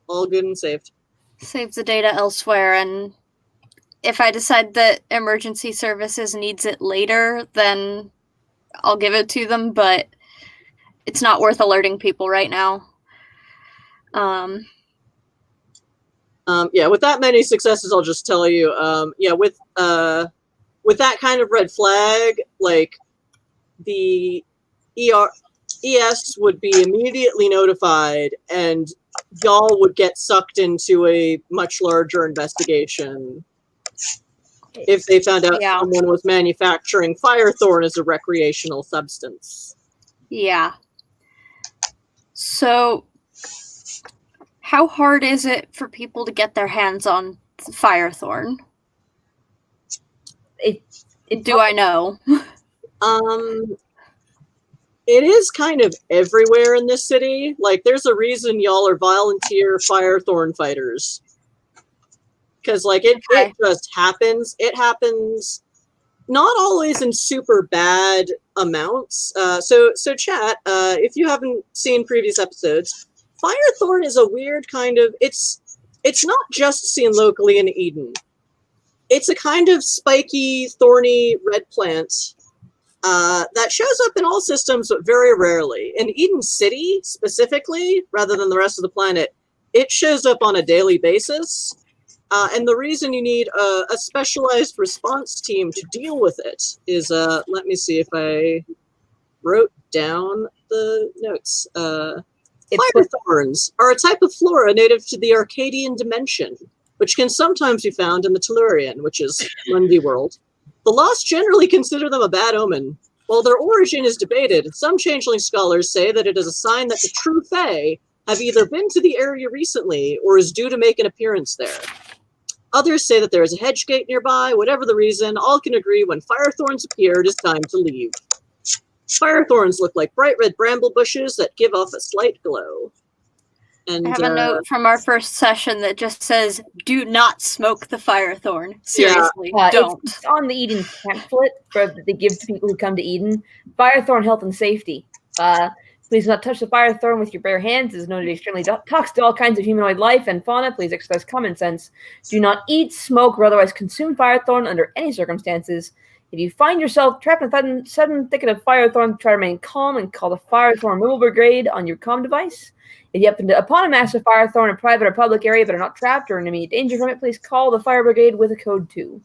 all good and saved. Save the data elsewhere, and if I decide that emergency services needs it later, then I'll give it to them, but it's not worth alerting people right now. Yeah, with that many successes, I'll just tell you, yeah, with that kind of red flag, like, the ES would be immediately notified, and y'all would get sucked into a much larger investigation if they found out someone was manufacturing firethorn as a recreational substance. Yeah. So, how hard is it for people to get their hands on firethorn? Do I know? It is kind of everywhere in this city. Like, there's a reason y'all are volunteer firethorn fighters. Because, like, it just happens. It happens not always in super bad amounts. So chat, if you haven't seen previous episodes, firethorn is a weird kind of, it's not just seen locally in Eden. It's a kind of spiky, thorny red plant that shows up in all systems, but very rarely. In Eden City, specifically, rather than the rest of the planet, it shows up on a daily basis. And the reason you need a specialized response team to deal with it is, let me see if I wrote down the notes. Fire thorns are a type of flora native to the Arcadian dimension, which can sometimes be found in the Tellurian, which is Mundi world. The Lost generally consider them a bad omen. While their origin is debated, some changeling scholars say that it is a sign that the true Fae have either been to the area recently or is due to make an appearance there. Others say that there is a hedge gate nearby. Whatever the reason, all can agree when fire thorns appear, it is time to leave. Fire thorns look like bright red bramble bushes that give off a slight glow. And I have a note from our first session that just says, "Do not smoke the firethorn." Seriously, don't. It's on the Eden pamphlet that they give to people who come to Eden. Firethorn health and safety. Please do not touch the firethorn with your bare hands. It is known to be extremely toxic to all kinds of humanoid life and fauna. Please exercise common sense. Do not eat, smoke, or otherwise consume firethorn under any circumstances. If you find yourself trapped in a sudden thicket of firethorn, try to remain calm and call the firethorn removal brigade on your comm device. If you happen upon a massive firethorn in a private or public area but are not trapped or in immediate danger from it, please call the fire brigade with a code 2.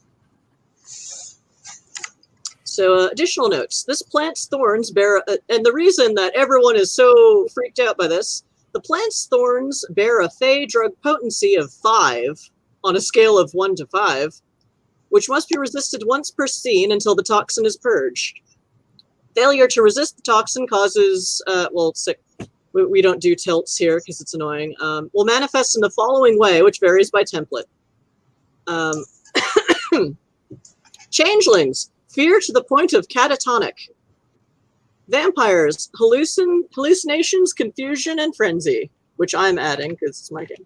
So, additional notes. This plant's thorns bear, and the reason that everyone is so freaked out by this, the plant's thorns bear a Fey drug potency of 5 on a scale of 1 to 5, which must be resisted once per scene until the toxin is purged. Failure to resist the toxin causes, we don't do tilts here because it's annoying, will manifest in the following way, which varies by template. Changelings, fear to the point of catatonic. Vampires, hallucinations, confusion, and frenzy, which I'm adding because it's my game.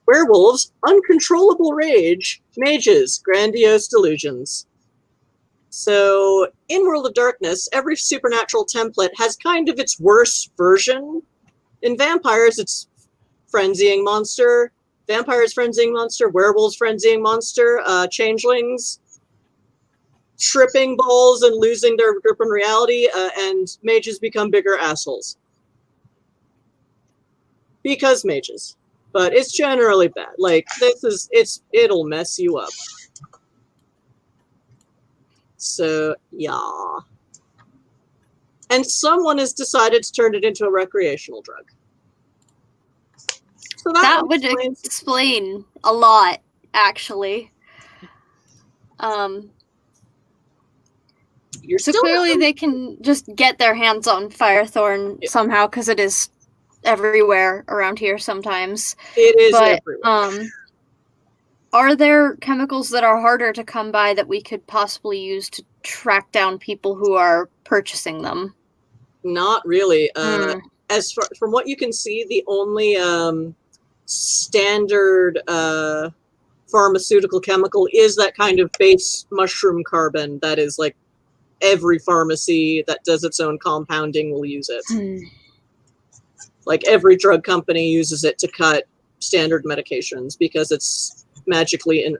Werewolves, uncontrollable rage. Mages, grandiose delusions. So, in World of Darkness, every supernatural template has kind of its worst version. In vampires, it's frenzying monster. Vampires, frenzying monster. Werewolves, frenzying monster. Changelings, tripping balls and losing their grip on reality. And mages become bigger assholes. Because mages. But it's generally bad. Like, it'll mess you up. So, yeah. And someone has decided to turn it into a recreational drug. So that would explain a lot, actually. So clearly they can just get their hands on firethorn somehow, because it is everywhere around here sometimes. It is everywhere. Are there chemicals that are harder to come by that we could possibly use to track down people who are purchasing them? Not really. As far from what you can see, the only standard pharmaceutical chemical is that kind of base mushroom carbon that is like every pharmacy that does its own compounding will use it. Like every drug company uses it to cut standard medications because it's magically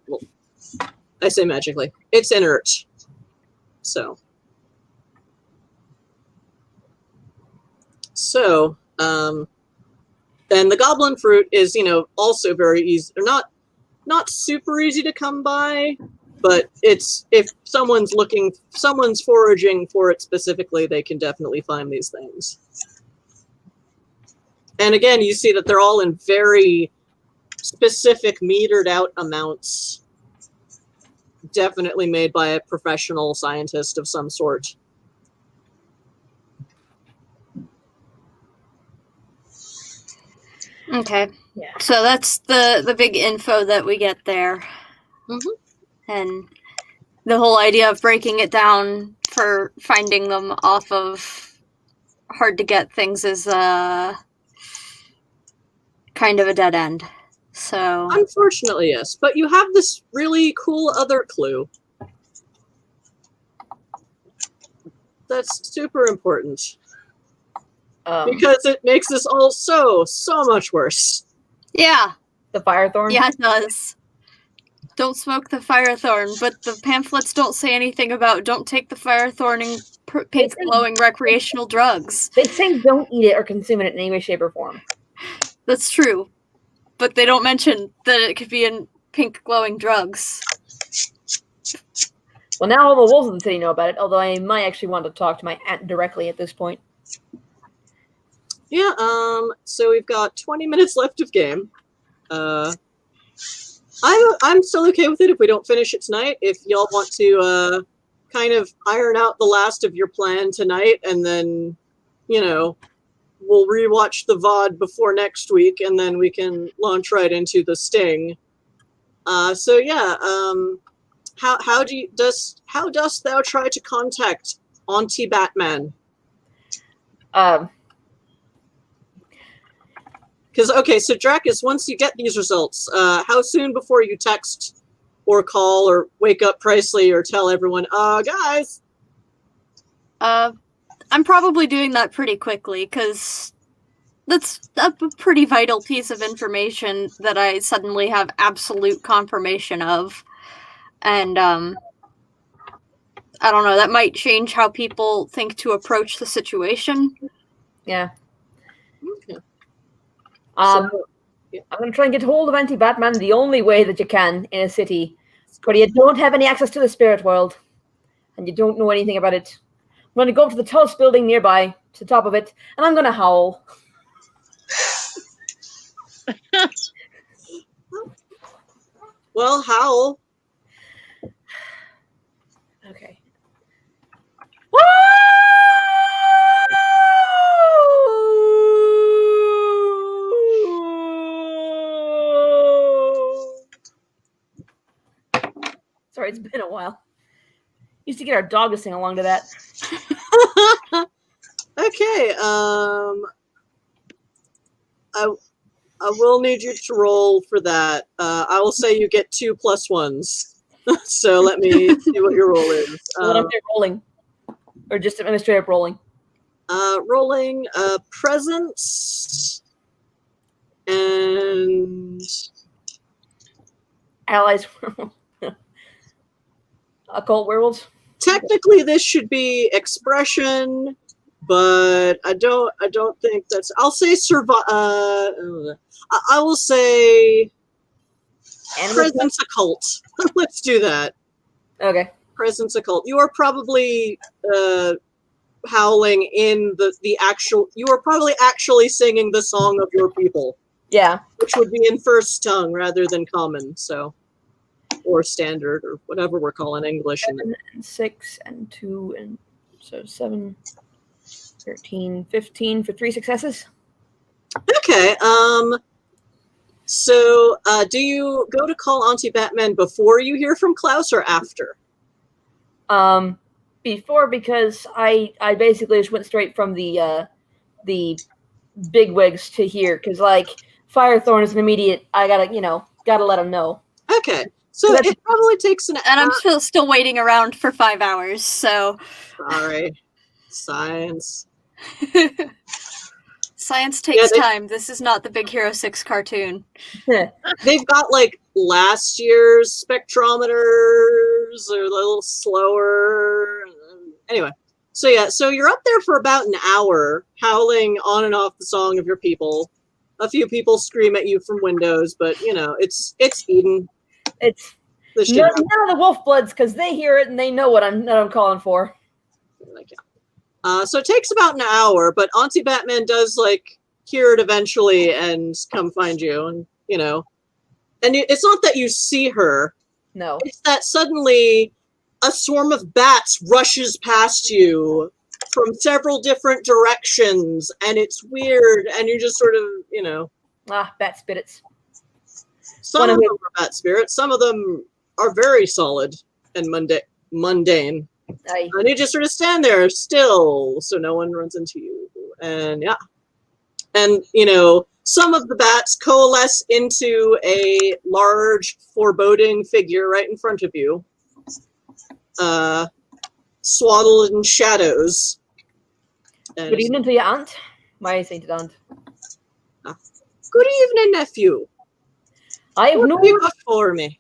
I say magically, it's inert. So then the goblin fruit is, also very easy, or not super easy to come by, but it's, if someone's foraging for it specifically, they can definitely find these things. And again, you see that they're all in very specific metered out amounts, definitely made by a professional scientist of some sort. Okay. Yeah. So that's the big info that we get there. Mm-hmm. And the whole idea of breaking it down for finding them off of hard to get things is kind of a dead end. So Unfortunately, yes. But you have this really cool other clue. That's super important. Because it makes this all so much worse. Yeah. The firethorn? Yeah, it does. Don't smoke the firethorn, but the pamphlets don't say anything about don't take the firethorn and pink glowing recreational drugs. They say don't eat it or consume it in any way, shape, or form. That's true. But they don't mention that it could be in pink glowing drugs. Well, now all the wolves of the city know about it, although I might actually want to talk to my aunt directly at this point. Yeah, so we've got 20 minutes left of game. I'm still okay with it if we don't finish it tonight. If y'all want to kind of iron out the last of your plan tonight, and then, we'll rewatch the VOD before next week, and then we can launch right into the sting. How dost thou try to contact Auntie Batman? Because, so Dracus, once you get these results, how soon before you text or call or wake up Presley or tell everyone, guys? I'm probably doing that pretty quickly, because that's a pretty vital piece of information that I suddenly have absolute confirmation of. And, I don't know, that might change how people think to approach the situation. Yeah. Okay. I'm going to try and get hold of Auntie Batman the only way that you can in a city where you don't have any access to the spirit world and you don't know anything about it. I'm going to go up to the tallest building nearby, to the top of it, and I'm going to howl. Well, howl. Okay. Sorry, it's been a while. Used to get our dog to sing along to that. Okay, I will need you to roll for that. I will say you get 2 +1s. So let me see what your roll is. What am I rolling? Or just straight up rolling? Rolling presence and Allies. Occult werewolves. technically this should be expression, but I don't think that's. I'll say I will say presence occult. Let's do that. Okay. Presence occult. You are probably howling in the actual. You are probably actually singing the song of your people. Yeah. Which would be in first tongue rather than common. So, or standard or whatever we're calling English. 7 and 6 and 2 and so 7, 13, 15 for 3 successes. Okay. So, do you go to call Auntie Batman before you hear from Klaus or after? Before, because I basically just went straight from the bigwigs to here, because like Firethorn is an immediate. I gotta let him know. Okay. So it probably takes an hour. And I'm still waiting around for 5 hours, so. Sorry. Science. Science takes time. This is not the Big Hero 6 cartoon. They've got like last year's spectrometers. They're a little slower. Anyway, so you're up there for about an hour, howling on and off the song of your people. A few people scream at you from windows, but it's Eden. It's none of the wolf bloods, because they hear it and they know what I'm calling for. So it takes about an hour, but Auntie Batman does hear it eventually and come find you, and and it's not that you see her. No, it's that suddenly a swarm of bats rushes past you from several different directions, and it's weird, and you just sort of bat spirits. Some of them are bat spirits. Some of them are very solid and mundane. Aye. And you just sort of stand there still, so no one runs into you. And some of the bats coalesce into a large, foreboding figure right in front of you, swaddled in shadows. And good evening to your aunt, my sainted aunt. Good evening, nephew. I have what news. Have you got for me?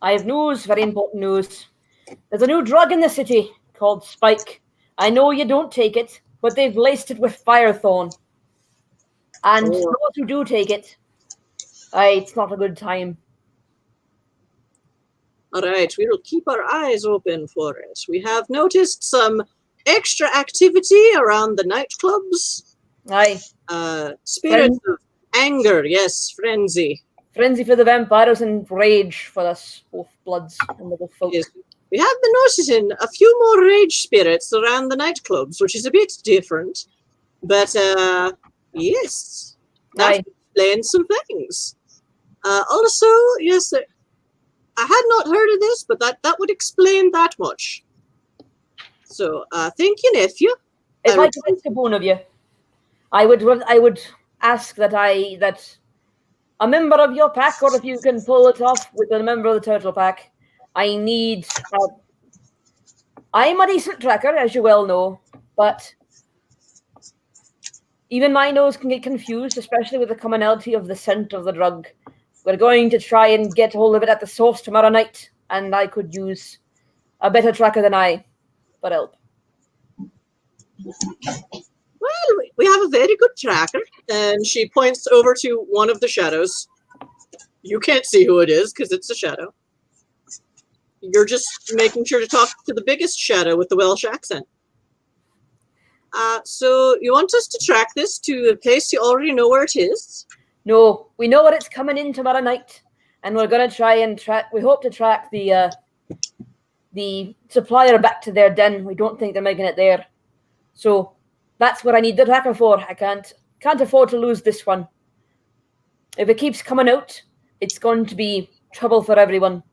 I have news, very important news. There's a new drug in the city called Spike. I know you don't take it, but they've laced it with Firethorn. And those who do take it Aye, it's not a good time. All right, we will keep our eyes open for it. We have noticed some extra activity around the nightclubs. Aye. Spirits of anger, yes, frenzy. Frenzy for the vampires and rage for us wolf bloods and the wolf folk. Yes. We have been noticing a few more rage spirits around the nightclubs, which is a bit different. But, yes, that explains some things. Also, yes, I had not heard of this, but that would explain that much. So, thank you, nephew. If I could ask a boon of you, I would ask that a member of your pack, or if you can pull it off with a member of the turtle pack, I need. I'm a decent tracker, as you well know, but even my nose can get confused, especially with the commonality of the scent of the drug. We're going to try and get hold of it at the source tomorrow night, and I could use a better tracker than I for help. Well, we have a very good tracker. And she points over to one of the shadows. You can't see who it is because it's a shadow. You're just making sure to talk to the biggest shadow with the Welsh accent. So you want us to track this to a place you already know where it is? No, we know what it's coming in tomorrow night, and we're going to try and track. We hope to track the supplier back to their den. We don't think they're making it there, so that's what I need the tracker for. I can't afford to lose this one. If it keeps coming out, it's going to be trouble for everyone,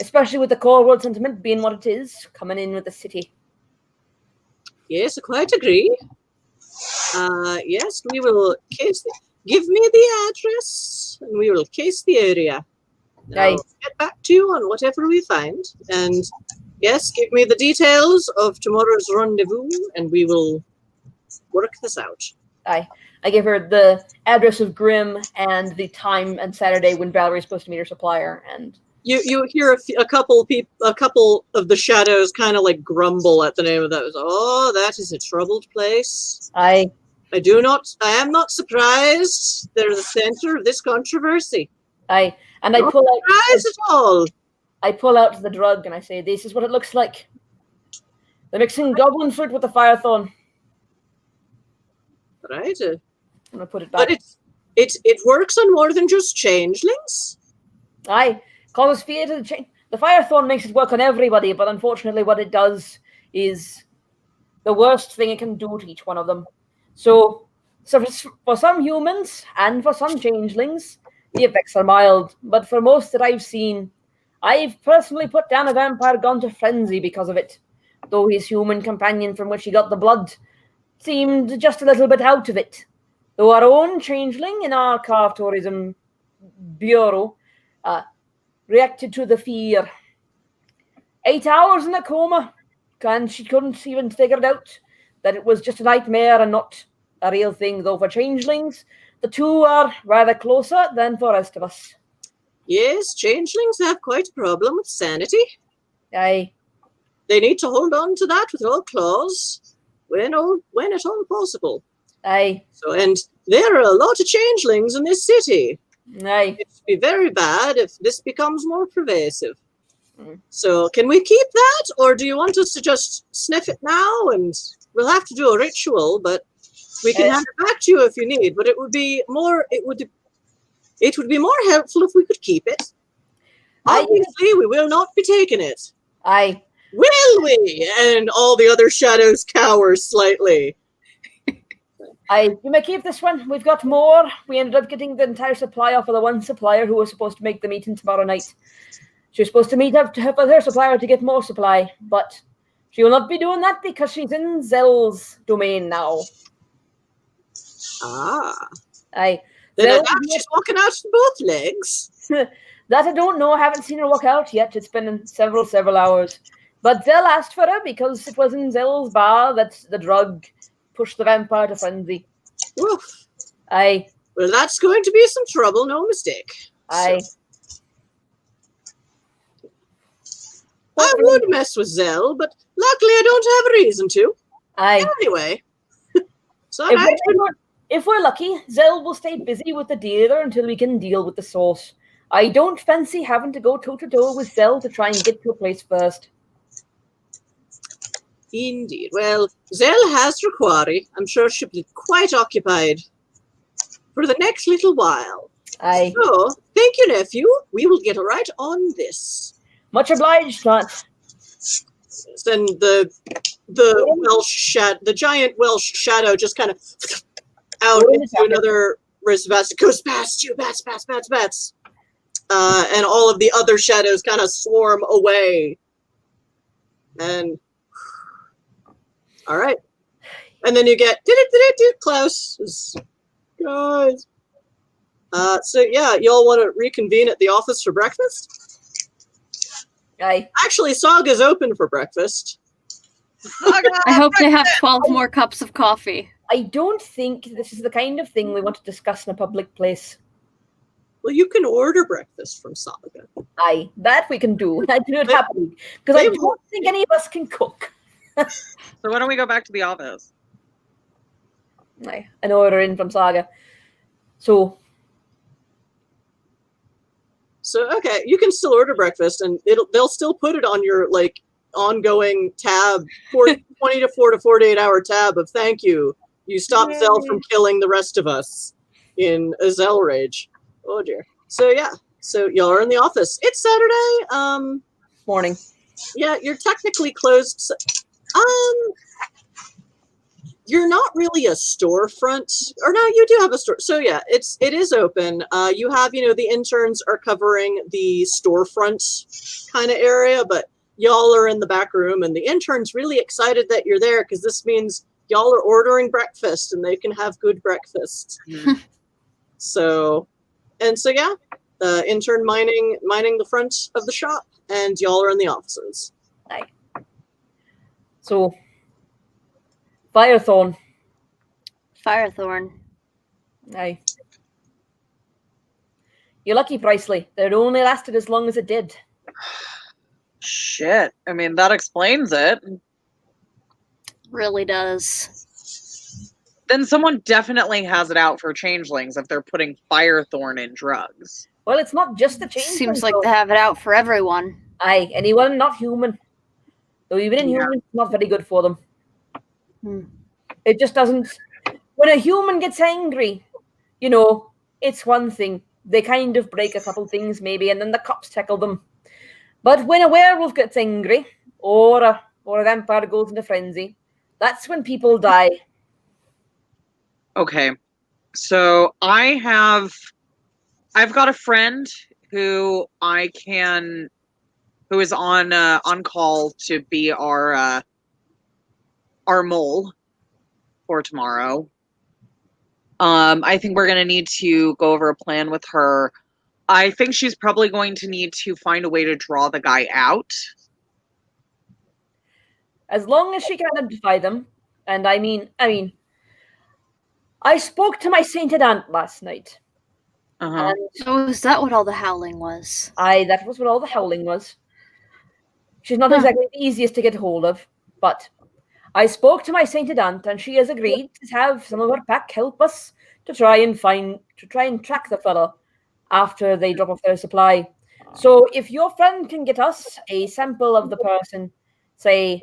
especially with the core world sentiment being what it is, coming in with the city. Yes, I quite agree. Yes, we will case it. Give me the address, and we will case the area. I'll get back to you on whatever we find. And yes, give me the details of tomorrow's rendezvous, and we will work this out. Aye. I give her the address of Grim and the time and Saturday when Valerie's supposed to meet her supplier. And you hear a couple of the shadows kind of like grumble at the name of that. Oh, that is a troubled place. I am not surprised. They're the center of this controversy. And I Not pull out surprised at all. I pull out the drug and I say, "This is what it looks like. They're mixing goblin fruit with the firethorn." Right. I'm gonna put it back. But it works on more than just changelings. Aye, causes fear to the change. The firethorn makes it work on everybody, but unfortunately, what it does is the worst thing it can do to each one of them. So for some humans and for some changelings, the effects are mild. But for most that I've seen, I've personally put down a vampire gone to frenzy because of it. Though his human companion from which he got the blood seemed just a little bit out of it. Though our own changeling in our carved tourism bureau reacted to the fear. 8 hours in a coma, and she couldn't even figure it out that it was just a nightmare and not a real thing. Though for changelings, the two are rather closer than for the rest of us. Yes, changelings have quite a problem with sanity. Aye. They need to hold on to that with all claws when at all possible. Aye. So, and there are a lot of changelings in this city. Aye. It'd be very bad if this becomes more pervasive. Mm. So, can we keep that, or do you want us to just sniff it now? And we'll have to do a ritual, but we can hand it back to you if you need. But it would be more helpful if we could keep it. Obviously, we will not be taking it. Aye. Will we? And all the other shadows cower slightly. You may keep this one. We've got more. We ended up getting the entire supply off of the one supplier who was supposed to make the meeting tomorrow night. She was supposed to meet up with her supplier to get more supply, but she will not be doing that because she's in Zell's domain now. Ah. Aye. Then she's walking out on both legs. That I don't know. I haven't seen her walk out yet. It's been several hours. But Zell asked for her because it was in Zell's bar that the drug pushed the vampire to frenzy. Oof. Aye. Well, that's going to be some trouble, no mistake. Aye. So, I would mess with Zell, but luckily I don't have a reason to. Aye. Anyway. So If we're lucky, Zell will stay busy with the dealer until we can deal with the source. I don't fancy having to go toe-to-toe with Zell to try and get to a place first. Indeed. Well, Zell has her quarry. I'm sure she'll be quite occupied for the next little while. Aye. So, thank you, nephew. We will get right on this. Much obliged, Nut. Then the giant Welsh shadow just kind of out into another wristband. It goes past you, bats. And all of the other shadows kind of swarm away. And all right. And then you get Klaus. Guys. So yeah, y'all want to reconvene at the office for breakfast? Aye. Actually, Saga's open for breakfast. I hope they have 12 more cups of coffee. I don't think this is the kind of thing we want to discuss in a public place. Well, you can order breakfast from Saga. Aye, that we can do. I do it happily. Because I don't think any of us can cook. So why don't we go back to the office? Aye, an order in from Saga. So, okay, you can still order breakfast, and they'll still put it on your ongoing tab, 24 to 48 hour tab of thank you. You stopped Zell from killing the rest of us in a Zell rage. Oh dear. So yeah, so y'all are in the office. It's Saturday. Morning. Yeah, you're technically closed. You're not really a storefront, or no, you do have a store. So yeah, it is open. You have, the interns are covering the storefront kind of area, but y'all are in the back room, and the intern's really excited that you're there because this means y'all are ordering breakfast and they can have good breakfast. So yeah, the intern mining the front of the shop, and y'all are in the offices. Aye. So, Firethorn. Aye. You're lucky, Pricely. That it only lasted as long as it did. Shit. I mean, that explains it. Really does. Then someone definitely has it out for changelings if they're putting Firethorn in drugs. Well, it's not just the changelings. Seems like they have it out for everyone. Aye, anyone not human. Though even inhuman, it's not very good for them. It just doesn't. When a human gets angry, it's one thing. They kind of break a couple things maybe, and then the cops tackle them. But when a werewolf gets angry, or a vampire goes into frenzy, that's when people die. Okay, so I've got a friend who who is on call to be our mole for tomorrow. I think we're gonna need to go over a plan with her. I think she's probably going to need to find a way to draw the guy out. As long as she can identify them, and I mean, I spoke to my sainted aunt last night. Uh-huh. So is that what all the howling was? Aye, that was what all the howling was. She's not exactly the easiest to get hold of, but I spoke to my sainted aunt, and she has agreed to have some of her pack help us to try and track the fella after they drop off their supply. So if your friend can get us a sample of the person, say,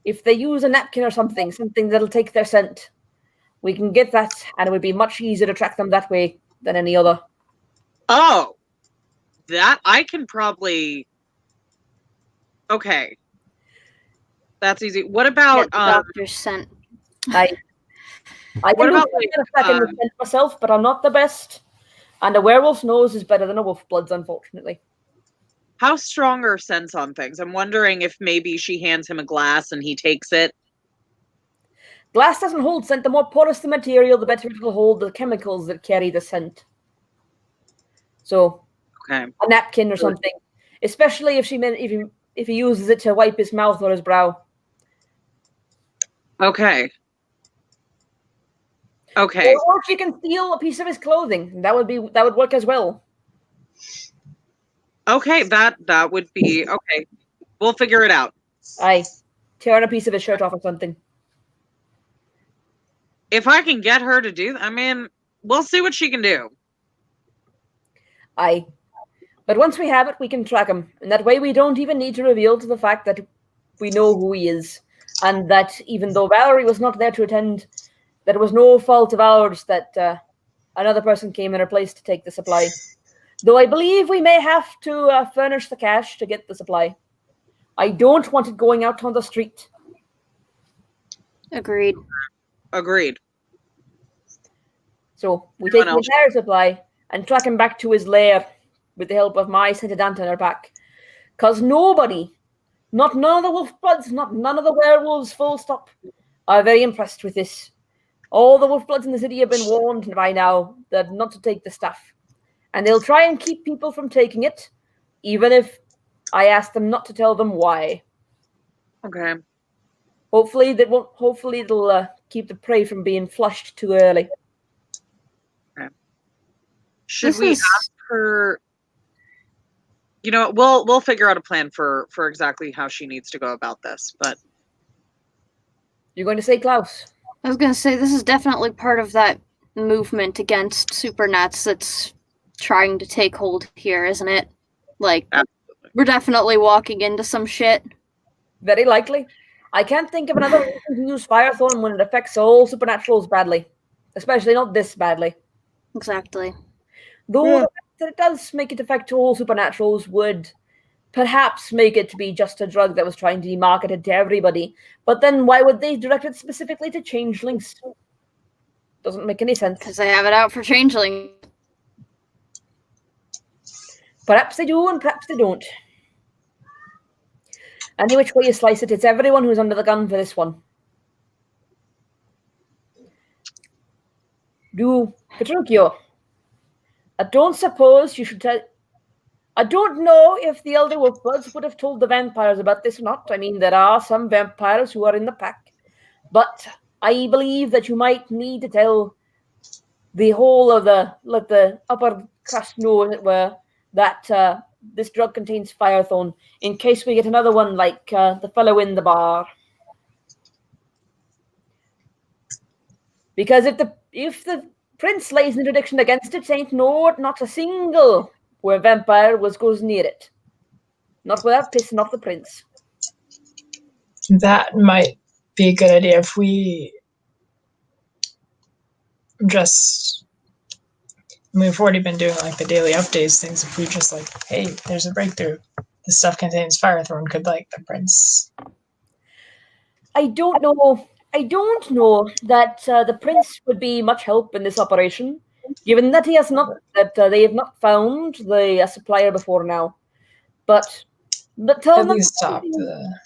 if they use a napkin or something that'll take their scent, we can get that, and it would be much easier to track them that way than any other. Oh, that I can probably. Okay, that's easy. What about doctor's scent? I What can about, do the scent myself, but I'm not the best. And a werewolf's nose is better than a wolf blood's, unfortunately. how strong are scents on things? I'm wondering if maybe she hands him a glass and he takes it. Glass doesn't hold scent. The more porous the material, the better it will hold the chemicals that carry the scent. So, Okay. a napkin or something, especially if he uses it to wipe his mouth or his brow. Okay. Okay. Or if you can steal a piece of his clothing, that would work as well. Okay, that would be okay. We'll figure it out. Aye, tearing a piece of his shirt off or something. if I can get her to do that, I mean, we'll see what she can do. Aye. But once we have it, we can track him. And that way we don't even need to reveal to the fact that we know who he is. And that even though Valerie was not there to attend, that it was no fault of ours that another person came in her place to take the supply. Though I believe we may have to furnish the cash to get the supply. I don't want it going out on the street. Agreed. Agreed. So we take the Anyone else? entire supply and track him back to his lair with the help of my scented ant in her pack. Because nobody, not none of the wolf bloods, not none of the werewolves, full stop, are very impressed with this. All the wolf bloods in the city have been warned by now that not to take the stuff. And they'll try and keep people from taking it, even if I ask them not to tell them why. Okay. Hopefully they won't. Hopefully it'll keep the prey from being flushed too early. Should This we is- ask her? You know, we'll figure out a plan for exactly how she needs to go about this. But You're going to say Klaus? I was gonna say this is definitely part of that movement against Supernats that's trying to take hold here, isn't it? Like, Absolutely. we're definitely walking into some shit. Very likely. I can't think of another reason to use Firethorn when it affects all supernaturals badly, especially not this badly. Exactly. Though Yeah. the fact that it does make it affect all supernaturals would perhaps make it to be just a drug that was trying to be marketed to everybody. But then why would they direct it specifically to changelings? Doesn't make any sense. Because they have it out for changeling. Perhaps they do and perhaps they don't. Any which way you slice it, it's everyone who's under the gun for this one. Petruchio, I don't suppose you should tell... I don't know if the Elder Wolfbloods would have told the vampires about this or not. I mean, there are some vampires who are in the pack. But I believe that you might need to tell the whole of let the upper crust know, as it were, that this drug contains Firethorn, in case we get another one like the fellow in the bar. Because if the prince lays an interdiction against it, ain't not a single vampire goes near it. Not without pissing off the prince. That might be a good idea if we just... I mean, we've already been doing like the daily updates things. If we just like, hey, there's a breakthrough. This stuff contains Firethorn. Could like the prince? I don't know that the prince would be much help in this operation, given that they have not found the supplier before now. But tell At them least stop the...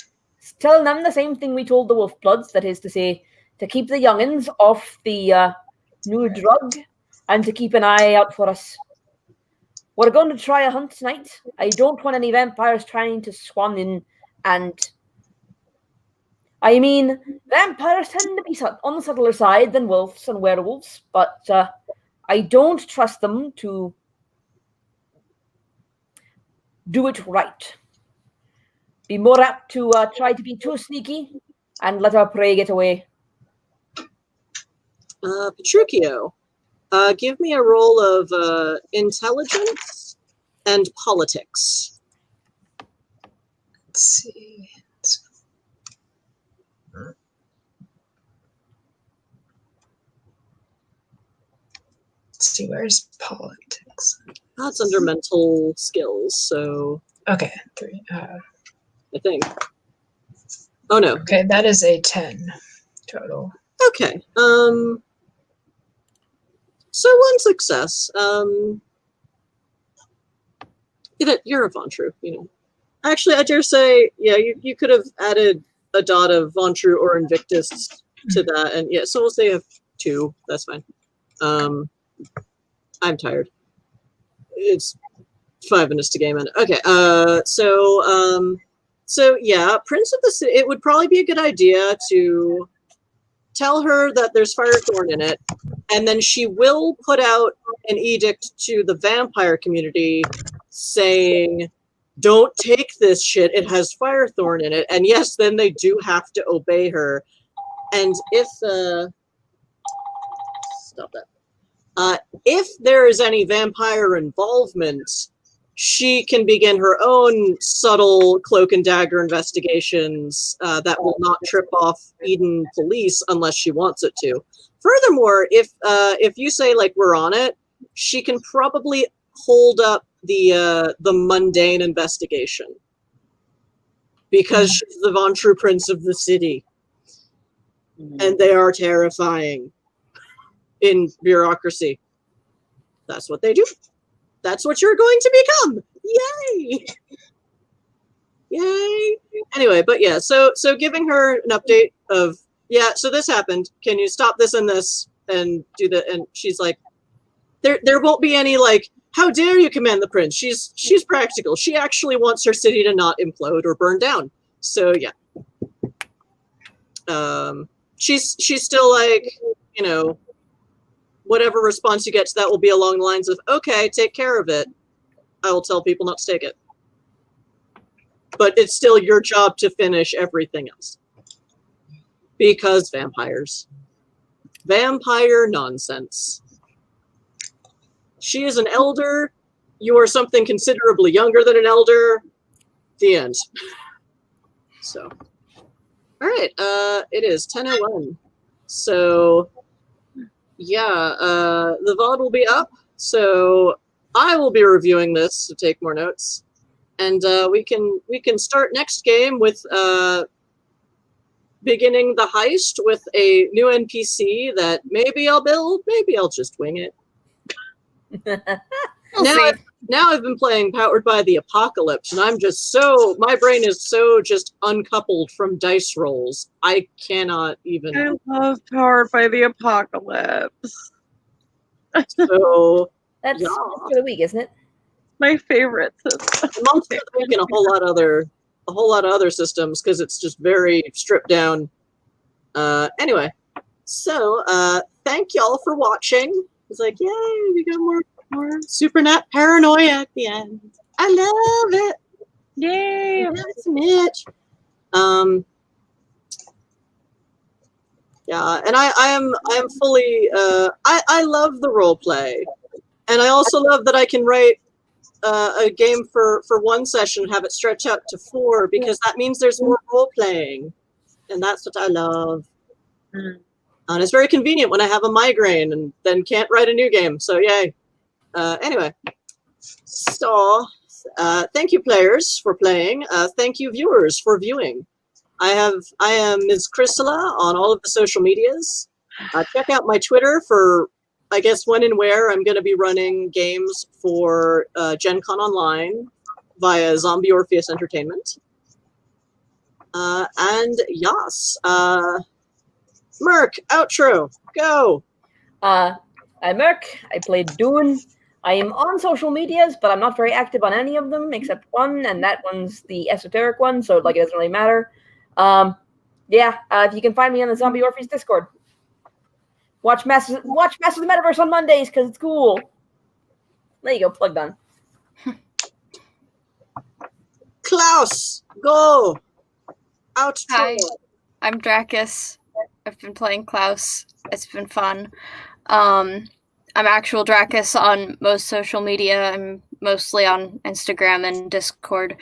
tell them the same thing we told the Wolfbloods. That is to say, to keep the youngins off the new drug and to keep an eye out for us. We're going to try a hunt tonight. I don't want any vampires trying to swan in and... I mean, vampires tend to be on the subtler side than wolves and werewolves, but I don't trust them to do it right. Be more apt to try to be too sneaky and let our prey get away. Petruchio, give me a roll of intelligence and politics. Let's see. Let's see, where's politics? That's under mental skills, so Okay, 3. I think. Oh no. Okay, that is a 10 total. Okay. So one success. You're a Vontrue, you know. Actually, I dare say, yeah, you could have added a dot of Vontrue or Invictus to that, and yeah, so we'll say you have 2. That's fine. I'm tired. It's 5 minutes to game end. Okay. So yeah, Prince of the City. It would probably be a good idea to tell her that there's Firethorn in it, and then she will put out an edict to the vampire community saying, "Don't take this shit. It has Firethorn in it." And yes, then they do have to obey her. And if stop that. If there is any vampire involvement, she can begin her own subtle cloak and dagger investigations that will not trip off Eden police unless she wants it to. Furthermore, if you say like we're on it, she can probably hold up the mundane investigation because she's the Von True Prince of the city, and they are terrifying in bureaucracy. That's what they do. That's what you're going to become. Yay! Yay! Anyway, but yeah, so giving her an update of, yeah, so this happened. Can you stop this and this and do that? And she's like, there won't be any like, how dare you command the prince? She's practical. She actually wants her city to not implode or burn down. So yeah. She's still like, you know, whatever response you get to that will be along the lines of, okay, take care of it. I will tell people not to take it. But it's still your job to finish everything else. Because vampires. Vampire nonsense. She is an elder. You are something considerably younger than an elder. The end. So. All right. It is 10:01. So, yeah, the VOD will be up. So I will be reviewing this to take more notes, and we can start next game with beginning the heist with a new NPC that maybe I'll build, maybe I'll just wing it. Now I've been playing Powered by the Apocalypse, and I'm just my brain is so just uncoupled from dice rolls. I cannot even. I love Powered by the Apocalypse. So That's yeah. for the week, isn't it? My favorite system. Monster Inc. and a whole lot of other systems because it's just very stripped down. Anyway, so thank y'all for watching. It's like, yay, we got more Supernat paranoia at the end. I love it. Yay! That's Mitch. Yeah, and I am fully I love the role play, and I also love that I can write a game for one session, have it stretch out to 4 because that means there's more role playing, and that's what I love. And it's very convenient when I have a migraine and then can't write a new game. So yay. Anyway, so thank you players for playing. Thank you viewers for viewing. I am Ms. Chrysala on all of the social medias. Check out my Twitter for, I guess, when and where I'm going to be running games for Gen Con Online via Zombie Orpheus Entertainment. And yes, Merc, outro, go. I'm Merc. I played Idun. I am on social medias, but I'm not very active on any of them except one, and that one's the esoteric one, so like it doesn't really matter. If you can find me on the Zombie Orpheus Discord. Watch Masters of the Metaverse on Mondays because it's cool. There you go, plug done. Klaus, go. Outro. Hi, I'm Dracus. I've been playing Klaus. It's been fun. I'm actual Dracus on most social media. I'm mostly on Instagram and Discord.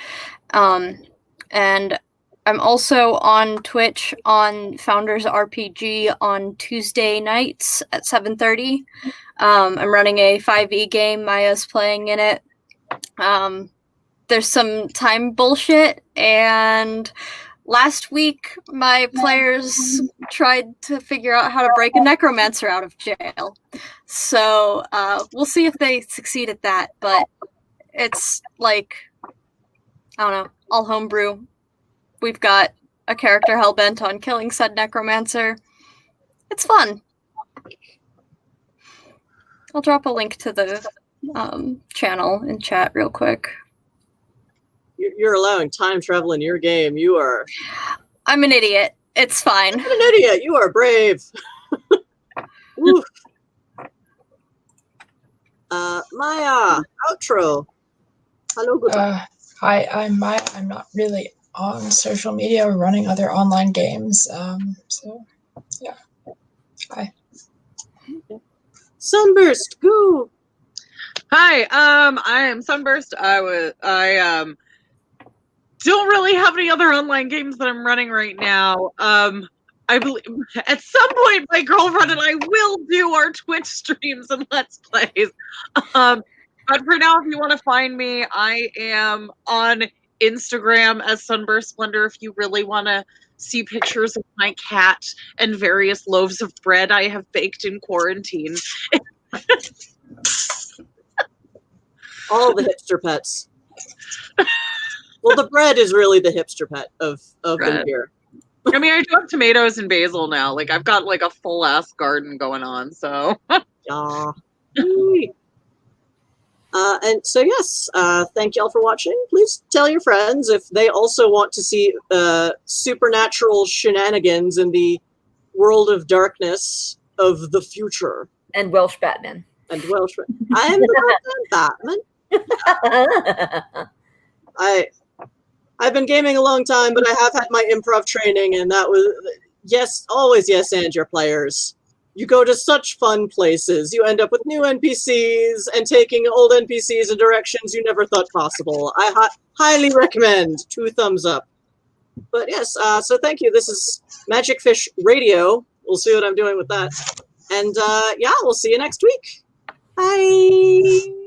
And I'm also on Twitch on Founders RPG on Tuesday nights at 7:30. I'm running a 5e game. Maya's playing in it. There's some time bullshit, and last week my players tried to figure out how to break a necromancer out of jail. So we'll see if they succeed at that, but it's like, I don't know, all homebrew. We've got a character hellbent on killing said necromancer. It's fun. I'll drop a link to the channel in chat real quick. You're allowing time travel in your game. You are. I'm an idiot. It's fine. You're an idiot. You are brave. Oof. Maya, outro. Hello, good. Hi, I'm Maya. I'm not really on social media or running other online games. So, yeah. Hi. Sunburst, go. Hi, I am Sunburst. I don't really have any other online games that I'm running right now. I believe at some point my girlfriend and I will do our Twitch streams and Let's Plays. But for now, if you want to find me, I am on Instagram as Sunburst Splendor. If you really want to see pictures of my cat and various loaves of bread I have baked in quarantine. All the hipster pets. Well, the bread is really the hipster pet of the Bread. year. I mean, I do have tomatoes and basil now. Like, I've got like a full ass garden going on. So, Yeah. And so, yes, thank y'all for watching. Please tell your friends if they also want to see supernatural shenanigans in the world of darkness of the future. And Welsh Batman. And Welsh. I am the Batman. I've been gaming a long time, but I have had my improv training, and that was yes, always yes, and your players. You go to such fun places. You end up with new NPCs and taking old NPCs in directions you never thought possible. I highly recommend. 2 thumbs up. But yes, so thank you. This is Magic Fish Radio. We'll see what I'm doing with that. And yeah, we'll see you next week. Bye.